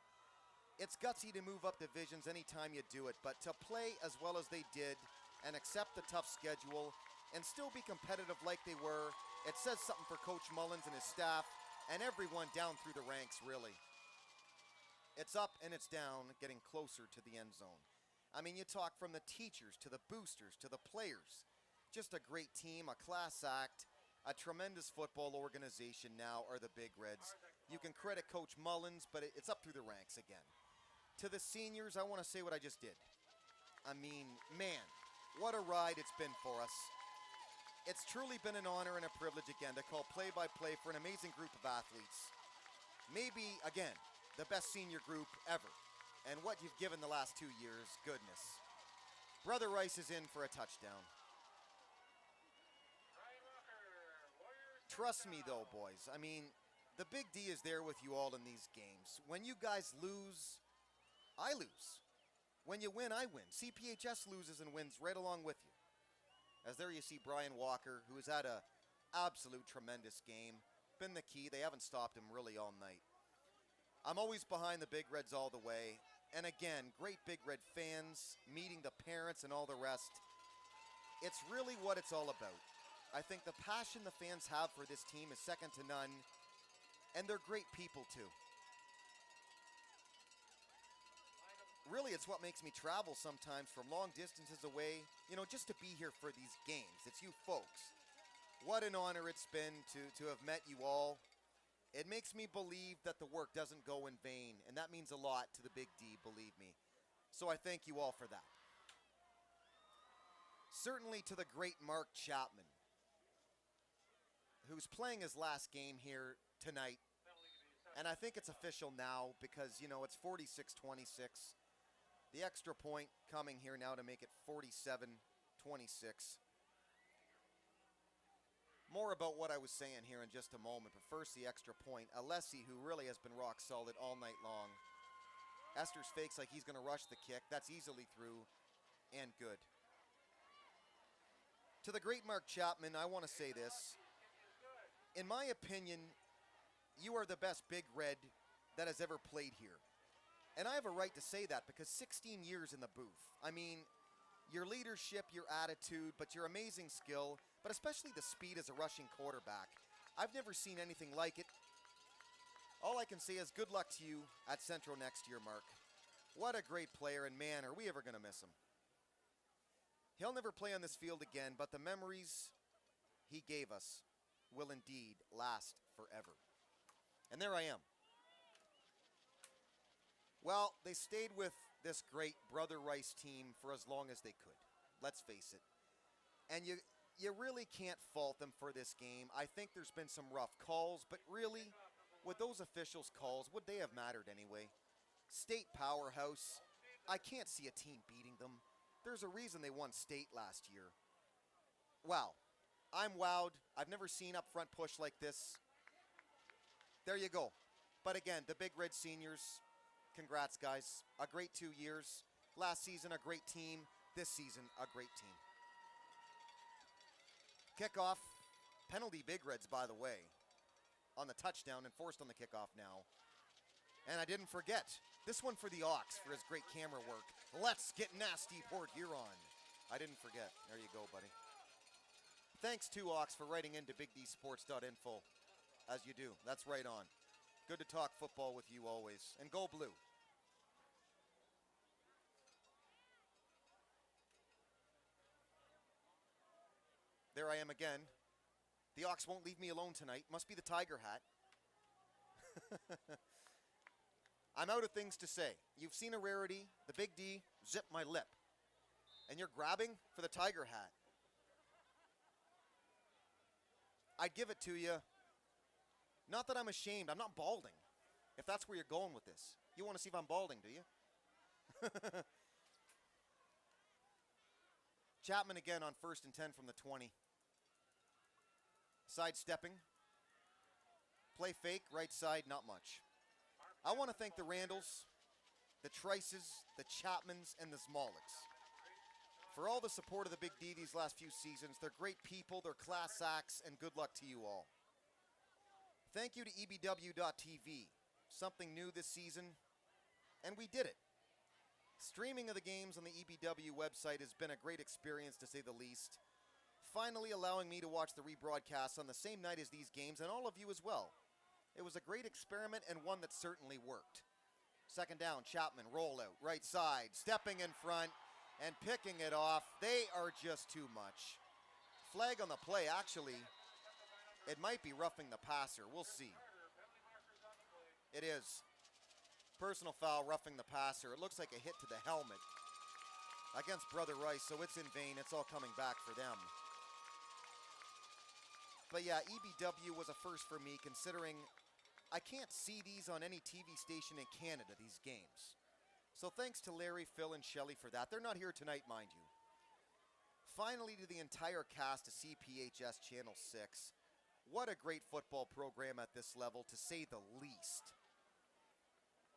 S1: It's gutsy to move up divisions anytime you do it, but to play as well as they did and accept the tough schedule and still be competitive like they were, it says something for Coach Mullins and his staff and everyone down through the ranks, really. It's up and it's down, getting closer to the end zone. I mean, you talk from the teachers to the boosters to the players. Just a great team, a class act, a tremendous football organization now are the Big Reds. You can credit Coach Mullins, but it's up through the ranks again. To the seniors, I want to say what I just did. I mean, man, what a ride it's been for us. It's truly been an honor and a privilege again to call play-by-play for an amazing group of athletes. Maybe, again, the best senior group ever. And what you've given the last 2 years, goodness. Brother Rice is in for a touchdown. Trust me though, boys. I mean, the Big D is there with you all in these games. When you guys lose, I lose. When you win, I win. CPHS loses and wins right along with you. As there you see Brian Walker, who has had a absolute tremendous game. Been the key. They haven't stopped him really all night. I'm always behind the Big Reds all the way. And again, great Big Red fans, meeting the parents and all the rest. It's really what it's all about. I think the passion the fans have for this team is second to none. And they're great people too. really, it's what makes me travel sometimes from long distances away, just to be here for these games. It's you folks. What an honor it's been to have met you all. It makes me believe that the work doesn't go in vain, and that means a lot to the Big D, believe me. So I thank you all for that. Certainly to the great Mark Chapman, who's playing his last game here tonight. And I think it's official now because, it's 46-26. The extra point coming here now to make it 47-26. More about what I was saying here in just a moment, but first the extra point. Alessi, who really has been rock solid all night long. Esters fakes like he's going to rush the kick. That's easily through and good. To the great Mark Chapman, I want to say this. In my opinion, you are the best Big Red that has ever played here. And I have a right to say that because 16 years in the booth. I mean, your leadership, your attitude, but your amazing skill, but especially the speed as a rushing quarterback. I've never seen anything like it. All I can say is good luck to you at Central next year, Mark. What a great player, and man, are we ever going to miss him. He'll never play on this field again, but the memories he gave us will indeed last forever. And there I am. Well, they stayed with this great Brother Rice team for as long as they could. Let's face it. And you really can't fault them for this game. I think there's been some rough calls, but really, with those officials' calls, would they have mattered anyway? State powerhouse. I can't see a team beating them. There's a reason they won state last year. Wow. I'm wowed. I've never seen up front push like this. There you go. But again, the Big Red Seniors, congrats, guys. A great 2 years. Last season, a great team. This season, a great team. Kickoff. Penalty Big Reds, by the way, on the touchdown, enforced on the kickoff now. And I didn't forget, this one for the Ox for his great camera work. Let's get nasty, Port Huron. I didn't forget. There you go, buddy. Thanks to Ox for writing into bigdsports.info, as you do. That's right on. Good to talk football with you always. And go blue. There I am again. The Ox won't leave me alone tonight. Must be the tiger hat. I'm out of things to say. You've seen a rarity. The Big D zipped my lip. And you're grabbing for the tiger hat. I'd give it to you. Not that I'm ashamed. I'm not balding. If that's where you're going with this. You want to see if I'm balding, do you? Chapman again on 1st and 10 from the 20. Sidestepping. Play fake, right side, not much. I want to thank the Randalls, the Trices, the Chapmans, and the Smoliks for all the support of the Big D these last few seasons. They're great people, they're class acts, and good luck to you all. Thank you to EBW.TV. Something new this season, and we did it. Streaming of the games on the EBW website has been a great experience, to say the least. Finally allowing me to watch the rebroadcasts on the same night as these games, and all of you as well. It was a great experiment and one that certainly worked. Second down, Chapman, rollout, right side, stepping in front and picking it off. They are just too much. Flag on the play, actually. It might be roughing the passer. We'll see. It is. Personal foul, roughing the passer. It looks like a hit to the helmet against Brother Rice, so it's in vain. It's all coming back for them. But yeah, EBW was a first for me, considering I can't see these on any TV station in Canada, these games. So thanks to Larry, Phil, and Shelley for that. They're not here tonight, mind you. Finally, to the entire cast of CPHS Channel 6. What a great football program at this level, to say the least.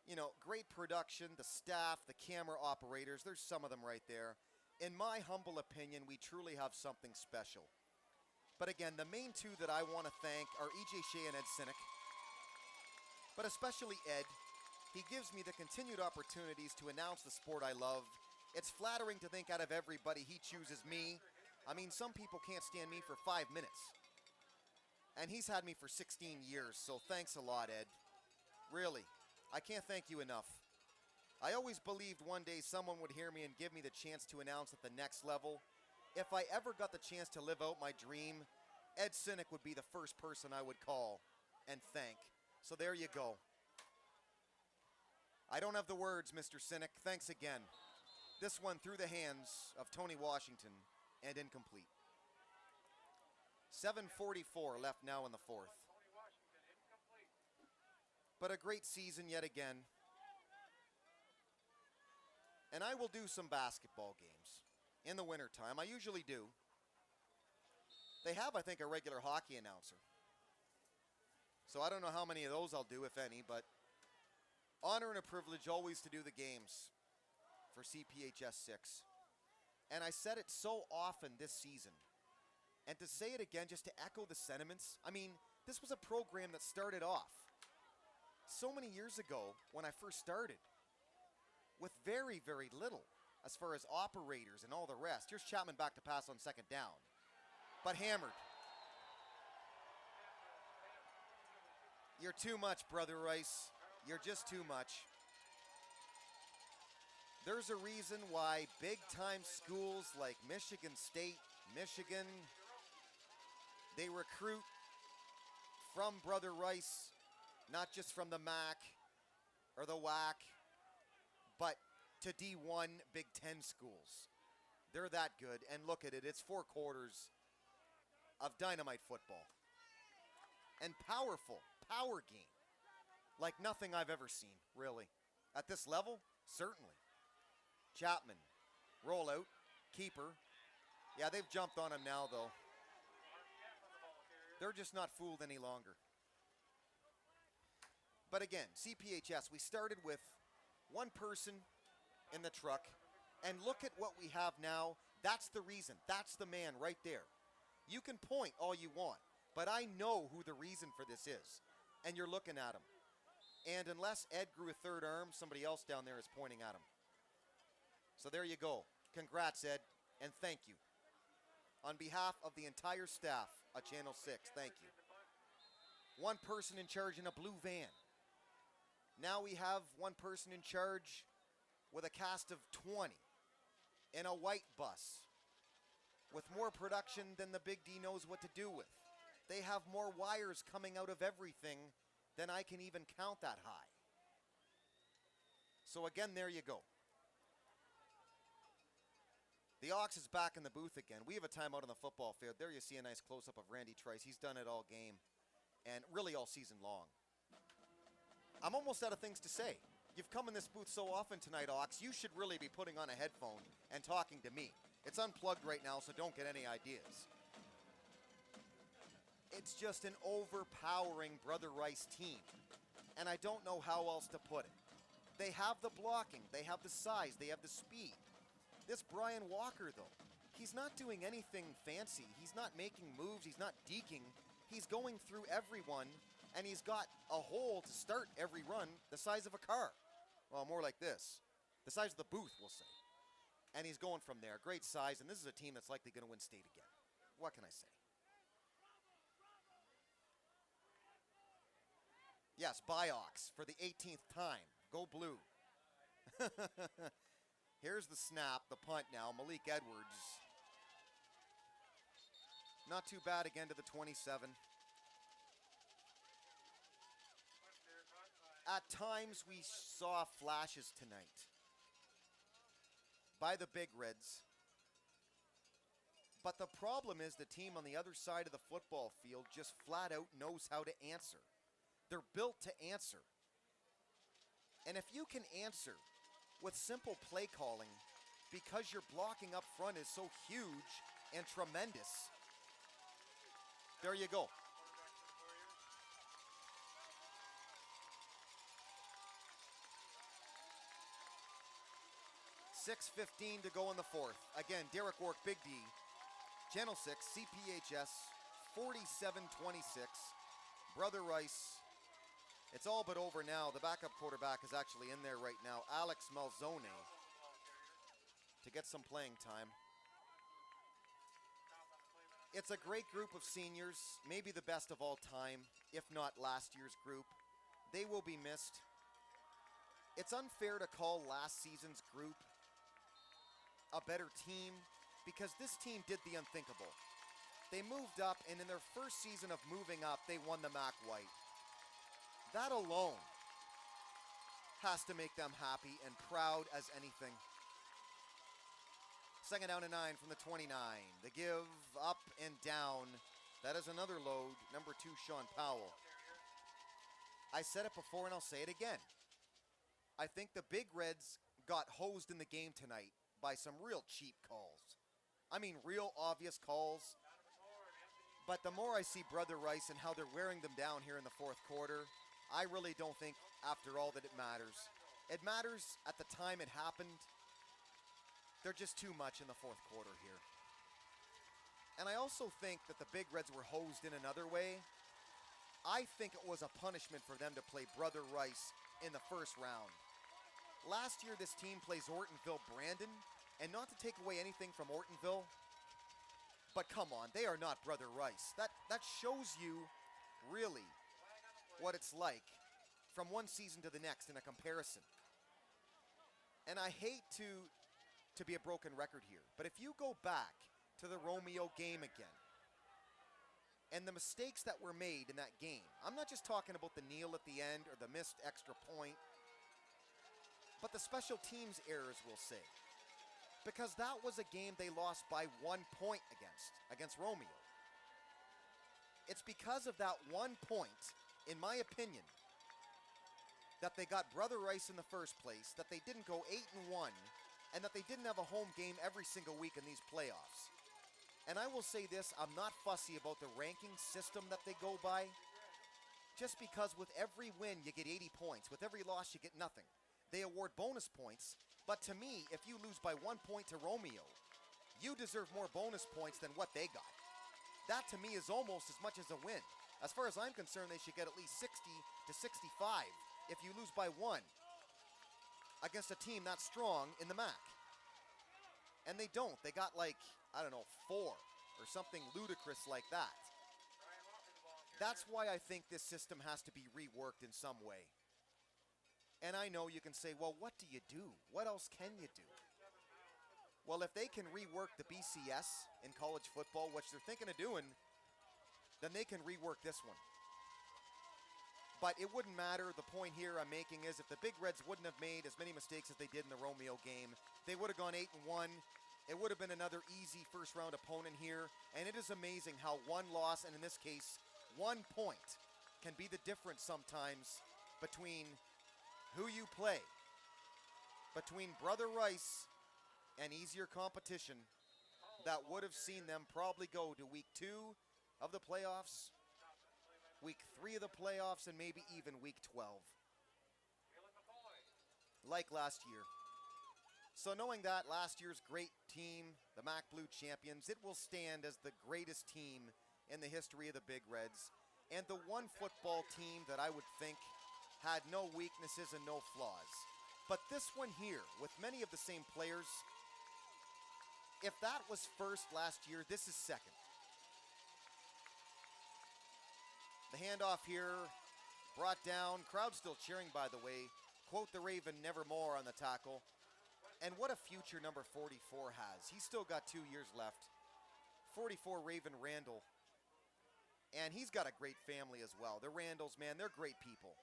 S1: You know, great production, the staff, the camera operators, there's some of them right there. In my humble opinion, we truly have something special. But again, the main two that I want to thank are EJ Shea and Ed Sinek. But especially Ed. He gives me the continued opportunities to announce the sport I love. It's flattering to think out of everybody he chooses me. I mean, some people can't stand me for 5 minutes. And he's had me for 16 years, so thanks a lot, Ed. Really, I can't thank you enough. I always believed one day someone would hear me and give me the chance to announce at the next level. If I ever got the chance to live out my dream, Ed Sinek would be the first person I would call and thank. So there you go. I don't have the words, Mr. Sinek. Thanks again. This one through the hands of Tony Washington and incomplete. 7:44 left now in the fourth. But a great season yet again. And I will do some basketball games in the wintertime. I usually do. They have, I think, a regular hockey announcer. So I don't know how many of those I'll do, if any, but honor and a privilege always to do the games for CPHS 6. And I said it so often this season. And to say it again, just to echo the sentiments, I mean, this was a program that started off so many years ago when I first started with very, very little as far as operators and all the rest. Here's Chapman back to pass on second down, but hammered. You're too much, Brother Rice. You're just too much. There's a reason why big-time schools like Michigan State, Michigan, they recruit from Brother Rice, not just from the MAC or the WAC, but to D1 Big Ten schools. They're that good, and look at it. It's 4 quarters of dynamite football. And powerful, power game, like nothing I've ever seen, really. At this level, certainly. Chapman, rollout, keeper. Yeah, they've jumped on him now, though. They're just not fooled any longer. But again, CPHS, we started with one person in the truck, and look at what we have now. That's the reason. That's the man right there. You can point all you want, but I know who the reason for this is, and you're looking at him. And unless Ed grew a third arm, somebody else down there is pointing at him. So there you go. Congrats, Ed, and thank you. On behalf of the entire staff at Channel 6, thank you. One person in charge in a blue van. Now we have one person in charge with a cast of 20 in a white bus with more production than the Big D knows what to do with. They have more wires coming out of everything than I can even count that high. So again, there you go. The Ox is back in the booth again. We have a timeout on the football field. There you see a nice close-up of Randy Trice. He's done it all game and really all season long. I'm almost out of things to say. You've come in this booth so often tonight, Ox. You should really be putting on a headphone and talking to me. It's unplugged right now, so don't get any ideas. It's just an overpowering Brother Rice team, and I don't know how else to put it. They have the blocking, they have the size, they have the speed. This Brian Walker, though, he's not doing anything fancy. He's not making moves, he's not deking. He's going through everyone, and he's got a hole to start every run the size of a car. Well, more like this. The size of the booth, we'll say. And he's going from there. Great size, and this is a team that's likely going to win state again. What can I say? Yes, Biox for the 18th time. Go blue. Here's the snap, the punt now. Malik Edwards. Not too bad again to the 27. At times we saw flashes tonight by the Big Reds. But the problem is the team on the other side of the football field just flat out knows how to answer. They're built to answer. And if you can answer with simple play calling because your blocking up front is so huge and tremendous, there you go. .6:15 to go in the fourth. Again, Derek Wark, Big D, Channel 6, CPHS, 47-26. Brother Rice. It's all but over now. The backup quarterback is actually in there right now, Alex Malzone, to get some playing time. It's a great group of seniors, maybe the best of all time, if not last year's group. They will be missed. It's unfair to call last season's group a better team because this team did the unthinkable. They moved up, and in their first season of moving up, they won the MAC White. That alone has to make them happy and proud as anything. Second down and 9 from the 29. The give up and down. That is another load. Number 2, Sean Powell. I said it before and I'll say it again. I think the Big Reds got hosed in the game tonight by some real cheap calls. I mean, real obvious calls. But the more I see Brother Rice and how they're wearing them down here in the fourth quarter, I really don't think, after all, that it matters. It matters at the time it happened. They're just too much in the fourth quarter here. And I also think that the Big Reds were hosed in another way. I think it was a punishment for them to play Brother Rice in the first round. Last year, this team plays Ortonville Brandon, and not to take away anything from Ortonville, but come on, they are not Brother Rice. That shows you, really, what it's like from one season to the next in a comparison. And I hate to be a broken record here, but if you go back to the Romeo game again, and the mistakes that were made in that game, I'm not just talking about the kneel at the end or the missed extra point, but the special teams errors, we'll say. Because that was a game they lost by 1 point against Romeo. It's because of that 1 point, in my opinion, that they got Brother Rice in the first place, that they didn't go 8-1, and that they didn't have a home game every single week in these playoffs. And I will say this, I'm not fussy about the ranking system that they go by, just because with every win you get 80 points, with every loss you get nothing. They award bonus points, but to me, if you lose by 1 point to Romeo, you deserve more bonus points than what they got. That to me is almost as much as a win. As far as I'm concerned, they should get at least 60 to 65 if you lose by 1 against a team that strong in the MAC. And they don't. They got like, I don't know, 4 or something ludicrous like that. That's why I think this system has to be reworked in some way. And I know you can say, well, what do you do? What else can you do? Well, if they can rework the BCS in college football, which they're thinking of doing, then they can rework this one. But it wouldn't matter. The point here I'm making is if the Big Reds wouldn't have made as many mistakes as they did in the Romeo game, they would have gone 8-1. It would have been another easy first-round opponent here. And it is amazing how one loss, and in this case, 1 point, can be the difference sometimes between who you play, between Brother Rice and easier competition that would have seen them probably go to week 2 of the playoffs, week 3 of the playoffs, and maybe even week 12, like last year. So knowing that last year's great team, the MAC Blue champions, it will stand as the greatest team in the history of the Big Reds, and the one football team that I would think had no weaknesses and no flaws. But this one here, with many of the same players, if that was first last year, this is second. The handoff here, brought down, crowd still cheering, by the way. Quote the Raven, nevermore on the tackle. And what a future number 44 has. He's still got 2 years left. 44 Raven Randall. And he's got a great family as well. The Randalls, man, they're great people.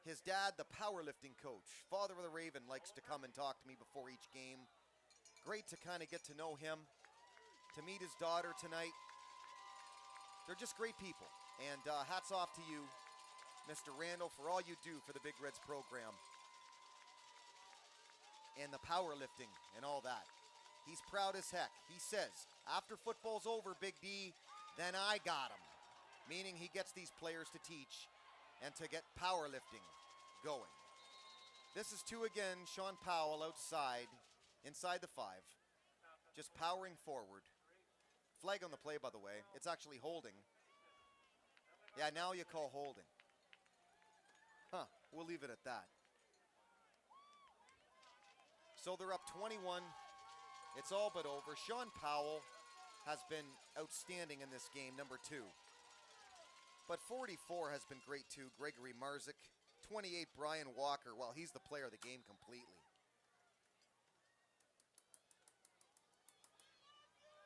S1: His dad, the powerlifting coach, father of the Raven, likes to come and talk to me before each game. Great to kind of get to know him, to meet his daughter tonight. They're just great people. And hats off to you, Mr. Randall, for all you do for the Big Reds program. And the powerlifting and all that. He's proud as heck. He says, after football's over, Big D, then I got him. Meaning he gets these players to teach and to get powerlifting going. This is 2 again, Sean Powell outside, inside the 5. Just powering forward. Flag on the play, by the way. It's actually holding. Yeah, now you call holding. Huh, we'll leave it at that. So they're up 21. It's all but over. Sean Powell has been outstanding in this game, number 2. But 44 has been great too. Gregory Marzik, 28, Brian Walker. Well, he's the player of the game completely.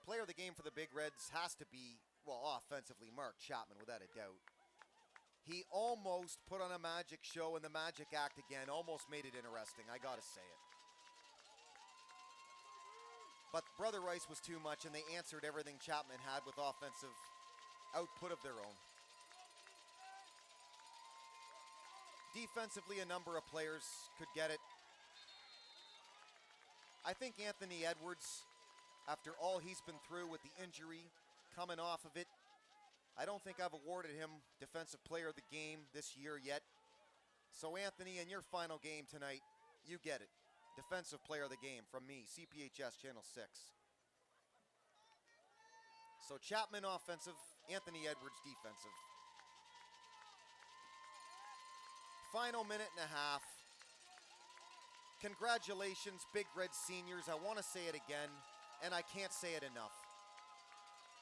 S1: Player of the game for the Big Reds has to be, well, offensively, Mark Chapman, without a doubt. He almost put on a magic show in the magic act again, almost made it interesting, I gotta say it. But Brother Rice was too much, and they answered everything Chapman had with offensive output of their own. Defensively, a number of players could get it. I think Anthony Edwards, after all he's been through with the injury, coming off of it, I don't think I've awarded him Defensive Player of the Game this year yet. So Anthony, in your final game tonight, you get it. Defensive Player of the Game from me, CPHS Channel 6. So Chapman offensive, Anthony Edwards defensive. Final minute and a half. Congratulations, Big Red seniors. I want to say it again, and I can't say it enough.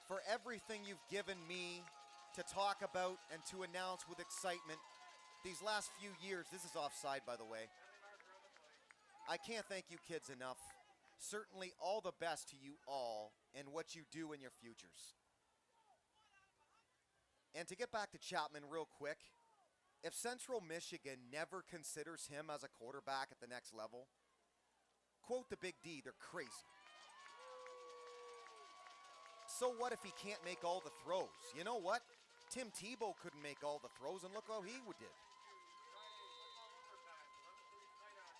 S1: For everything you've given me to talk about and to announce with excitement these last few years. This is offside, by the way. I can't thank you kids enough. Certainly all the best to you all in what you do in your futures. And to get back to Chapman real quick, if Central Michigan never considers him as a quarterback at the next level, quote the Big D, they're crazy. So what if he can't make all the throws? You know what? Tim Tebow couldn't make all the throws, and look how he did.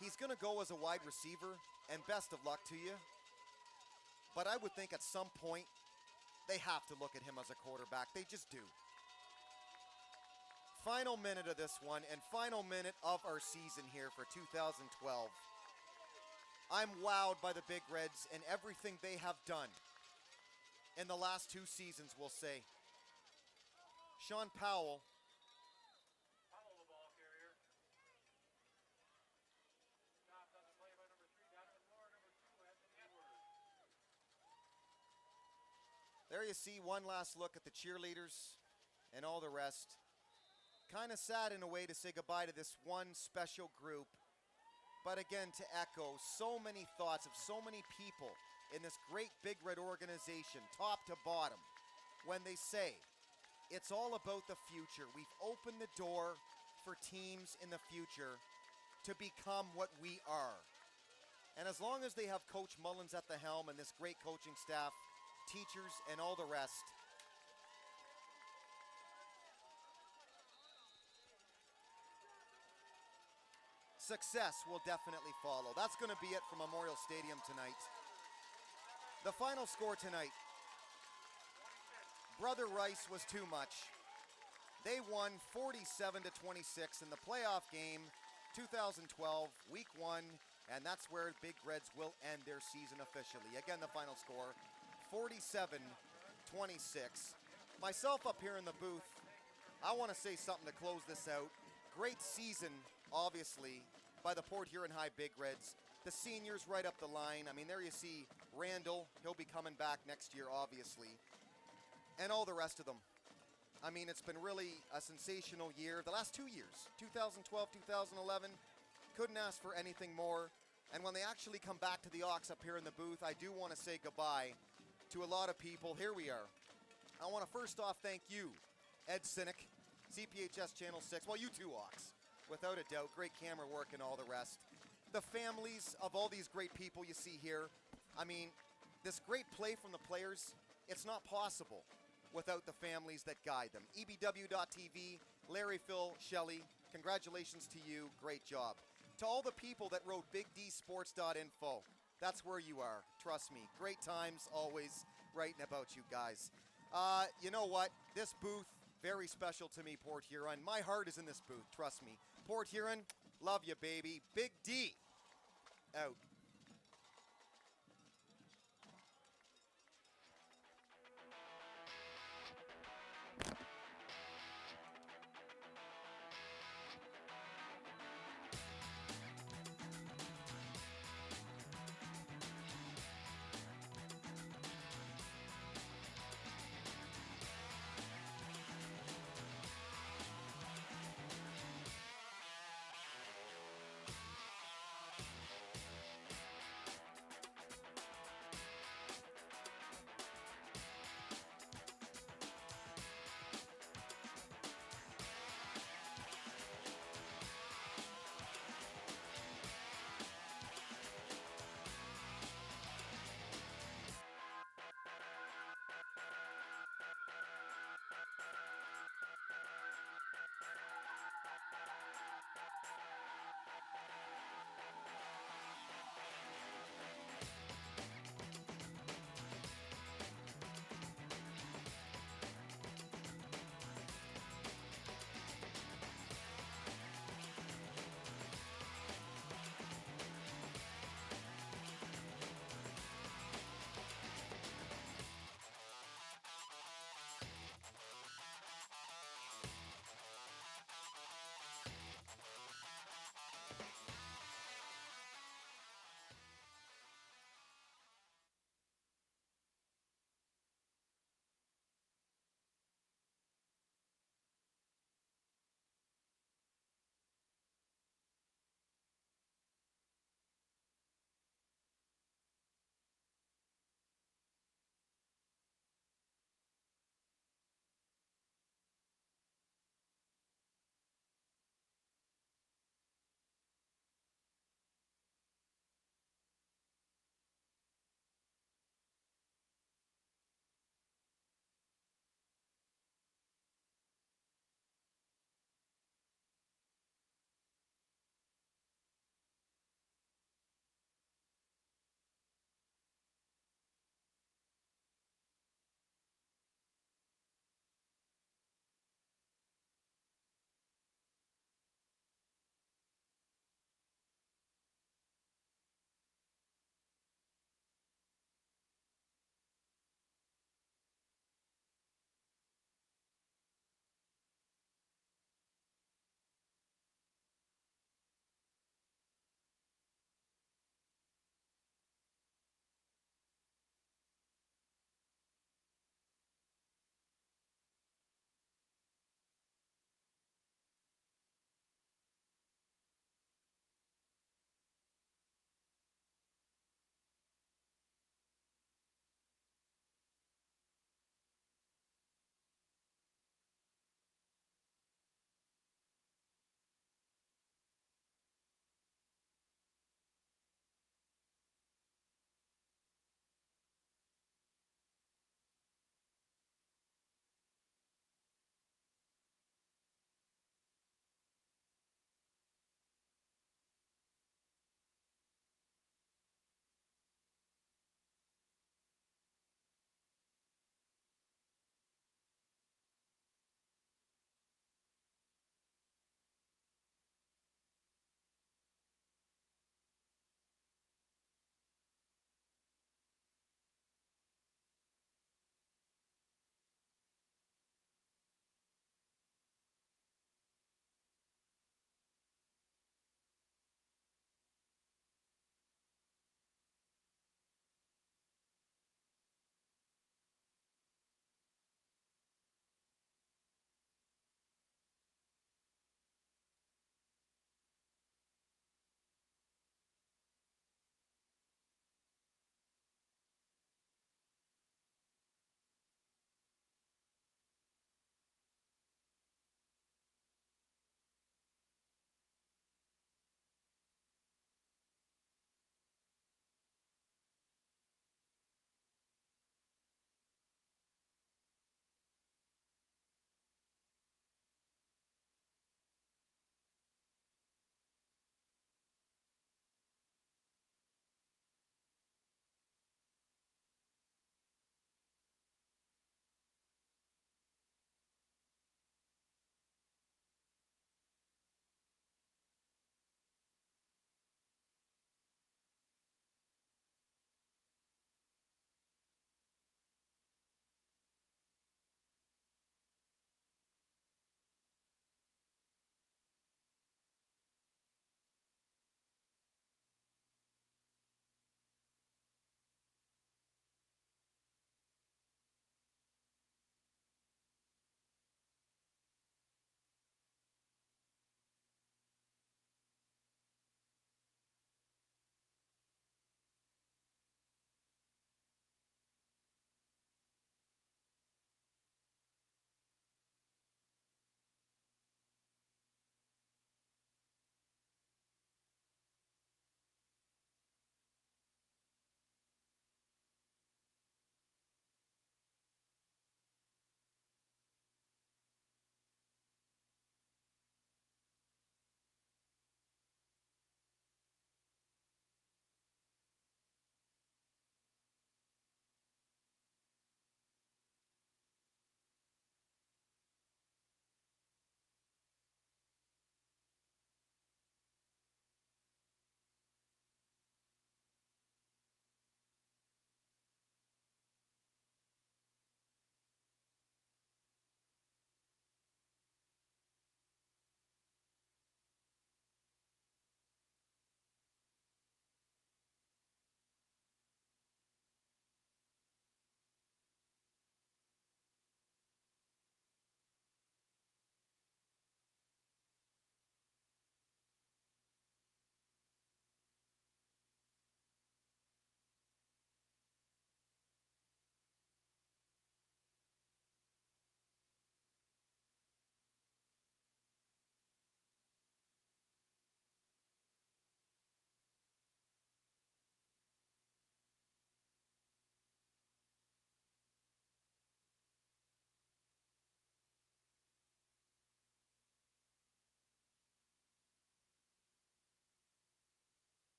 S1: He's going to go as a wide receiver, and best of luck to you. But I would think at some point, they have to look at him as a quarterback. They just do. Final minute of this one, and final minute of our season here for 2012. I'm wowed by the Big Reds and everything they have done in the last 2 seasons, we'll say. Sean Powell.
S2: The ball carrier. Stop on the play by number 3, down to the floor, number 2, Anthony Edwards.
S1: There you see one last look at the cheerleaders and all the rest. Kind of sad in a way to say goodbye to this one special group. But again, to echo so many thoughts of so many people in this great Big Red organization, top to bottom, when they say, it's all about the future. We've opened the door for teams in the future to become what we are. And as long as they have Coach Mullins at the helm and this great coaching staff, teachers, and all the rest, success will definitely follow. That's going to be it from Memorial Stadium tonight. The final score tonight, Brother Rice was too much. They won 47-26 in the playoff game, 2012, Week 1, and that's where Big Reds will end their season officially. Again, the final score, 47-26. Myself up here in the booth, I want to say something to close this out. Great season, obviously, by the Port Huron High Big Reds. The seniors right up the line. I mean, there you see Randall. He'll be coming back next year, obviously. And all the rest of them. I mean, it's been really a sensational year. The last 2 years, 2012, 2011, couldn't ask for anything more. And when they actually come back to the Aux up here in the booth, I do want to say goodbye to a lot of people. Here we are. I want to first off thank you, Ed Sinek, CPHS Channel 6. Well, you too, Aux. Without a doubt, great camera work and all the rest. The families of all these great people you see here. I mean, this great play from the players, it's not possible without the families that guide them. EBW.TV, Larry, Phil, Shelley, congratulations to you. Great job. To all the people that wrote BigDSports.info, that's where you are. Trust me. Great times always writing about you guys. You know what? This booth, very special to me, Port Huron. My heart is in this booth, trust me. Port Huron, love you, baby. Big D, out.